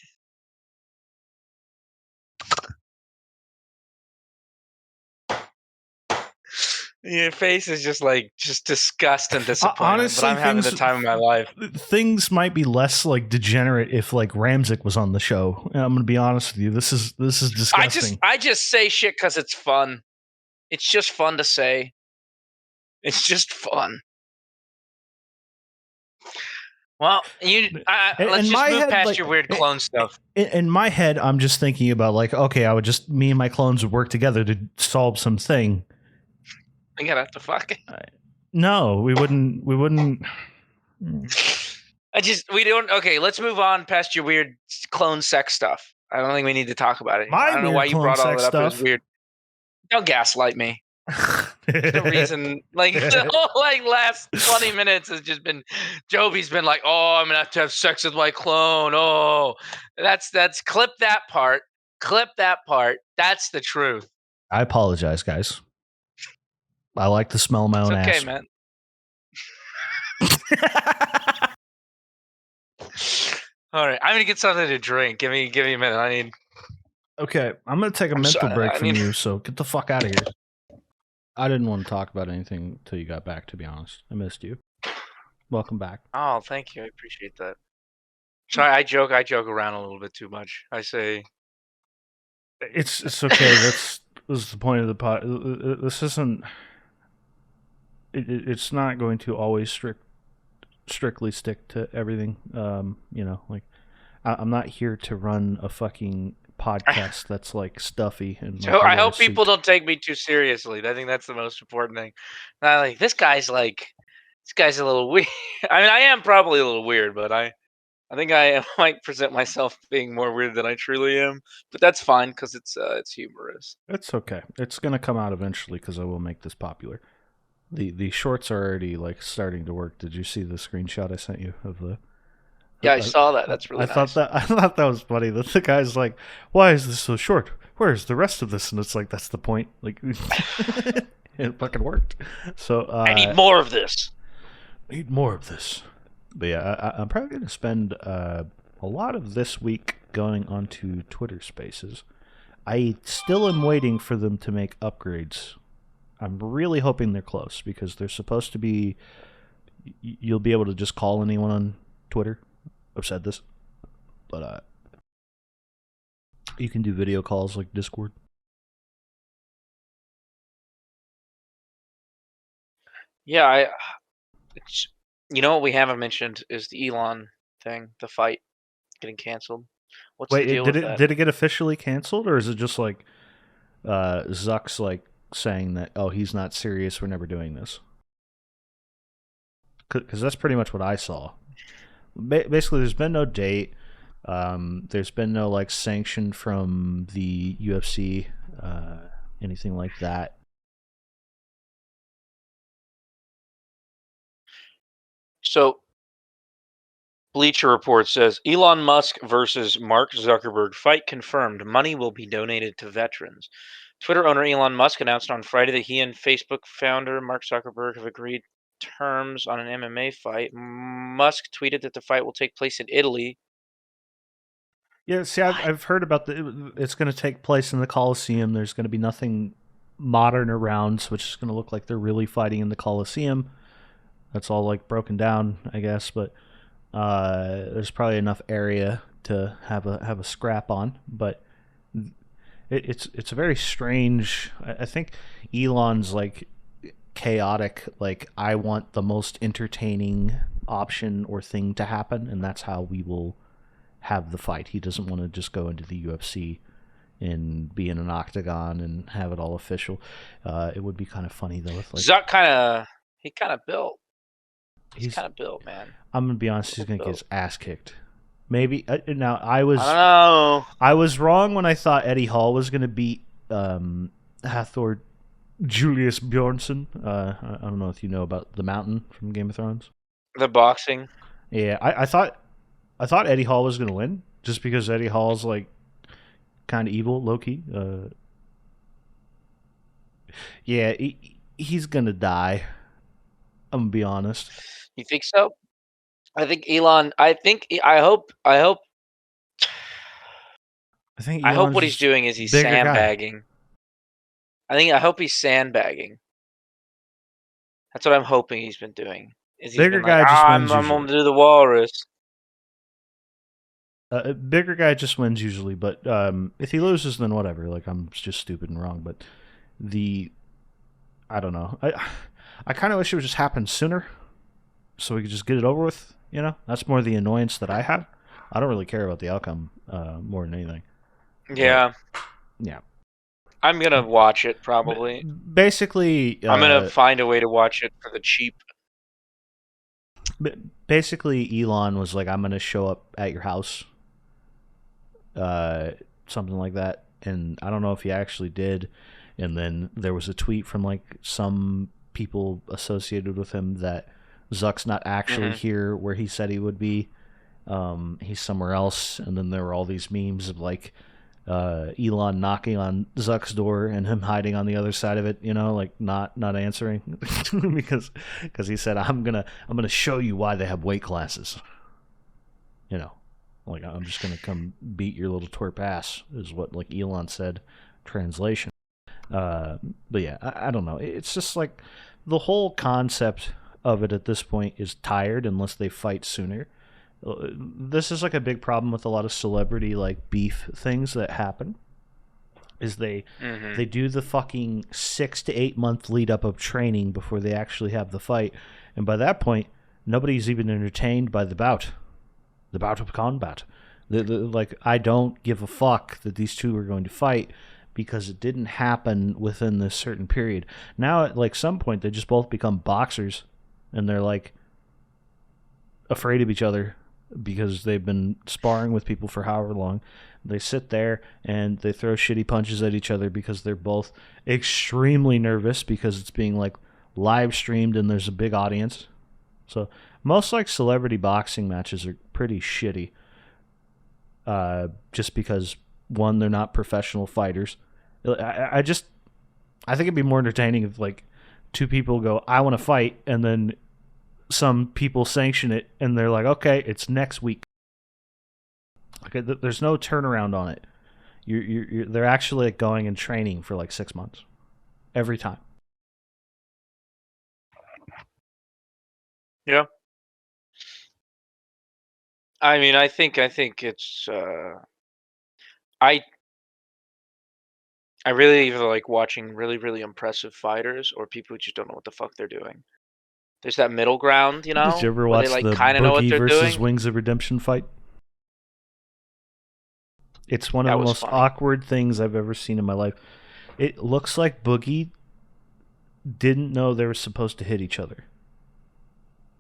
Your face is just disgust and disappointment. Honestly, but I'm having the time of my life. Things might be less like degenerate if like Ramzik was on the show. And I'm going to be honest with you. This is disgusting. I just say shit because it's fun. It's just fun to say. It's just fun. Well, let's just move past your weird clone stuff. In my head, I'm just thinking about like, okay, me and my clones would work together to solve something. I gotta have to fuck it. No, we wouldn't. We don't. Okay, let's move on past your weird clone sex stuff. I don't think we need to talk about it. I don't know why you brought all that up. It was weird. Don't gaslight me. The reason, the whole last 20 minutes has just been Jovi's been like, oh, I'm gonna have to have sex with my clone. Oh, that's clip that part. Clip that part. That's the truth. I apologize, guys. I like to smell my own ass. Okay, man. All right, I'm gonna get something to drink. Give me a minute. I need. Okay, I'm gonna take a mental break from you. So get the fuck out of here. I didn't want to talk about anything until you got back. To be honest, I missed you. Welcome back. Oh, thank you. I appreciate that. Sorry, I joke around a little bit too much. I say it's okay. is the point of the pod. This isn't. It's not going to always strictly stick to everything. Like I'm not here to run a fucking podcast that's like stuffy and like So we I gotta hope people seek. don't take me too seriously. I think that's the most important thing. Not like this guy's a little weird. I mean, I am probably a little weird, but I think I might present myself being more weird than I truly am. But that's fine because it's humorous. It's okay. It's gonna come out eventually because I will make this popular. The shorts are already like starting to work. Did you see the screenshot I sent you of the? Yeah, I saw that. That's really I thought nice. that I thought that was funny. That the guy's like, "Why is this so short? Where's the rest of this?" And it's like, that's the point. Like, it fucking worked. So I need more of this. need more of this. But yeah, I'm probably going to spend a lot of this week going onto Twitter Spaces. I still am waiting for them to make upgrades. I'm really hoping they're close because they're supposed to be. You'll be able to just call anyone on Twitter. I've said this, but you can do video calls like Discord. Yeah, you know what we haven't mentioned is the Elon thing, the fight getting canceled. What's the Wait, deal did with it that? did it get officially canceled, or is it just like Zuck's like saying that he's not serious, we're never doing this? Because that's pretty much what I saw. Basically, there's been no date. There's been no like sanction from the UFC, anything like that. So, Bleacher Report says Elon Musk versus Mark Zuckerberg fight confirmed. Money will be donated to veterans. Twitter owner Elon Musk announced on Friday that he and Facebook founder Mark Zuckerberg have agreed terms on an MMA fight. Musk tweeted that the fight will take place in Italy. Yeah, see, What? I've heard about it's going to take place in the Coliseum. There's going to be nothing modern around, so it's just going to look like they're really fighting in the Coliseum. That's all like broken down, I guess, but there's probably enough area to have a scrap on. But it's a very strange. I think Elon's like chaotic. Like I want the most entertaining option or thing to happen, and that's how we will have the fight. He doesn't want to just go into the UFC and be in an octagon and have it all official. It would be kind of funny though. If like Zuck kind of built. He's he's, kind of built, man. I'm gonna be honest, he's Little gonna get built. his ass kicked. Maybe now I don't know. I was wrong when I thought Eddie Hall was gonna beat Hathor Julius Bjornsson. I don't know if you know about the Mountain from Game of Thrones. The boxing. Yeah, I thought Eddie Hall was gonna win just because Eddie Hall's like kind of evil, low key. Yeah, he's gonna die. I'm gonna be honest. You think so? I think Elon. I hope. I think I hope Elon's what he's just doing is he's bigger guy. sandbagging. I hope he's sandbagging. That's what I'm hoping he's been doing. Is he's Bigger been like, guy just wins I'm gonna usually. do the walrus. Bigger guy just wins usually, but if he loses, then whatever. Like I'm just stupid and wrong. But the I don't know. I kind of wish it would just happen sooner, so we could just get it over with. You know, that's more the annoyance that I have. I don't really care about the outcome more than anything. Yeah, But, yeah. I'm gonna watch it probably. Basically, I'm gonna find a way to watch it for the cheap. basically, Elon was like, "I'm gonna show up at your house," something like that. And I don't know if he actually did. And then there was a tweet from like some people associated with him that Zuck's not actually here where he said he would be. He's somewhere else. And then there were all these memes of like Elon knocking on Zuck's door and him hiding on the other side of it, you know, like not answering because he said I'm gonna show you why they have weight classes, you know, like I'm just gonna come beat your little twerp ass is what like Elon said, translation. But yeah, I don't know. It's just like the whole concept of it at this point is tired unless they fight sooner. This is like a big problem with a lot of celebrity like beef things that happen. is they Mm-hmm. do the fucking 6 to 8 month lead up of training before they actually have the fight, and by that point, nobody's even entertained by the bout of combat. Like, I don't give a fuck that these two are going to fight because it didn't happen within this certain period. Now, at like some point, they just both become boxers, and they're like afraid of each other because they've been sparring with people for however long. They sit there and they throw shitty punches at each other because they're both extremely nervous because it's being like live streamed and there's a big audience. So most like celebrity boxing matches are pretty shitty. Just because one, they're not professional fighters. I think it'd be more entertaining if like two people go, I want to fight, and then some people sanction it, and they're like, okay, it's next week. Okay, there's no turnaround on it. They're actually like going and training for like 6 months every time. Yeah. I mean, I think it's I really either like watching really, really impressive fighters or people who just don't know what the fuck they're doing. There's that middle ground, Did you ever where they watch like the kind of know what Boogie they're versus doing. Wings of Redemption fight? It's one of That the was most funny. awkward things I've ever seen in my life. It looks like Boogie didn't know they were supposed to hit each other.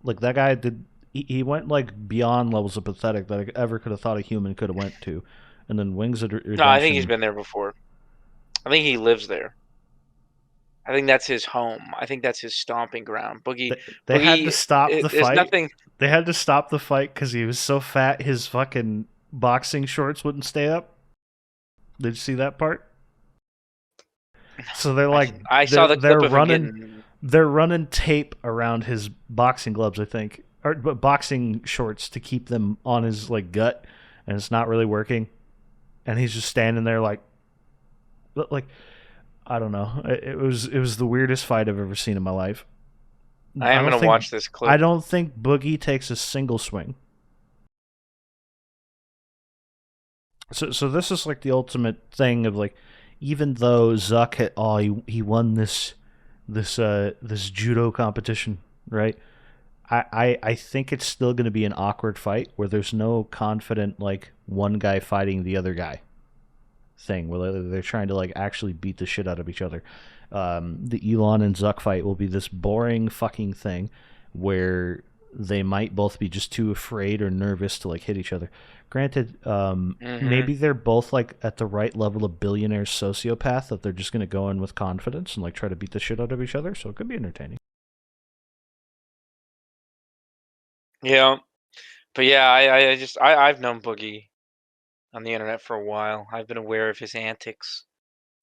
Like, that guy did. He went like beyond levels of pathetic that I ever could have thought a human could have went to. And then Wings of No, I think he's Redemption. been there before. I think he lives there. I think that's his home. I think that's his stomping ground. They had to Boogie, stop the there's fight. nothing. They had to stop the fight because he was so fat his fucking boxing shorts wouldn't stay up. Did you see that part? So they're like I saw the they're clip of him running getting. tape around his boxing gloves, I think, or boxing shorts to keep them on his like gut, and it's not really working. And he's just standing there like I don't know. It was the weirdest fight I've ever seen in my life. I am gonna watch this I clip. don't think Boogie takes a single swing. So this is like the ultimate thing of like, even though Zuck had he won this judo competition, right? I think it's still going to be an awkward fight where there's no confident like one guy fighting the other guy thing where they're trying to like actually beat the shit out of each other. The Elon and Zuck fight will be this boring fucking thing where they might both be just too afraid or nervous to like hit each other. Granted, Hmm. maybe they're both like at the right level of billionaire sociopath that they're just going to go in with confidence and like try to beat the shit out of each other. So it could be entertaining. Yeah, but yeah, I've known Boogie on the internet for a while. I've been aware of his antics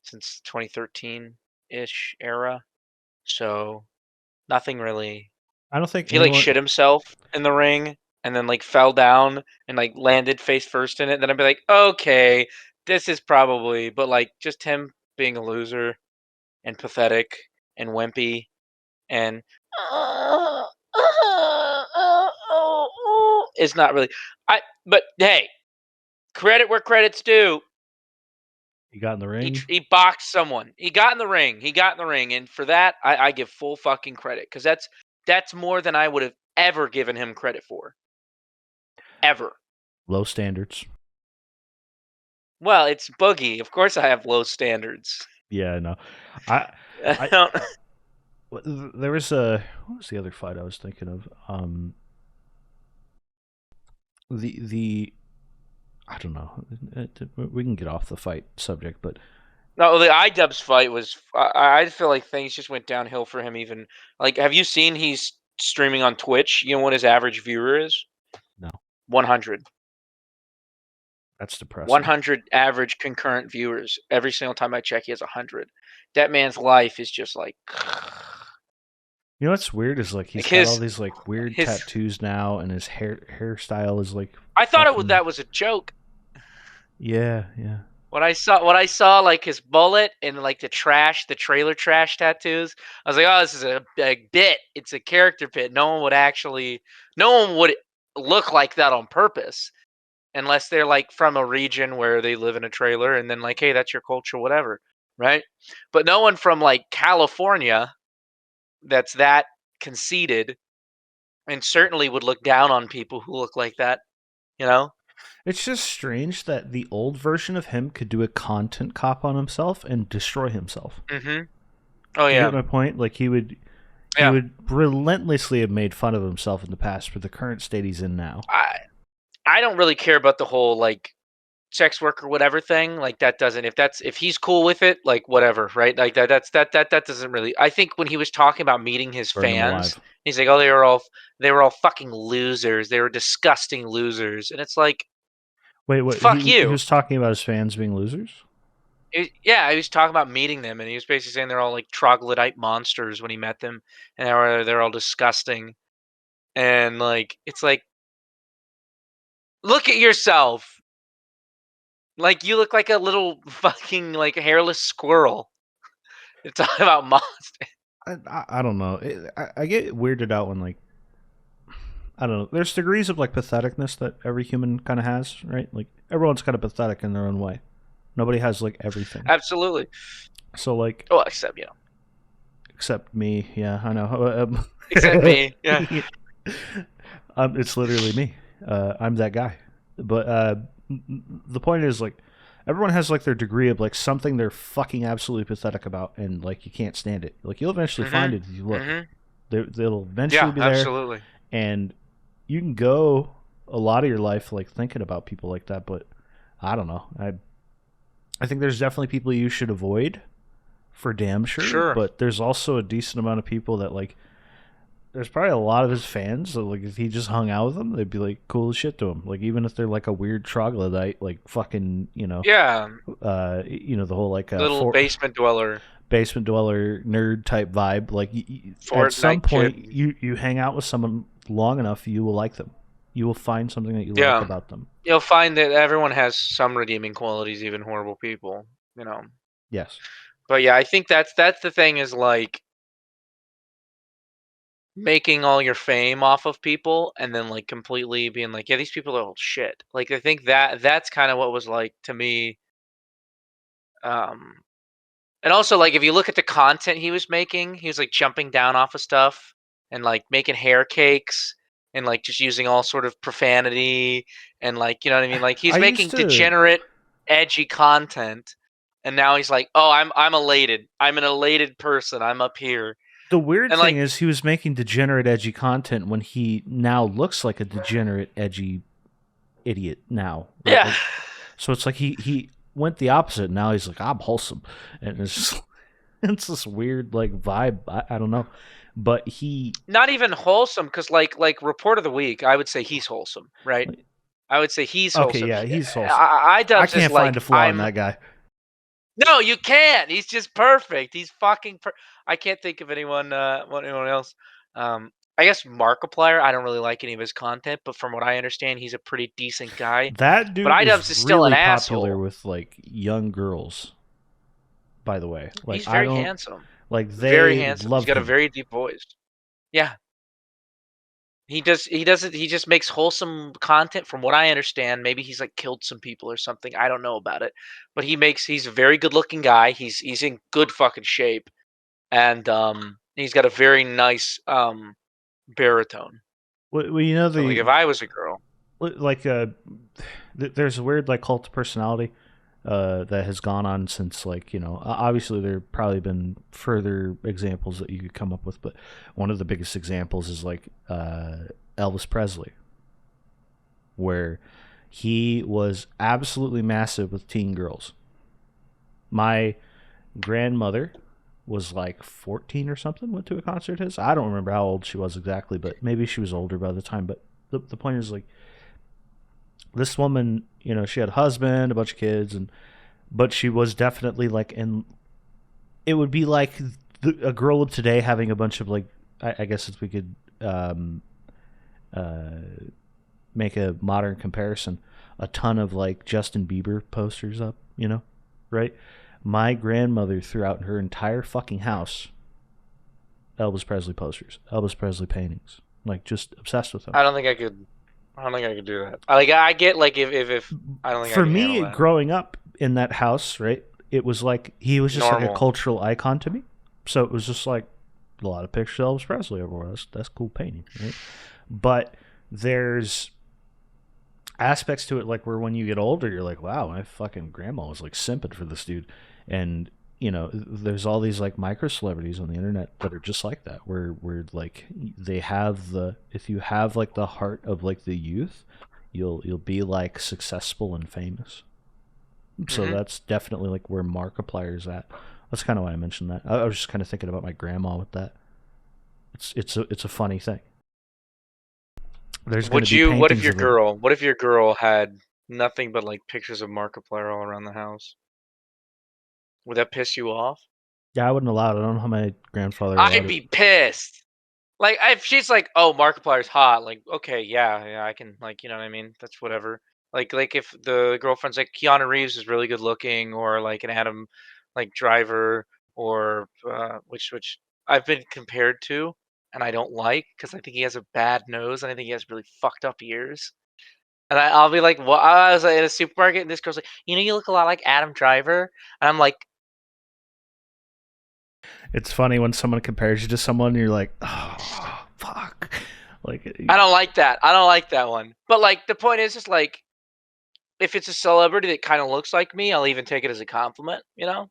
since 2013 ish era. So nothing really. I don't think If he like anyone. shit himself in the ring and then like fell down and like landed face first in it, then I'd be like, okay, this is probably. But like just him being a loser and pathetic and wimpy and is not really. I. But hey, credit where credit's due. He got in the ring. He boxed someone. He got in the ring. He got in the ring, and for that, I give full fucking credit because that's more than I would have ever given him credit for. Ever. Low standards. Well, it's Boogie. Of course, I have low standards. Yeah, I know. I I I don't. there was a what was the other fight I was thinking of? The I don't know. We can get off the fight subject, but No, the iDubbbz fight was. I feel like things just went downhill for him. Even like, have you seen he's streaming on Twitch? You know what his average viewer is? no, 100. that's depressing. 100 average concurrent viewers. Every single time I check, he has 100. That man's life is just like. You know what's weird is like he's Like got all these like weird his. tattoos now, and his hairstyle is like I thought fucking that was a joke. yeah, yeah. When I saw like his bullet and like the trailer trash tattoos, I was like, oh, this is a bit. It's a character bit. No one would look like that on purpose. unless they're like from a region where they live in a trailer, and then like, hey, that's your culture, whatever, right? But no one from like California that's that conceited, and certainly would look down on people who look like that, you know? It's just strange that the old version of him could do a content cop on himself and destroy himself. Mm-hmm. Oh Do you yeah. get my point? Like he would relentlessly have made fun of himself in the past for the current state he's in now. I don't really care about the whole like sex work or whatever thing. Like that doesn't, if he's cool with it, like whatever, right? Like that doesn't really. I think when he was talking about meeting his Burn him fans, alive. he's like, oh, they were all fucking losers. They were disgusting losers, and it's like, Wait, what? fuck He you. was talking about his fans being losers? Yeah, he was talking about meeting them, and he was basically saying they're all like troglodyte monsters when he met them, and they're all disgusting, and like it's like, look at yourself. Like you look like a little fucking like hairless squirrel. You're talking about monsters. I don't know. I get weirded out when like I don't know. There's degrees of like patheticness that every human kind of has, right? Like everyone's kind of pathetic in their own way. Nobody has like everything. Absolutely. So like, Oh, except you. except me. Yeah, I know. Except me. Yeah. It's literally me. I'm that guy. But the point is like, everyone has like their degree of like something they're fucking absolutely pathetic about, and like you can't stand it. Like you'll eventually find it if you look. They'll eventually be there, absolutely. and you can go a lot of your life like thinking about people like that. But I don't know. I think there's definitely people you should avoid, for damn sure. Sure. But there's also a decent amount of people that like. There's probably a lot of his fans that like if he just hung out with them, they'd be like cool as shit to him. Like even if they're like a weird troglodyte, like fucking Yeah. The whole like Little basement dweller nerd type vibe. Like at Fortnite some point, kid. you hang out with someone long enough, you will like them. You will find something that you like about them. You'll find that everyone has some redeeming qualities, even horrible people. Yes. But yeah, I think that's the thing is like making all your fame off of people and then like completely being like, yeah, these people are all shit. Like I think that's kind of what was like to me. Um, and also like if you look at the content he was making, he was like jumping down off of stuff and like making hair cakes and like just using all sort of profanity and like you know what I mean. Like he's I making used to- degenerate, edgy content, and now he's like, oh, I'm elated. I'm an elated person. I'm up here. The weird And, thing like- is he was making degenerate, edgy content when he now looks like a degenerate, edgy idiot now. Right? Yeah. Like, so it's like he went the opposite. Now he's like, I'm wholesome. And it's just, it's this weird like vibe. I don't know. But he Not even wholesome, because like report of the week, I would say he's wholesome, right? I would say he's wholesome. okay, yeah, he's wholesome. I I can't find a flaw in that guy. No, you can't. He's just perfect. He's fucking. I can't think of anyone else. I guess Markiplier. I don't really like any of his content, but from what I understand, he's a pretty decent guy. That dude but is is still really an popular asshole. with like young girls. By the way, like He's very handsome. Like they Very handsome. love He's got him. a very deep voice. Yeah. He doesn't. He just makes wholesome content, from what I understand. Maybe he's like killed some people or something. I don't know about it, but he's a very good looking guy. He's in good fucking shape, and he's got a very nice baritone. Well, you know So like if I was a girl, like there's a weird like cult of personality that has gone on since like obviously there have probably been further examples that you could come up with, but one of the biggest examples is like Elvis Presley, where he was absolutely massive with teen girls. My grandmother was like 14 or something, went to a concert of his. I don't remember how old she was exactly, but maybe she was older by the time. But the point is like, this woman, she had a husband, a bunch of kids, but she was definitely like, and it would be like a girl of today having a bunch of like, I guess if we could make a modern comparison, a ton of like Justin Bieber posters up, right? My grandmother threw out her entire fucking house Elvis Presley posters, Elvis Presley paintings, like just obsessed with them. I don't think I could. I don't think I could do that. I get like if I don't think I For could handle me, that. growing up in that house, right, it was like he was just like a Normal. cultural icon to me. So it was just like a lot of pictures of Elvis Presley everywhere. That's cool painting, right? But there's aspects to it like where when you get older, you're like, wow, my fucking grandma was like simping for this dude, and there's all these like micro celebrities on the internet that are just like that, where like they have if you have like the heart of like the youth, you'll be like successful and famous. So that's definitely like where Markiplier's at. That's kind of why I mentioned that. I was just kind of thinking about my grandma with that. It's a funny thing. There's going to be What if paintings your of them. girl had nothing but like pictures of Markiplier all around the house? Would that piss you off? Yeah, I wouldn't allow it. I don't know how my grandfather allowed I'd it. be pissed. Like if she's like, "Oh, Markiplier's hot," like, okay, yeah, I can, like, you know what I mean? That's whatever. Like if the girlfriend's like Keanu Reeves is really good looking, or like an Adam, like Driver, or which I've been compared to, and I don't like because I think he has a bad nose and I think he has really fucked up ears. And I'll be like, "What?" I was like, in a supermarket, and this girl's like, "You look a lot like Adam Driver," and I'm like, It's funny when someone compares you to someone, and you're like, oh, fuck. Like, I don't like that. I don't like that one. But like the point is just like if it's a celebrity that kind of looks like me, I'll even take it as a compliment, you know?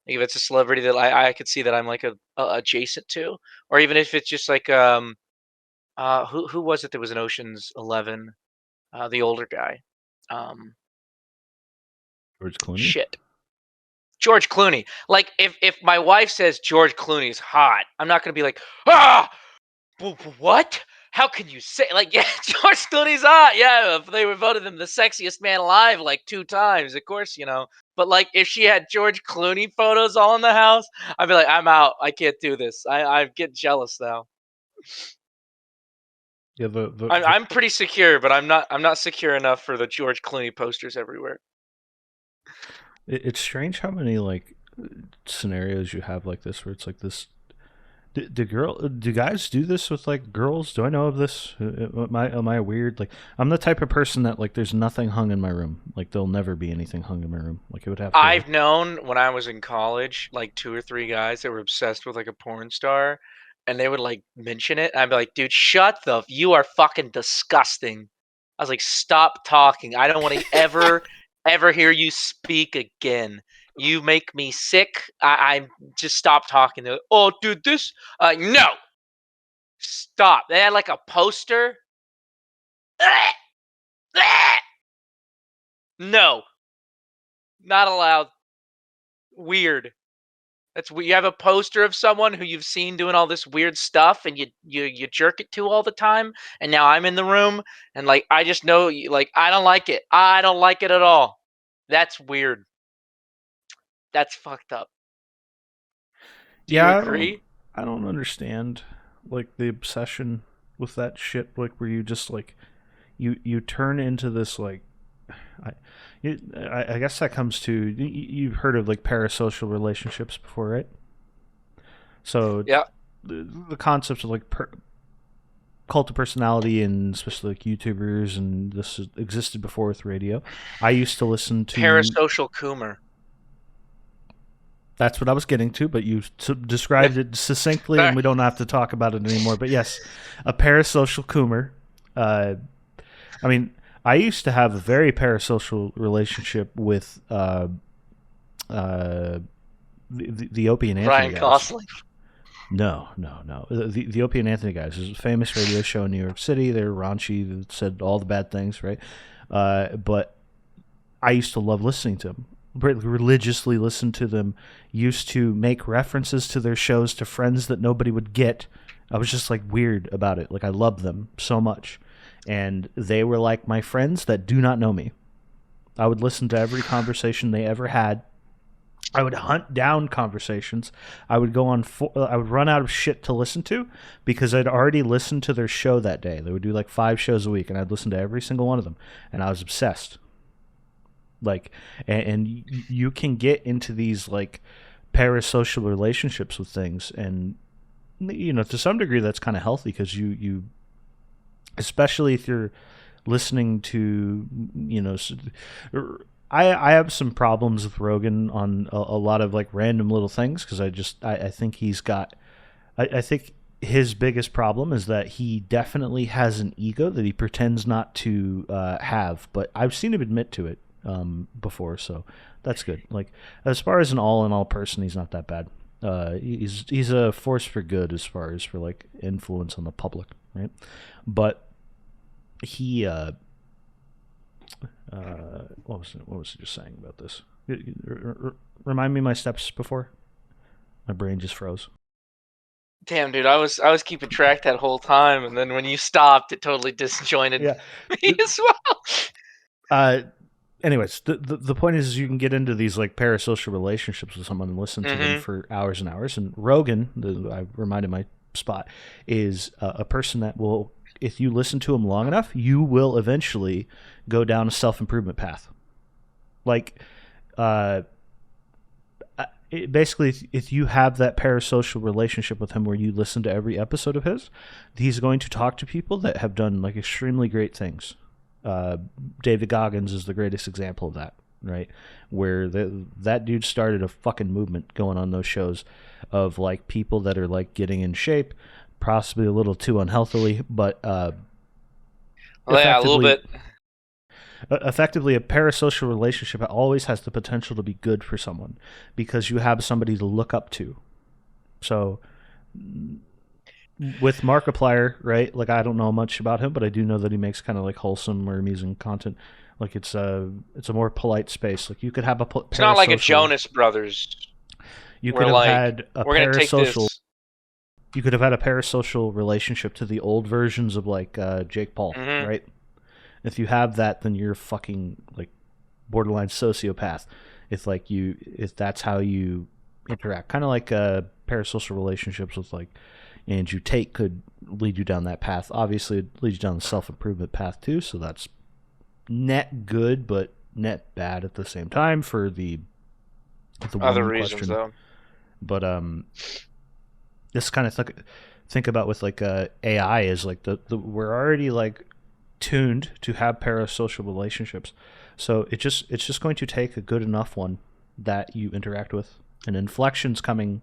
Like if it's a celebrity that I could see that I'm like a adjacent to, or even if it's just like who was it that was in Ocean's 11, the older guy, um George Clooney? shit, George Clooney. Like if my wife says George Clooney's hot, I'm not gonna be like, ah, what? How can you say, like, yeah, George Clooney's hot. Yeah, if they voted him the sexiest man alive like 2 times, of course. But like, if she had George Clooney photos all in the house, I'd be like, I'm out. I can't do this. I get jealous now. Yeah, I'm pretty secure, but I'm not secure enough for the George Clooney posters everywhere. it's strange how many like scenarios you have like this where it's like this. Do guys do this with like girls? Do I know of this? Am I weird? Like I'm the type of person that like there's nothing hung in my room. Like there'll never be anything hung in my room. Like it would have to. I've known when I was in college, like 2 or 3 guys that were obsessed with like a porn star, and they would like mention it. And I'd be like, dude, you are fucking disgusting. I was like, stop talking. I don't want to ever hear you speak again. You make me sick. I just stop talking. They're like, oh, dude, this, no, stop. They had like a poster. No, not allowed. Weird. That's you have a poster of someone who you've seen doing all this weird stuff, and you jerk it to all the time. And now I'm in the room, and like I just know, like I don't like it. I don't like it at all. That's weird. That's fucked up. Do you Yeah, I don't. agree? I don't understand like the obsession with that shit. Like where you just like you turn into this like. I, I guess that comes to you've heard of like parasocial relationships before, right? So Yeah. the concepts of like cult of personality and especially like YouTubers and existed before with radio. I used to listen to Parasocial Coomer. That's what I was getting to, but you described it succinctly, and we don't have to talk about it anymore. But yes, a parasocial coomer. I mean, I used to have a very parasocial relationship with the Opie and Anthony Ryan guys. Gosling. No. The Opie and Anthony guys. There's a famous radio show in New York City. They're raunchy. That said all the bad things, right? But I used to love listening to them. Religiously listen to them. Used to make references to their shows to friends that nobody would get. I was just like weird about it. Like I loved them so much. And they were like my friends that do not know me. I would listen to every conversation they ever had. I would hunt down conversations. I would go on. I would run out of shit to listen to because I'd already listened to their show that day. They would do like 5 shows a week, and I'd listen to every single one of them. And I was obsessed. Like, and you can get into these like parasocial relationships with things, and to some degree that's kind of healthy because you especially if you're listening to, I have some problems with Rogan on a lot of like random little things because I think he's got, I think his biggest problem is that he definitely has an ego that he pretends not to have, but I've seen him admit to it before, so that's good. Like, as far as an all-in-all person, he's not that bad. He's a force for good as far as for like influence on the public, right? But he what was he just saying about this? Remind me my steps before. My brain just froze. Damn, dude, I was keeping track that whole time, and then when you stopped, it totally disjointed me as well. Anyways, the point is you can get into these like parasocial relationships with someone and listen to them for hours and hours. And Rogan, I reminded my spot, is a person that will, if you listen to him long enough, you will eventually go down a self-improvement path. Like, basically, if you have that parasocial relationship with him where you listen to every episode of his, he's going to talk to people that have done like extremely great things. David Goggins is the greatest example of that, right? Where that dude started a fucking movement going on those shows of like people that are like getting in shape, possibly a little too unhealthily, but yeah, a little bit. Effectively, a parasocial relationship always has the potential to be good for someone because you have somebody to look up to. So with Markiplier, right? Like, I don't know much about him, but I do know that he makes kind of like wholesome or amusing content. Like, it's a more polite space. Like, you could have it's not like a Jonas Brothers. You could have had a parasocial. You could have had a parasocial relationship to the old versions of like Jake Paul, right? If you have that, then you're fucking like borderline sociopath. If that's how you interact, kind of like parasocial relationships with like Andrew Tate could lead you down that path. Obviously, it leads you down the self-improvement path too, so that's net good, but net bad at the same time for the other reasons, question. Though. But this kind of think about with like AI is like the we're already like tuned to have parasocial relationships, so it's just going to take a good enough one that you interact with. An inflection's coming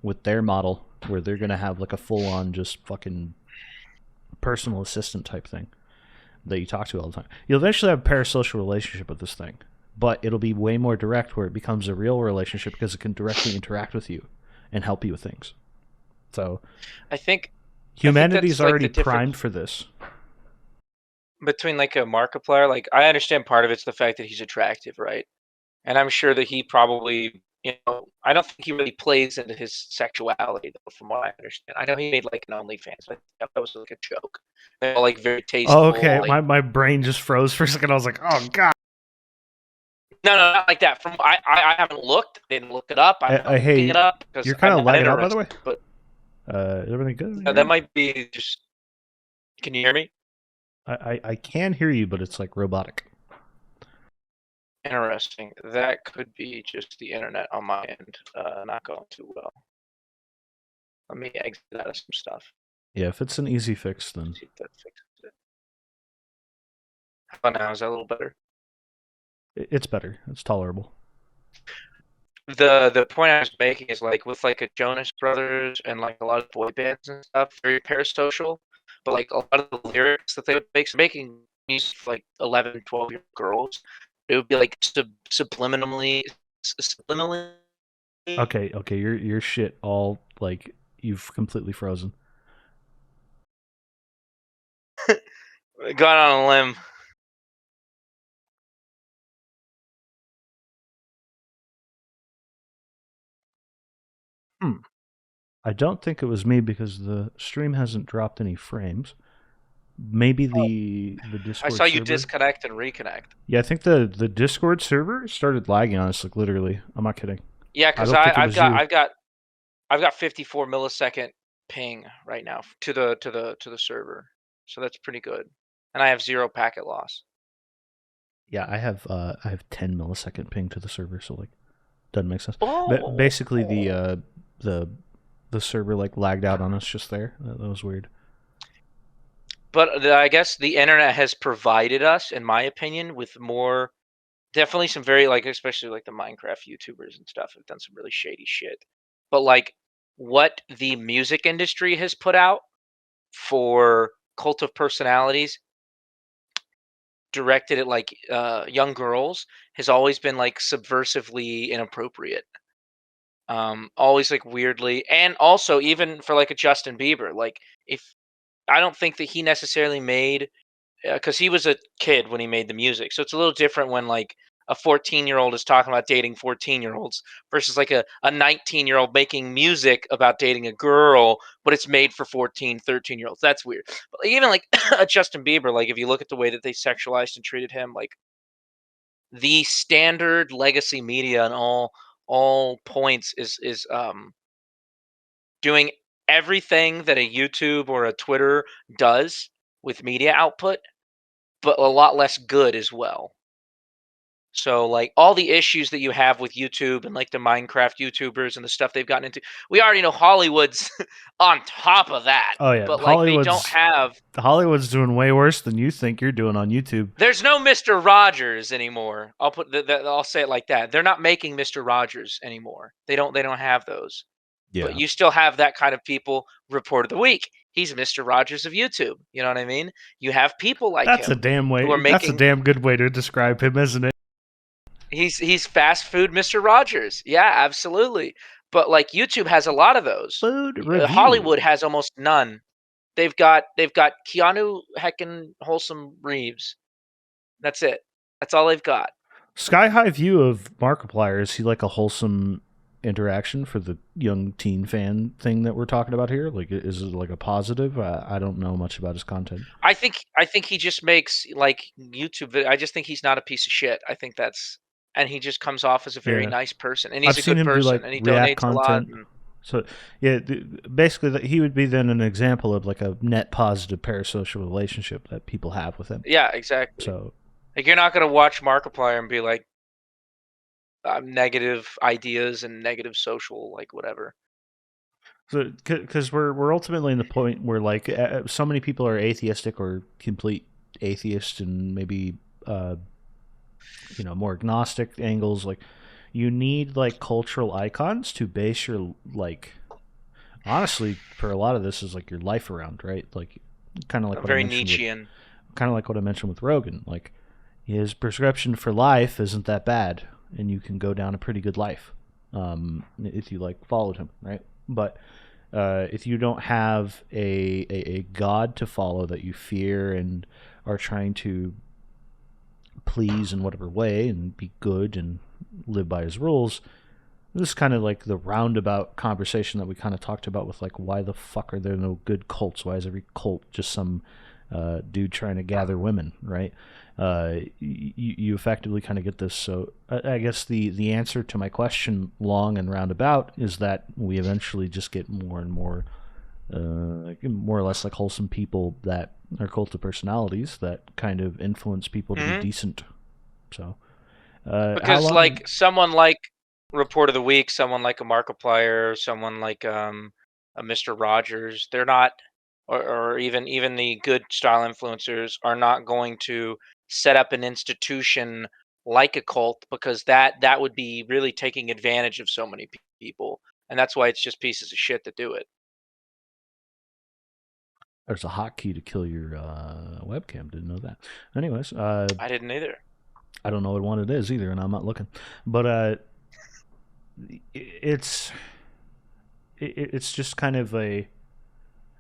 with their model where they're going to have like a full-on just fucking personal assistant type thing that you talk to all the time. You'll eventually have a parasocial relationship with this thing, but it'll be way more direct where it becomes a real relationship because it can directly interact with you and help you with things. So I think humanity's already primed for this. Between like a Markiplier, like I understand part of it's the fact that he's attractive, right? And I'm sure that he probably, I don't think he really plays into his sexuality, though, from what I understand. I know he made like an OnlyFans, but that was like a joke. They're like very tasteful. Oh, okay. Like, my brain just froze for a second. I was like, oh god. No, not like that. From I haven't looked. Didn't look it up. I hate it up because you're kind of lagging out, by the way. But everything good? No, that might be just. Can you hear me? I can hear you, but it's like robotic. Interesting. That could be just the internet on my end, not going too well. Let me exit out of some stuff. Yeah, if it's an easy fix, then. See if that fixes it. How about now? Is that a little better? It's better. It's tolerable. The point I was making is like with like a Jonas Brothers and like a lot of boy bands and stuff, very parasocial. But like a lot of the lyrics that they would make, making music for like 11, 12-year-old girls, it would be like subliminally. Okay, your shit all like you've completely frozen. Gone on a limb. I don't think it was me because the stream hasn't dropped any frames. Maybe the Discord I saw you server. Disconnect and reconnect. Yeah, I think the Discord server started lagging on us, like literally. I'm not kidding. Yeah, because I've got 54 millisecond ping right now to the server, so that's pretty good, and I have 0 packet loss. Yeah, I have 10 millisecond ping to the server, so like doesn't make sense. Oh. But basically, the server like lagged out on us just there. That was weird. But I guess the internet has provided us, in my opinion, with more definitely some very like especially like the Minecraft YouTubers and stuff have done some really shady shit. But like what the music industry has put out for cult of personalities directed at like young girls has always been like subversively inappropriate. Always like weirdly, and also even for like a Justin Bieber, like if I don't think that he necessarily made because he was a kid when he made the music. So it's a little different when like a 14-year-old is talking about dating 14-year-olds versus like a 19-year-old making music about dating a girl, but it's made for 14, 13-year-olds. That's weird. But like, even like a Justin Bieber, like if you look at the way that they sexualized and treated him, like the standard legacy media and all points is doing everything that a YouTube or a Twitter does with media output, but a lot less good as well. So like all the issues that you have with YouTube and like the Minecraft YouTubers and the stuff they've gotten into, we already know Hollywood's on top of that. Oh yeah, But like they don't have Hollywood's doing way worse than you think you're doing on YouTube. there's no Mr. Rogers anymore. I'll say it like that. They're not making Mr. Rogers anymore. They don't have those. But Yeah, you still have that kind of people. Report of the week. He's Mr. Rogers of YouTube. You know what I mean? You have people like that's a him damn who are way. That's a making damn good way to describe him, isn't it? he's fast food Mr. Rogers. Yeah, absolutely. But like YouTube has a lot of those. Food review. Hollywood has almost none. They've got Keanu heckin' Wholesome Reeves. That's it. That's all they've got. Sky high view of Markiplier. Is he like a wholesome interaction for the young teen fan thing that we're talking about here? Like, is it like a positive? I don't know much about his content. I think he just makes like I just think he's not a piece of shit. I think that's and he just comes off as a very Yeah, nice person, and I've he's a seen good him do person, like and he React donates a lot. content. And So yeah, basically he would be then an example of like a net positive parasocial relationship that people have with him. yeah, exactly. So Like you're not gonna watch Markiplier and be like negative ideas and negative social like whatever. So, because we're ultimately in the point where like so many people are atheistic or complete atheists, and maybe uh, more agnostic angles. Like, you need like cultural icons to base your like. Honestly, for a lot of this is like your life around, right? Like, kind of like what I Very mentioned with Nietzschean. kind of like what I mentioned with Rogan. Like, his prescription for life isn't that bad, and you can go down a pretty good life if you like followed him, right? But if you don't have a god to follow that you fear and are trying to please in whatever way and be good and live by his rules, this is kind of like the roundabout conversation that we kind of talked about with like, why the fuck are there no good cults? Why is every cult just some dude trying to gather women, right? You effectively kind of get this. So I guess the answer to my question, long and roundabout, is that we eventually just get more and more, more or less like wholesome people that are cult of personalities that kind of influence people to be decent. So Because like someone like Report of the Week, someone like a Markiplier, someone like a Mr. Rogers, they're not, or even the good style influencers are not going to set up an institution like a cult because that would be really taking advantage of so many people, and that's why it's just pieces of shit that do it. There's a hotkey to kill your webcam. Didn't know that. Anyways, I didn't either. I don't know what one it is either, and I'm not looking. But it's just kind of a.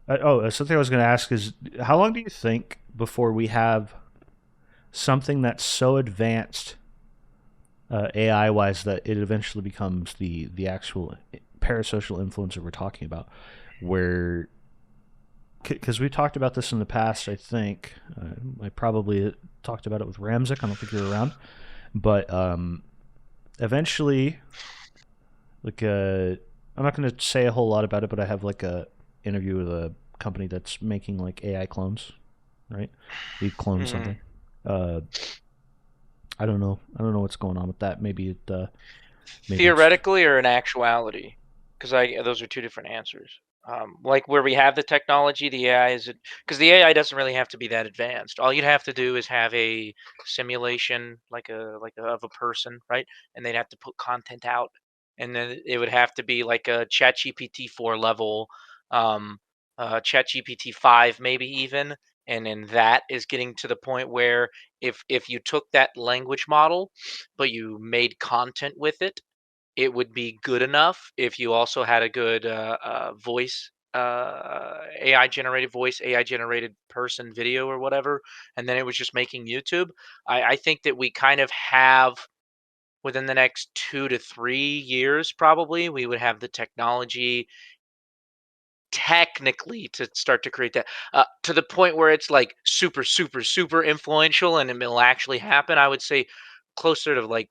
Something I was going to ask is, how long do you think before we have something that's so advanced, AI wise, that it eventually becomes the actual parasocial influencer we're talking about, where because we talked about this in the past, I think I probably talked about it with Ramzik. I don't think you were around, but eventually, like I'm not going to say a whole lot about it, but I have like a interview with a company that's making like AI clones, right? We clone something. I don't know. I don't know what's going on with that. Maybe it. Maybe Theoretically or in actuality, because those are two different answers. like where we have the technology, the AI is because the AI doesn't really have to be that advanced. All you'd have to do is have a simulation, of a person, right? And they'd have to put content out, and then it would have to be like a ChatGPT 4 level, um, ChatGPT 5 maybe even, and then that is getting to the point where if you took that language model, but you made content with it, it would be good enough if you also had a good voice, AI generated voice, AI generated person video or whatever, and then it was just making YouTube. I think that we kind of have within the next 2 to 3 years, probably, we would have the technology technically to start to create that to the point where it's like super super super influential and it will actually happen. I would say closer to like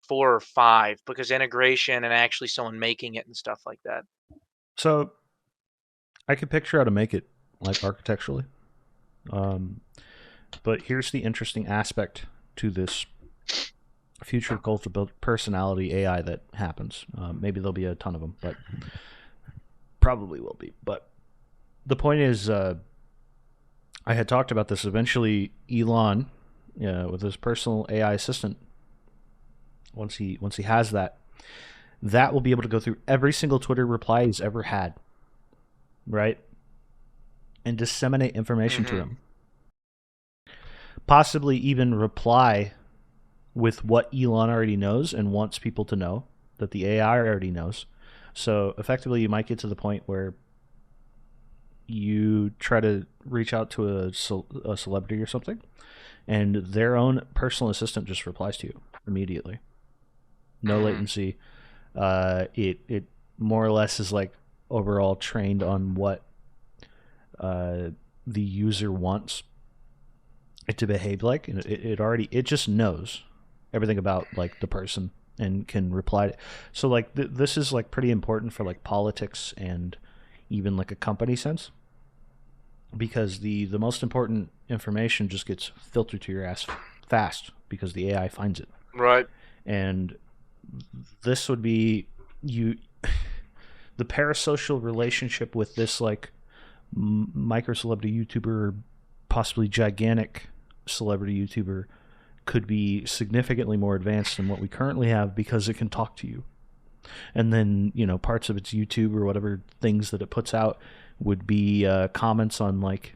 4 or 5 because integration and actually someone making it and stuff like that. So I could picture how to make it like architecturally. But here's the interesting aspect to this future cultural personality AI that happens. Maybe there'll be a ton of them, but probably will be. But the point is, I had talked about this. Eventually, Elon, with his personal AI assistant, once he has that, that will be able to go through every single Twitter reply he's ever had, right, and disseminate information to him. Possibly even reply with what Elon already knows and wants people to know that the AI already knows. So effectively, you might get to the point where you try to reach out to a celebrity or something, and their own personal assistant just replies to you immediately. No latency. It more or less is like overall trained on what the user wants it to behave like, and it just knows everything about like the person and can reply. So like this is like pretty important for like politics and even like a company sense, because the most important information just gets filtered to your ass fast because the AI finds it. Right. And this would be the parasocial relationship with this like micro celebrity YouTuber, possibly gigantic celebrity YouTuber, could be significantly more advanced than what we currently have because it can talk to you. And then, parts of its YouTube or whatever things that it puts out would be comments on like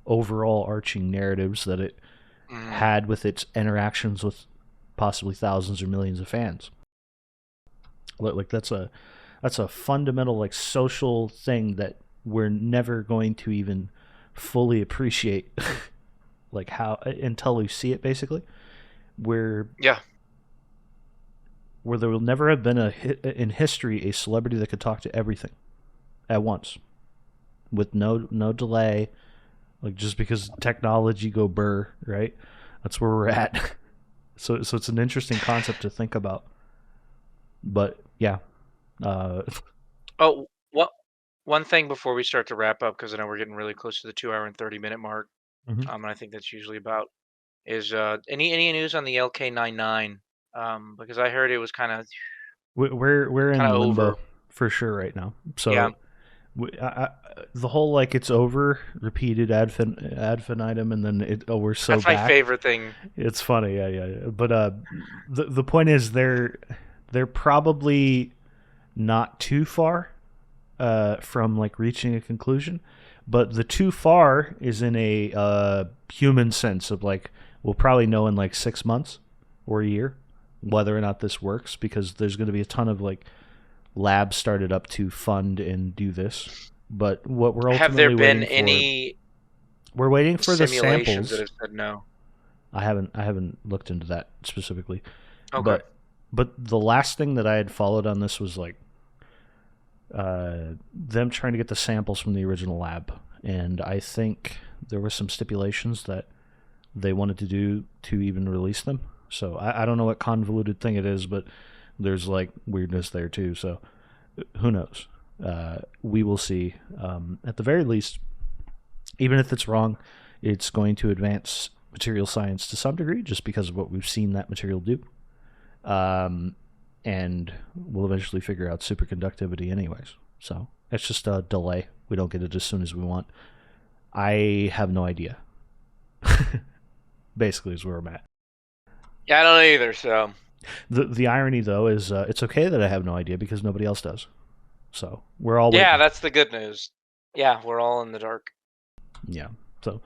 overall arching narratives that it had with its interactions with possibly thousands or millions of fans. Like that's a fundamental like social thing that we're never going to even fully appreciate like how until we see it, basically, where there will never have been in history a celebrity that could talk to everything at once with no delay, like just because technology go burr, right? That's where we're at. So it's an interesting concept to think about. But yeah. Oh, one thing before we start to wrap up, because I know we're getting really close to the 2 hour and 30-minute mark. And I think that's usually about is any news on the LK99? Because I heard it was kind of we're in limbo over for sure right now. So yeah. The whole like it's over repeated ad infinitum, and then we're so that's back. My favorite thing. It's funny, yeah. But the point is they're probably not too far from like reaching a conclusion, but the too far is in a human sense of like we'll probably know in like 6 months or a year whether or not this works, because there's going to be a ton of like labs started up to fund and do this. But what we're ultimately have there been waiting any? We're waiting for the samples. That have said no. I haven't looked into that specifically. Okay. But the last thing that I had followed on this was like them trying to get the samples from the original lab, and I think there were some stipulations that they wanted to do to even release them. So I don't know what convoluted thing it is, but there's like weirdness there too. So who knows? We will see. At the very least, even if it's wrong, it's going to advance material science to some degree just because of what we've seen that material do. And we'll eventually figure out superconductivity anyways. So it's just a delay we don't get it as soon as we want. I have no idea. Basically is where I'm at. Yeah, I don't know either, so. The irony, though, is it's okay that I have no idea because nobody else does. So we're all Yeah, waiting. that's the good news. Yeah, we're all in the dark. Yeah. So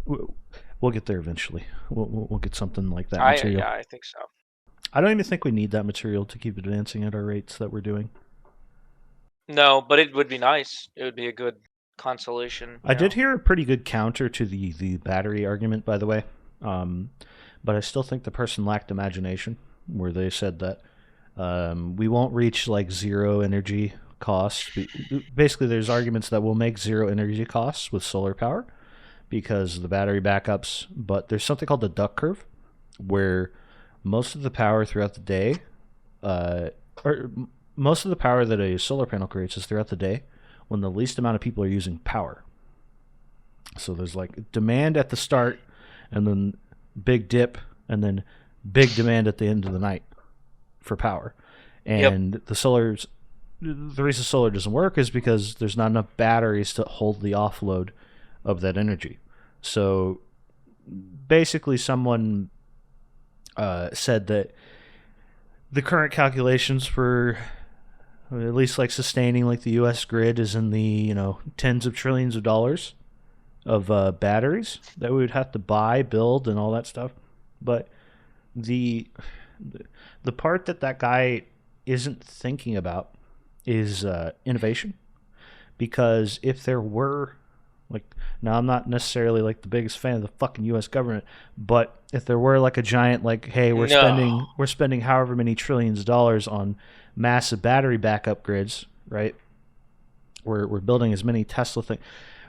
we'll get there eventually. We'll get something like that material. Yeah, I think so. I don't even think we need that material to keep advancing at our rates that we're doing. No, but it would be nice. It would be a good consolation. I did hear a pretty good counter to the battery argument, by the way. But I still think the person lacked imagination, where they said that we won't reach like zero energy costs. Basically, there's arguments that will make zero energy costs with solar power because of the battery backups. But there's something called the duck curve, where most of the power throughout the day, or most of the power that a solar panel creates is throughout the day when the least amount of people are using power. So there's like demand at the start, and then big dip, and then big demand at the end of the night for power. And the reason solar doesn't work is because there's not enough batteries to hold the offload of that energy. So basically someone said that the current calculations for at least like sustaining like the US grid is in the tens of trillions of dollars of batteries that we would have to buy, build, and all that stuff. But the part that guy isn't thinking about is innovation. Because if there were now I'm not necessarily like the biggest fan of the fucking US government, but if there were like a giant hey, we're spending however many trillions of dollars on massive battery backup grids, right? We're building as many Tesla things.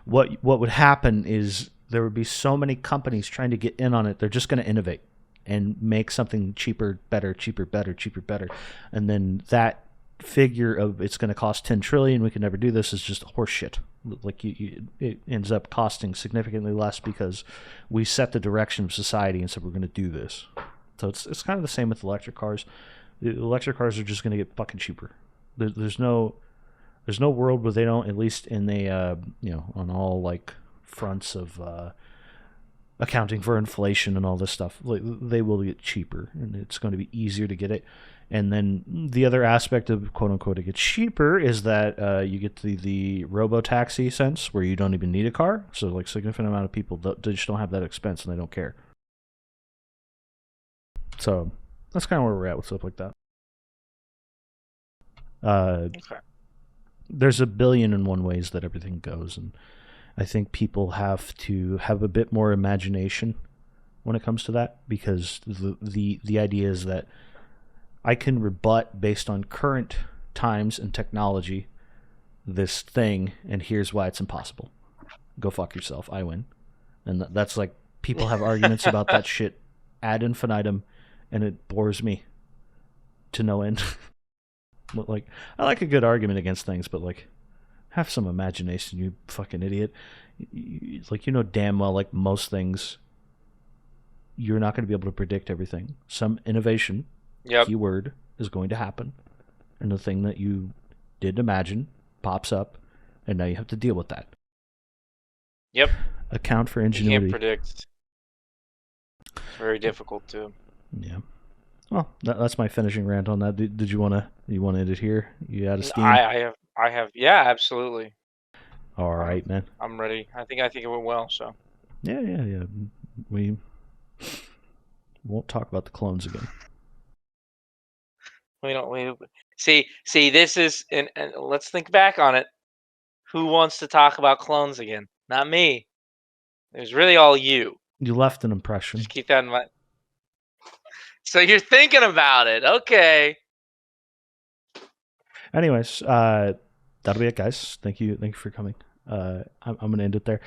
What would happen is there would be so many companies trying to get in on it. They're just going to innovate and make something cheaper, better, cheaper, better, cheaper, better. And then that figure of it's going to cost 10 trillion, we can never do this, is just horseshit. Like it ends up costing significantly less because we set the direction of society and said we're going to do this. So it's kind of the same with electric cars. The electric cars are just going to get fucking cheaper. There's no world where they don't, at least in the on all like fronts of accounting for inflation and all this stuff, they will get cheaper, and it's going to be easier to get it. And then the other aspect of quote unquote it gets cheaper is that you get the robo-taxi sense where you don't even need a car. So like significant amount of people they just don't have that expense and they don't care. So that's kind of where we're at with stuff like that. Okay. There's a billion and one ways that everything goes, and I think people have to have a bit more imagination when it comes to that, because the idea is that I can rebut based on current times and technology this thing, and here's why it's impossible. Go fuck yourself. I win. And that's like, people have arguments about that shit ad infinitum, and it bores me to no end. But like, I like a good argument against things, but like, have some imagination, you fucking idiot. Damn well, like most things, you're not going to be able to predict everything. Some innovation, keyword, is going to happen, and the thing that you didn't imagine pops up, and now you have to deal with that. Yep. Account for ingenuity. You can't predict. It's very difficult to. Yeah. Well, that's my finishing rant on that. Did you want to end it here? You out of steam? I have. Yeah, absolutely. All right, man. I'm ready. I think it went well. So. Yeah. We won't talk about the clones again. We see. This is and let's think back on it. Who wants to talk about clones again? Not me. It was really all you. You left an impression. Just keep that in mind. So you're thinking about it, okay? Anyways, that'll be it, guys. Thank you for coming. I'm gonna end it there.